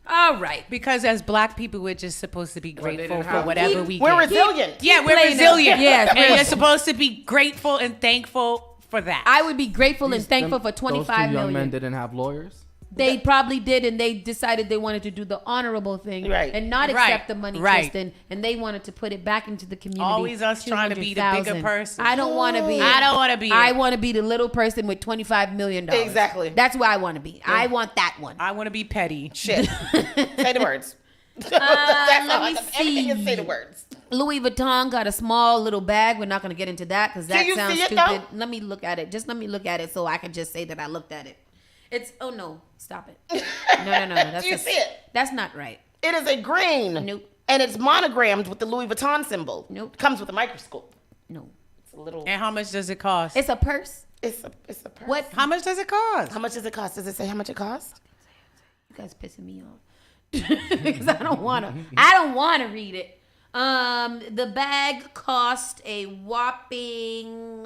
All right. Because as black people, we're just supposed to be grateful for whatever we get. We're resilient. Yeah, we're resilient. Yes, and you're supposed to be grateful and thankful for that. I would be grateful and thankful for $25 Those two young million. men didn't have lawyers. They probably did, and they decided they wanted to do the honorable thing and not accept the money, Tristan. And they wanted to put it back into the community. Always us trying to be the bigger 200,000. person. I don't want to be. I don't want to be. I want to be the little person with $25 million. Exactly. That's where I want to be. I want that one. I want to be petty. Shit. Say the words. Let me Everything is say the see. words. Louis Vuitton got a small little bag. We're not going to get into that because that Can you sounds see it, stupid. though? Let me look at it. Just let me look at it so I can just say that I looked at it. It's no, stop it. No. That's Do you see it? That's not right. It is a green. Nope. And it's monogrammed with the Louis Vuitton symbol. Nope. Comes with a microscope. No. It's a little. And how much does it cost? It's a purse. It's a purse. What? How much does it cost? How much does it cost? Does it say how much it costs? You guys pissing me off because I don't want to read it. The bag cost a whopping.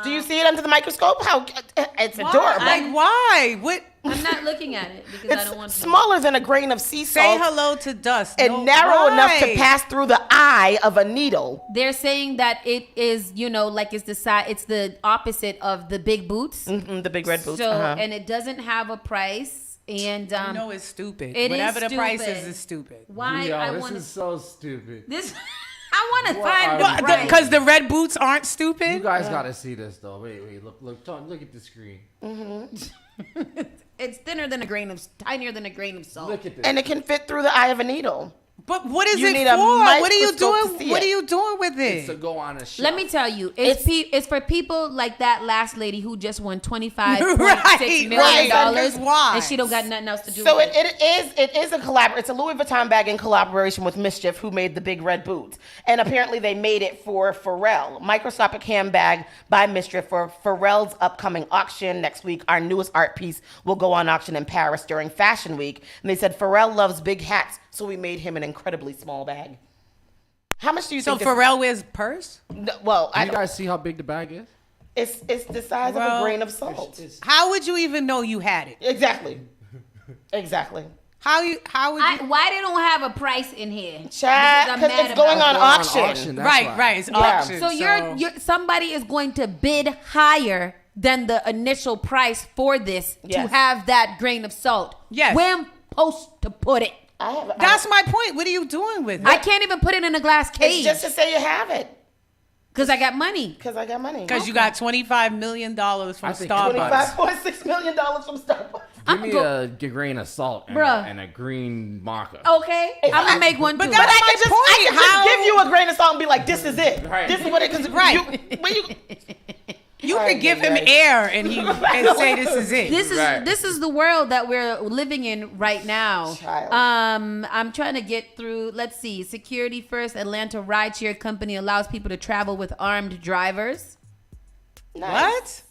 Do you see it under the microscope? How it's Why? adorable. Like, why? What? I'm not looking at it because I don't want to. Smaller than a grain of sea Say salt. hello to dust. And narrow enough to pass through the eye of a needle. They're saying that it is, like it's the side. It's the opposite of the big boots. The big red boots. So and it doesn't have a price. And I know it's stupid. It Whatever is the price stupid. is stupid. Why Yo, I this want is so stupid. this. I want to What find are the you- price. Because the red boots aren't stupid. You guys gotta see this though. Wait, look at the screen. It's thinner than a grain of, tinier than a grain of salt. Look at this. And it can fit through the eye of a needle. But what is You it need for? a What are you microscope to doing? see What it. are you doing with it? It's to go on a shelf. Let me tell you, it's for people like that last lady who just won $25.6 Right, million right. Because why? and she don't got nothing else to do. So with it is a collab. It's a Louis Vuitton bag in collaboration with Mischief, who made the big red boots, and apparently they made it for Pharrell. Microscopic handbag by Mischief for Pharrell's upcoming auction next week. Our newest art piece will go on auction in Paris during Fashion Week, and they said Pharrell loves big hats, so we made him an incredibly small bag. How much do you think? So Pharrell wears purse? Well, Do you guys see how big the bag is? It's the size of a grain of salt. How would you even know you had it? Exactly. How would you? why they don't have a price in here? Child, because it's going on auction. Right. It's auction. So you're somebody is going to bid higher than the initial price for this to have that grain of salt. Yes. Where I'm supposed to put it? That's my point. What are you doing with it? I can't even put it in a glass cage. It's just to say you have it. Because I got money. Because you got $25 million from Starbucks. $25.6 million from Starbucks. Give me a grain of salt and a green marker. Okay, I'm gonna make one too. But I can just give you a grain of salt and be like, this is it. Right. This is what it is. Right. You could give him air and say this is it. This is the world that we're living in right now. I'm trying to get through. Let's see. Security First Atlanta rideshare company allows people to travel with armed drivers. Nice.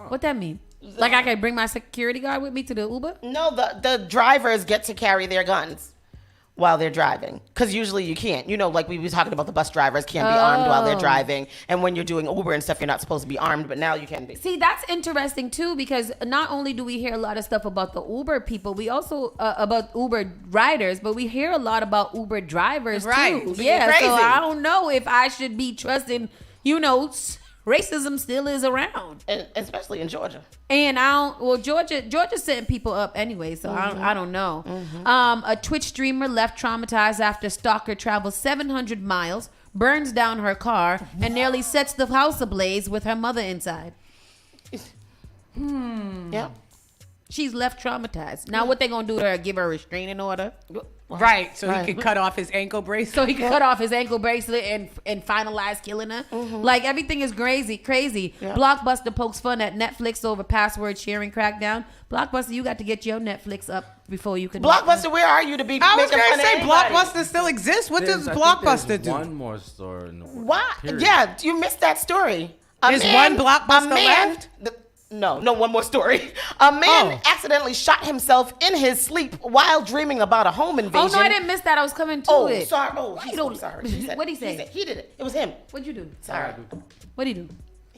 What that mean? Like I can bring my security guard with me to the Uber? No, the drivers get to carry their guns while they're driving. Because usually you can't. You know, like we were talking about, the bus drivers can't be armed while they're driving. And when you're doing Uber and stuff, you're not supposed to be armed, but now you can be. See, that's interesting too, because not only do we hear a lot of stuff about the Uber people, we also about Uber riders, but we hear a lot about Uber drivers too. Yeah, crazy. so I don't know if I should be trusting, racism still is around. And especially in Georgia. And Georgia's setting people up anyway, so I don't know. A Twitch streamer left traumatized after stalker travels 700 miles, burns down her car, and nearly sets the house ablaze with her mother inside. Yeah. She's left traumatized. Now what they gonna do to her? Give her a restraining order? Right, so he could cut off his ankle bracelet. So he could cut off his ankle bracelet and finalize killing her. Like everything is crazy. Yeah. Blockbuster pokes fun at Netflix over password sharing crackdown. Blockbuster, you got to get your Netflix up before you can. Blockbuster, where are you to be? I was making going fun to of say anybody? Blockbuster still exists. What does I think Blockbuster there's do? One more store in the world. Why? Period. Yeah, you missed that story. There's one Blockbuster left? No, one more story. A man accidentally shot himself in his sleep while dreaming about a home invasion. Oh no, I didn't miss that. I was coming to it. Sorry. Sorry. What'd he say? He did it. It was him. What'd you do? Sorry. What'd he do?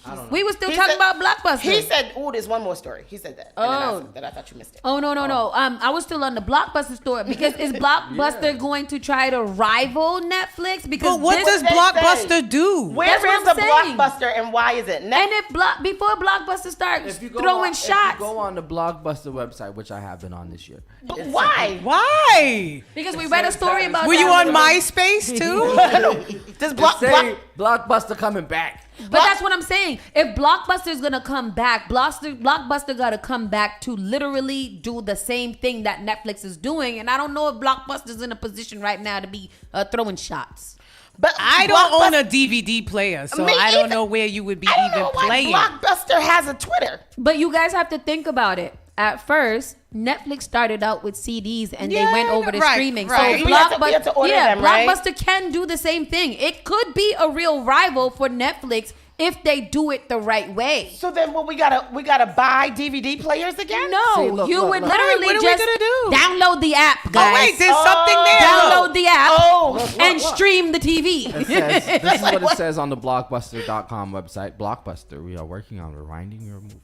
I don't know. We were still talking about Blockbuster. He said, there's one more story. He said that. And then I thought you missed it. Oh no. I was still on the Blockbuster story because is Blockbuster going to try to rival Netflix? Because But what does Blockbuster do? Where is the Blockbuster and why is it? And if before Blockbuster starts throwing shots, if you go on the Blockbuster website, which I have been on this year. But why? Why? Because we read a story about. Were you on MySpace too? Does Blockbuster coming back? But that's what I'm saying. If Blockbuster is gonna come back, Blockbuster gotta come back to literally do the same thing that Netflix is doing. And I don't know if Blockbuster's in a position right now to be throwing shots. But I don't own a DVD player, so I don't know where you would be even playing. Blockbuster has a Twitter. But you guys have to think about it. At first, Netflix started out with CDs and they went over to streaming. Right. So We have to order them, right? Blockbuster can do the same thing. It could be a real rival for Netflix if they do it the right way. So then we gotta buy DVD players again? No, See, look, would look. literally What are we just gonna do? download the app, guys. Oh wait, there's something there. Download the app and look. stream the TV. It says, this is what it says on the Blockbuster.com website. Blockbuster, we are working on rewinding your movie.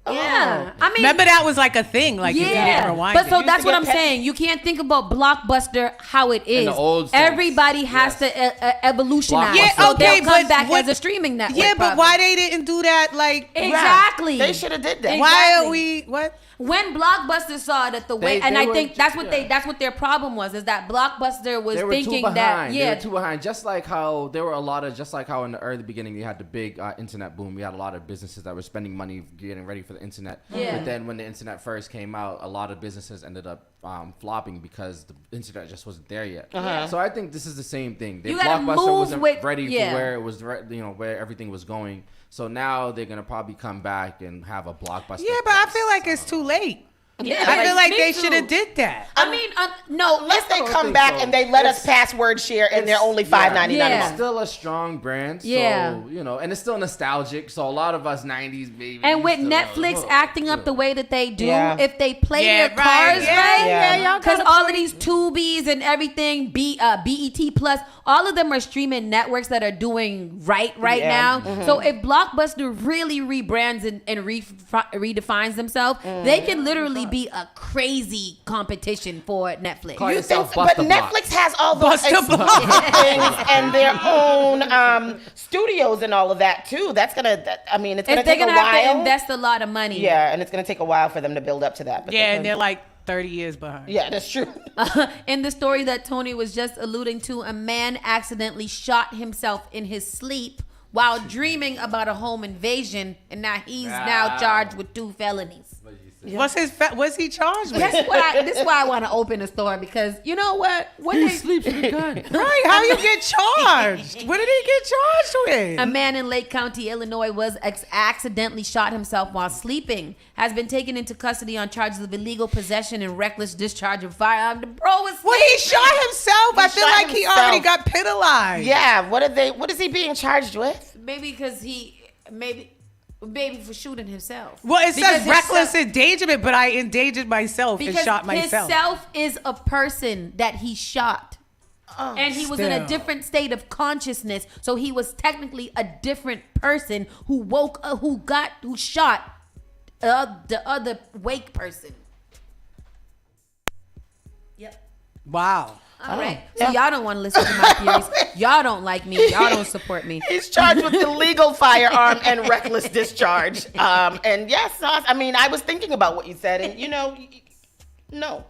Yeah, I mean, Remember that was like a thing, like if you didn't rewind but it. so that's what I'm saying. You can't think about Blockbuster how it is. the old sense. Everybody has to evolutionize. Yeah, so okay, they'll come but back what- as a streaming network. Yeah, but why they didn't do that? Like Exactly. They should have did that. Why are we what? When Blockbuster saw that the way, and I think that's what yeah. that's what their problem was, is that Blockbuster was They were thinking too behind. that They were too behind. Just like how there were a lot of, just like how in the early beginning you had the big internet boom. We had a lot of businesses that were spending money getting ready for the internet. Yeah. But then when the internet first came out, a lot of businesses ended up flopping because the internet just wasn't there yet. So I think this is the same thing. You gotta Blockbuster move wasn't with- ready yeah. for where it was, where everything was going. So now they're gonna probably come back and have a Blockbuster. Yeah, but I feel like it's too late. Yeah, I feel like me they too. should have did that. I mean, no, Unless they don't come think back so. and they let us password share and they're only $5.99 Yeah. a It's month. still a strong brand, so Yeah. and it's still nostalgic. So a lot of us '90s babies. and with used to, Netflix acting up the way that they do, Yeah. if they play Yeah, their right. cars right, Yeah, y'all because gotta all of these Tubies and everything, BET Plus, all of them are streaming networks that are doing right Yeah. now. So if Blockbuster really rebrands and redefines themselves, they can literally be a crazy competition for Netflix. Call You yourself think, but Busta Netflix has all those Busta exclusive things and their own studios and all of that too. That's gonna, it's gonna If they're take a gonna have to while. invest a lot of money. Yeah, and it's gonna take a while for them to build up to that. But Yeah, they and they're like 30 years behind. yeah, that's true. In the story that Tony was just alluding to, a man accidentally shot himself in his sleep while dreaming about a home invasion, and now he's now charged with 2 felonies. What's he charged with? This is why I want to open a store, because you know what? When he sleeps with a gun. Right? How you get charged? What did he get charged with? A man in Lake County, Illinois, was accidentally shot himself while sleeping. Has been taken into custody on charges of illegal possession and reckless discharge of firearm. The bro was sleeping. Well, he shot himself. I feel like he already got penalized. Yeah. What is he being charged with? Maybe because maybe for shooting himself. Well, it Because says reckless endangerment, but I endangered myself and shot myself. Himself is a person that he shot. And he was in a different state of consciousness, so he was technically a different person who shot the other wake person. Yep. Wow. All right. So y'all don't want to listen to my theories. Y'all don't like me. Y'all don't support me. He's charged with illegal firearm and reckless discharge. And yes, I mean, I was thinking about what you said, and no.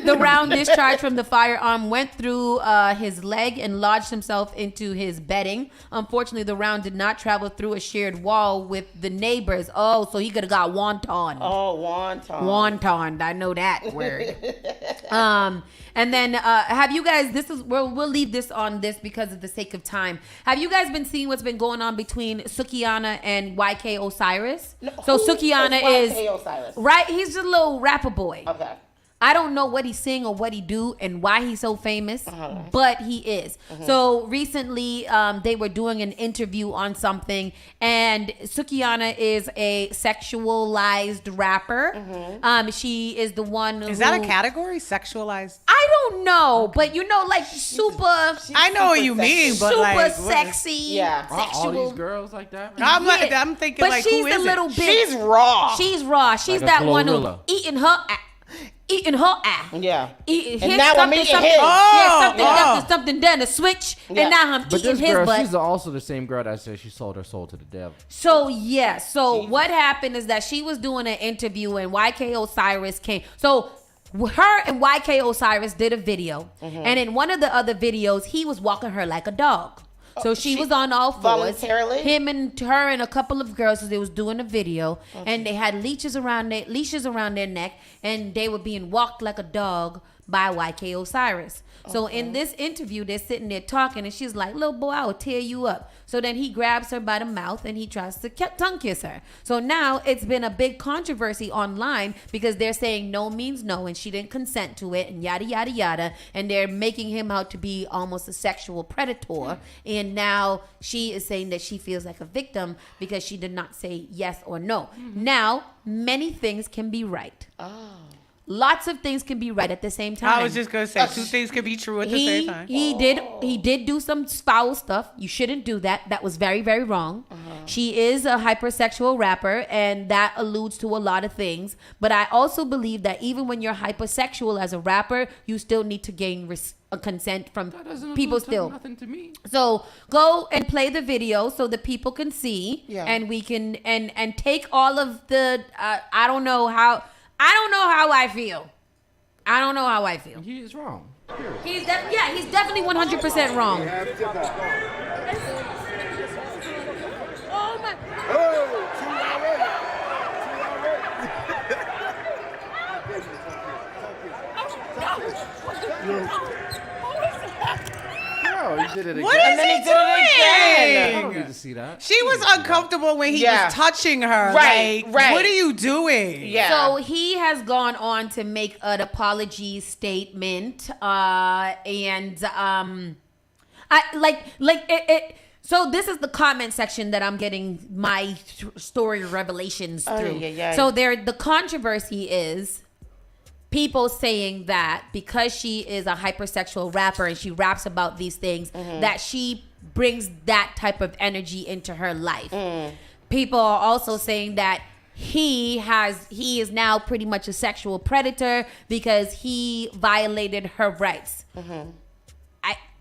The round discharge from the firearm went through his leg and lodged himself into his bedding. Unfortunately, the round did not travel through a shared wall with the neighbors. Oh, so he could have got wonton. Oh, wonton. Wonton. I know that word. And then have you guys, we'll leave this on this because of the sake of time. Have you guys been seeing what's been going on between Sukihana and YK Osiris? No, so who Sukihana is is YK Osiris? Right, he's just a little rapper boy. Okay. I don't know what he's sing or what he do and why he's so famous, but he is. So recently, they were doing an interview on something, and Sukihana is a sexualized rapper. She is the one. Is that a category? Sexualized? I don't know, but like super. I know what you mean, but super like sexy. Yeah. Sexual. All these girls like that? I'm thinking, but like, she's who a is little it? bit. She's raw. She's raw. She's Like a that one who Glorilla. eating her eye. Yeah. And now I'm eating his. Something done, a switch, Yeah. and now I'm But eating this his girl, butt. she's also the same girl that said she sold her soul to the devil. So what happened is that she was doing an interview and YK Osiris came. So her and YK Osiris did a video, and in one of the other videos, he was walking her like a dog. So she was on all fours. Voluntarily? Him and her and a couple of girls, they was doing a video, and they had leashes around their neck, and they were being walked like a dog by YK Osiris. So in this interview, they're sitting there talking, and she's like, "Little boy, I will tear you up." So then he grabs her by the mouth and he tries to tongue kiss her. So now it's been a big controversy online because they're saying no means no, and she didn't consent to it, and yada yada yada, and they're making him out to be almost a sexual predator. And now she is saying that she feels like a victim because she did not say yes or no. Now many things can be right. Lots of things can be right at the same time. I was just gonna say two things can be true at the same time. He did do some foul stuff. You shouldn't do that. That was very, very wrong. She is a hypersexual rapper, and that alludes to a lot of things. But I also believe that even when you're hypersexual as a rapper, you still need to gain a consent from people still. Nothing to me. So go and play the video so the people can see, and we can and take all of the. I don't know how I feel. I don't know how I feel. He is wrong. He's definitely 100% wrong. Oh my. No, he did it again. What is And then he he did it doing? I don't need to see that. She was uncomfortable when he was touching her. Right, Like, right. what are you doing? Yeah. So he has gone on to make an apology statement, So this is the comment section that I'm getting my story revelations through. So the controversy is people saying that because she is a hypersexual rapper and she raps about these things, that she brings that type of energy into her life. People are also saying that he is now pretty much a sexual predator because he violated her rights.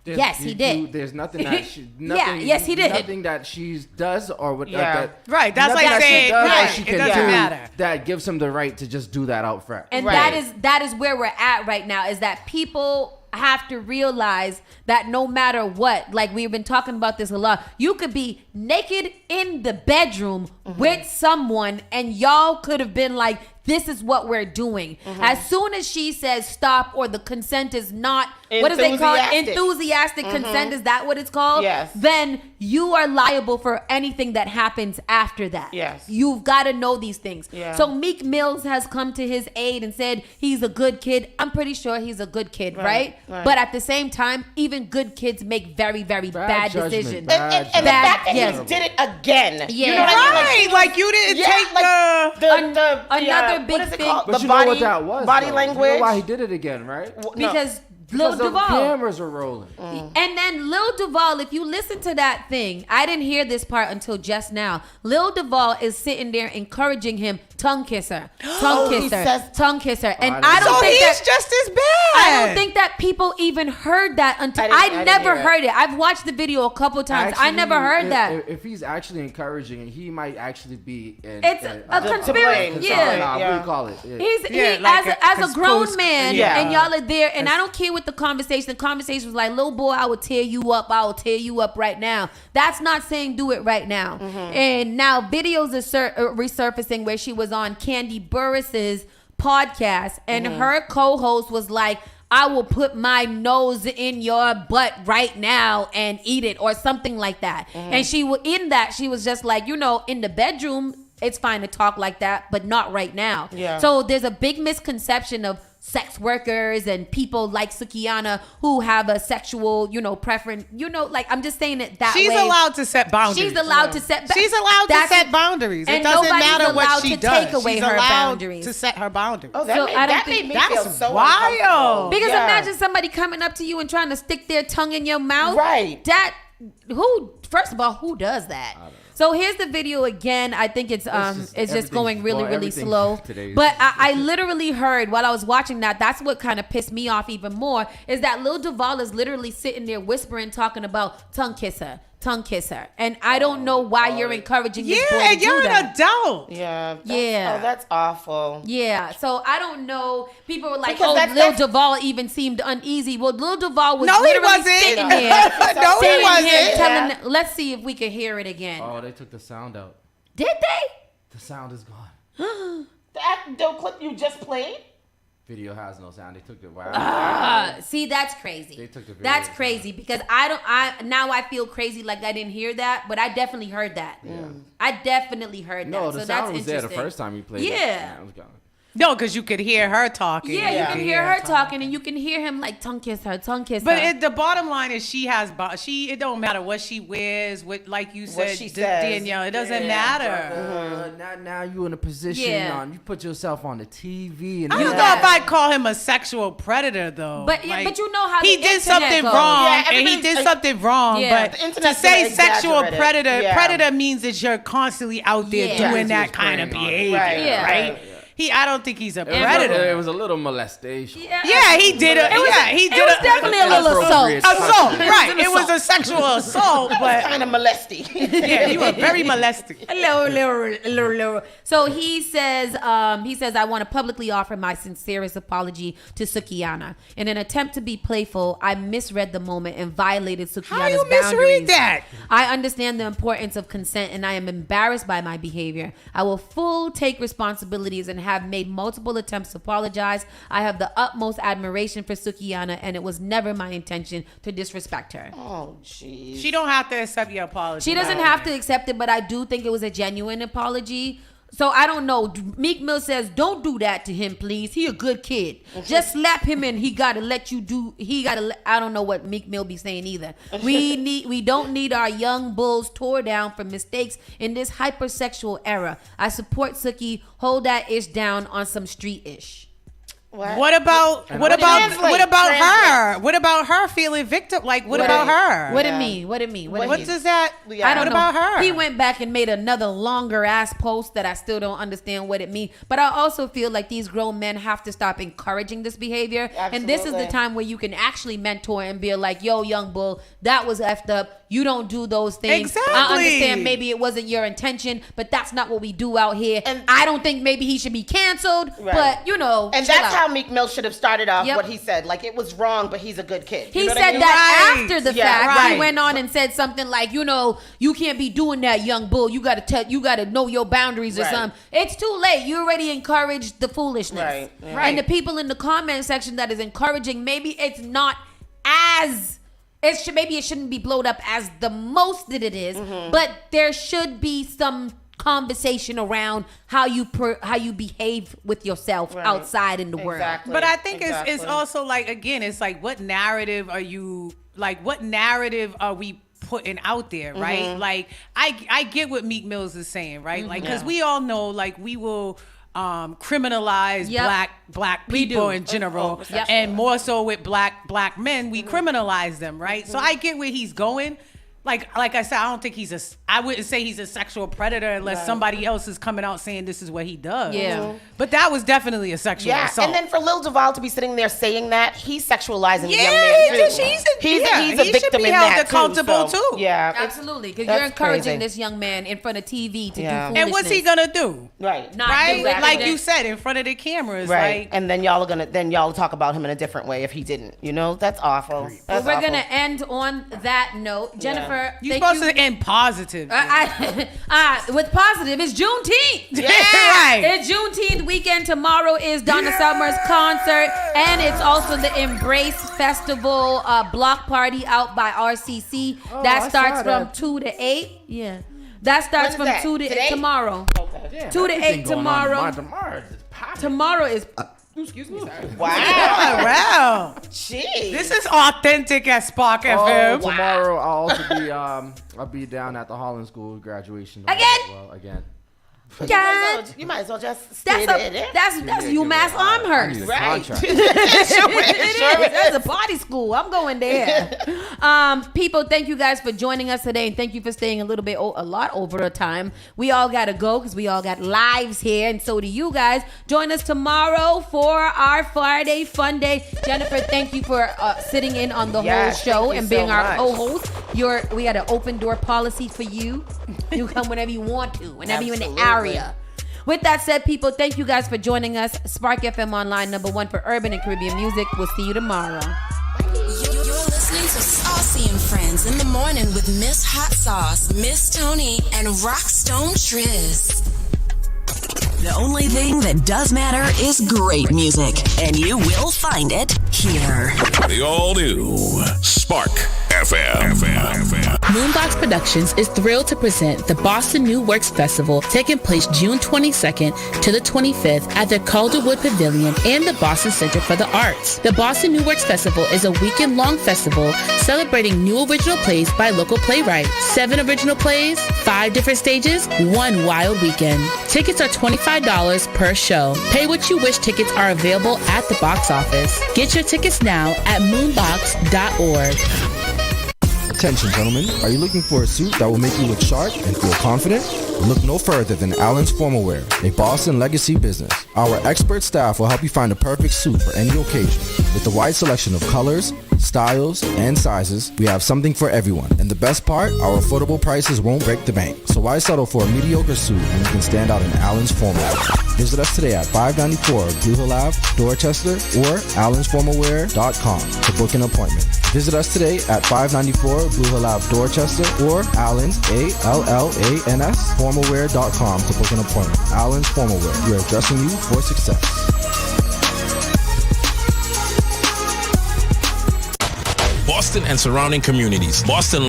Yes, he did. There's nothing that she. Yes, he did. Nothing that she does or what. Right. That's nothing like that saying she does right. that she It can doesn't do matter. that gives him the right to just do that out front. And that is where we're at right now, is that people have to realize that no matter what, like we've been talking about this a lot, you could be naked in the bedroom with someone and y'all could have been like, this is what we're doing. Mm-hmm. As soon as she says stop or the consent is not, what is it called? Enthusiastic consent, is that what it's called? Yes. Then you are liable for anything that happens after that. Yes. You've got to know these things. Yeah. So Meek Mills has come to his aid and said he's a good kid. I'm pretty sure he's a good kid, right? But at the same time, even good kids make very, very bad decisions. And the fact that he did it again. Yeah. You know what I mean? Like you didn't take another big what is it thing. called? But The you body, know what that was? body though? language. You know why he did it again, right? Because Lil the Duval. cameras are rolling. And then Lil Duval, if you listen to that thing, I didn't hear this part until just now. Lil Duval is sitting there encouraging him, tongue kisser, tongue he kisser, says- tongue kisser. And I I don't So think he's that just as bad. I don't think that people even heard that until I didn't never hear it. heard it. I've watched the video a couple times. I never heard that. If he's actually encouraging it, he might actually be. It's a conspiracy. Yeah. What do you call it? Yeah. He's like as a grown man, yeah. and y'all are there, and I don't care what the conversation. The conversation was like, "Little boy, I will tear you up. I will tear you up right now." That's not saying do it right now. And now videos are resurfacing where she was on Candy Burris's podcast, and her co-host was like, I will put my nose in your butt right now and eat it, or something like that. And she was just like, in the bedroom, it's fine to talk like that, but not right now. Yeah. So there's a big misconception of sex workers and people like Sukiana who have a sexual, preference. I'm just saying it that way. She's allowed to set boundaries. She's allowed to set. She's allowed to set boundaries. It and doesn't nobody's matter allowed what she to does. take away She's her allowed boundaries. to set her boundaries. Oh, that So made, I don't that think made me feel that's so wild. uncomfortable. Because Yeah. imagine somebody coming up to you and trying to stick their tongue in your mouth. Right. First of all, who does that? So here's the video again. I think it's just going really, really slow. But I literally heard while I was watching that, that's what kind of pissed me off even more, is that Lil Duval is literally sitting there whispering, talking about tongue kisser. And I don't know why you're encouraging this boy to and do you're that. an adult. Yeah. Yeah. Oh, that's awful. Yeah, so I don't know. People were like, Because Lil Duval even seemed uneasy. Well, Lil Duval was No, he literally wasn't. sitting here. No, he sitting wasn't. here telling them, let's see if we can hear it again. Oh, they took the sound out. Did they? The sound is gone. The clip you just played? Video has no sound. They took the wow. See, that's crazy. They took the video. That's crazy because now I feel crazy like I didn't hear that, but I definitely heard that. Yeah. I definitely heard that. No, so the that's sound was there the interesting. first time you played it. Yeah. It was gone. No, because you could hear her talking. Yeah, you can hear her talking, and you can hear him like tongue kiss her. But the bottom line is she has. It don't matter what she wears. Like you said, she says. Danielle, it doesn't matter. Now you in a position. Yeah. You put yourself on the TV, and I don't know if I'd call him a sexual predator though. But but you know how he the did internet something goes. wrong, Yeah, and he did something wrong. Yeah. But The to internet's say gonna sexual exaggerate it. predator, Yeah. predator means that you're constantly out there Yeah. doing Yeah. that kind of Preying on it. behavior, Right. Yeah. right? I don't think he's a It was predator. it was a little molestation. Yeah, he did it. He did It was definitely a little assault. Assault, right? It was a sexual assault, but Kind of molesty. yeah, you were very molested. Hello. So he says, I want to publicly offer my sincerest apology to Sukiana. In an attempt to be playful, I misread the moment and violated Sukiana's How you boundaries. misread that? I understand the importance of consent, and I am embarrassed by my behavior. I will take responsibilities and have made multiple attempts to apologize. I have the utmost admiration for Sukiana, and it was never my intention to disrespect her. Oh, jeez. She don't have to accept your apology. She doesn't have to accept it, but I do think it was a genuine apology. So I don't know. Meek Mill says, don't do that to him, please. He a good kid. Just slap him and he got to let you do. I don't know what Meek Mill be saying either. We don't need our young bulls tore down for mistakes in this hypersexual era. I support Suki. Hold that ish down on some street ish. What about her? What about her feeling victim? Like, what about her? What it mean? What does that? I don't what know. about her? He went back and made another longer ass post that I still don't understand what it means. But I also feel like these grown men have to stop encouraging this behavior. And this is the time where you can actually mentor and be like, yo, young bull, that was effed up. you don't do those things. Exactly. I understand maybe it wasn't your intention, but that's not what we do out here. And I don't think maybe he should be canceled, but you know. And that's how Meek Mill should have started off what he said. Like, it was wrong, but he's a good kid. He said that after the fact. He went on and said something like, you know, you can't be doing that, young bull. You gotta know your boundaries or something. It's too late. You already encouraged the foolishness. Right. And the people in the comment section that is encouraging, maybe it's not as maybe it shouldn't be blowed up as the most that it is, but there should be some conversation around how you behave with yourself outside in the world. But I think it's also like, again, it's like, what narrative are we putting out there, right? Like, I get what Meek Mills is saying, right? Like, because we all know, like, we will criminalize black people in general, and more so with black men, we criminalize them, right? So I get where he's going. Like I said, I wouldn't say he's a sexual predator unless somebody else is coming out saying this is what he does. Yeah. But that was definitely a sexual assault. And then for Lil Duval to be sitting there saying that, he's sexualizing the young man too. He's a victim in that accountable too. Yeah, absolutely. Because you're encouraging this young man in front of TV to do foolishness. And what's he gonna do? Right. Like you said, in front of the cameras. Right. Like, and then y'all talk about him in a different way if he didn't. You know, that's awful. Well, we're gonna end on that note. Jennifer, you're supposed to end positive. With positive, it's Juneteenth. Yeah, right. It's Juneteenth weekend. Tomorrow is Donna Summer's concert, and it's also the Embrace Festival block party out by RCC. That starts from 2 to 8. Yeah. That starts from 2 to 8 tomorrow. Yeah, 2 to 8 tomorrow. Tomorrow is. Excuse me. Sorry. Wow. Jeez. This is authentic at Spark FM. Tomorrow I'll also be I'll be down at the Holland School graduation again. You might as well just that's UMass Amherst. Right. It is. That's a body school. I'm going there. People, thank you guys for joining us today, and thank you for staying a lot over a time. We all gotta go because we all got lives here, and so do you guys. Join us tomorrow for our Friday Fun Day. Jennifer, thank you for sitting in on the whole show and being our co-host. We got an open door policy for you. You come whenever you want to, whenever you're in the area. With that said, people, thank you guys for joining us. Spark FM Online, #1 for urban and Caribbean music. We'll see you tomorrow. You're listening to Saucy and Friends in the morning with Miss Hot Sauce, Miss Tony, and Rockstone Triz. The only thing that does matter is great music, and you will find it here. The all-new Spark FM. Moonbox Productions is thrilled to present the Boston New Works Festival taking place June 22nd to the 25th at the Calderwood Pavilion and the Boston Center for the Arts. The Boston New Works Festival is a weekend-long festival celebrating new original plays by local playwrights. 7 original plays, 5 different stages, 1 wild weekend. Tickets are $25 per show. Pay what you wish tickets are available at the box office. Get your tickets now at moonbox.org. Attention, gentlemen. Are you looking for a suit that will make you look sharp and feel confident? Look no further than Allen's Formal Wear, a Boston legacy business. Our expert staff will help you find the perfect suit for any occasion. With a wide selection of colors, styles, and sizes, we have something for everyone. And the best part, our affordable prices won't break the bank. So why settle for a mediocre suit when you can stand out in Allen's Formal Wear? Visit us today at 594 Blue Hill Ave, Dorchester, or allensformalwear.com to book an appointment. Visit us today at 594 Blue Hill Ave, Dorchester, or Allens, ALLANS, formalwear.com to book an appointment. Allen's Formal Wear. We are dressing you for success. Boston and surrounding communities. Boston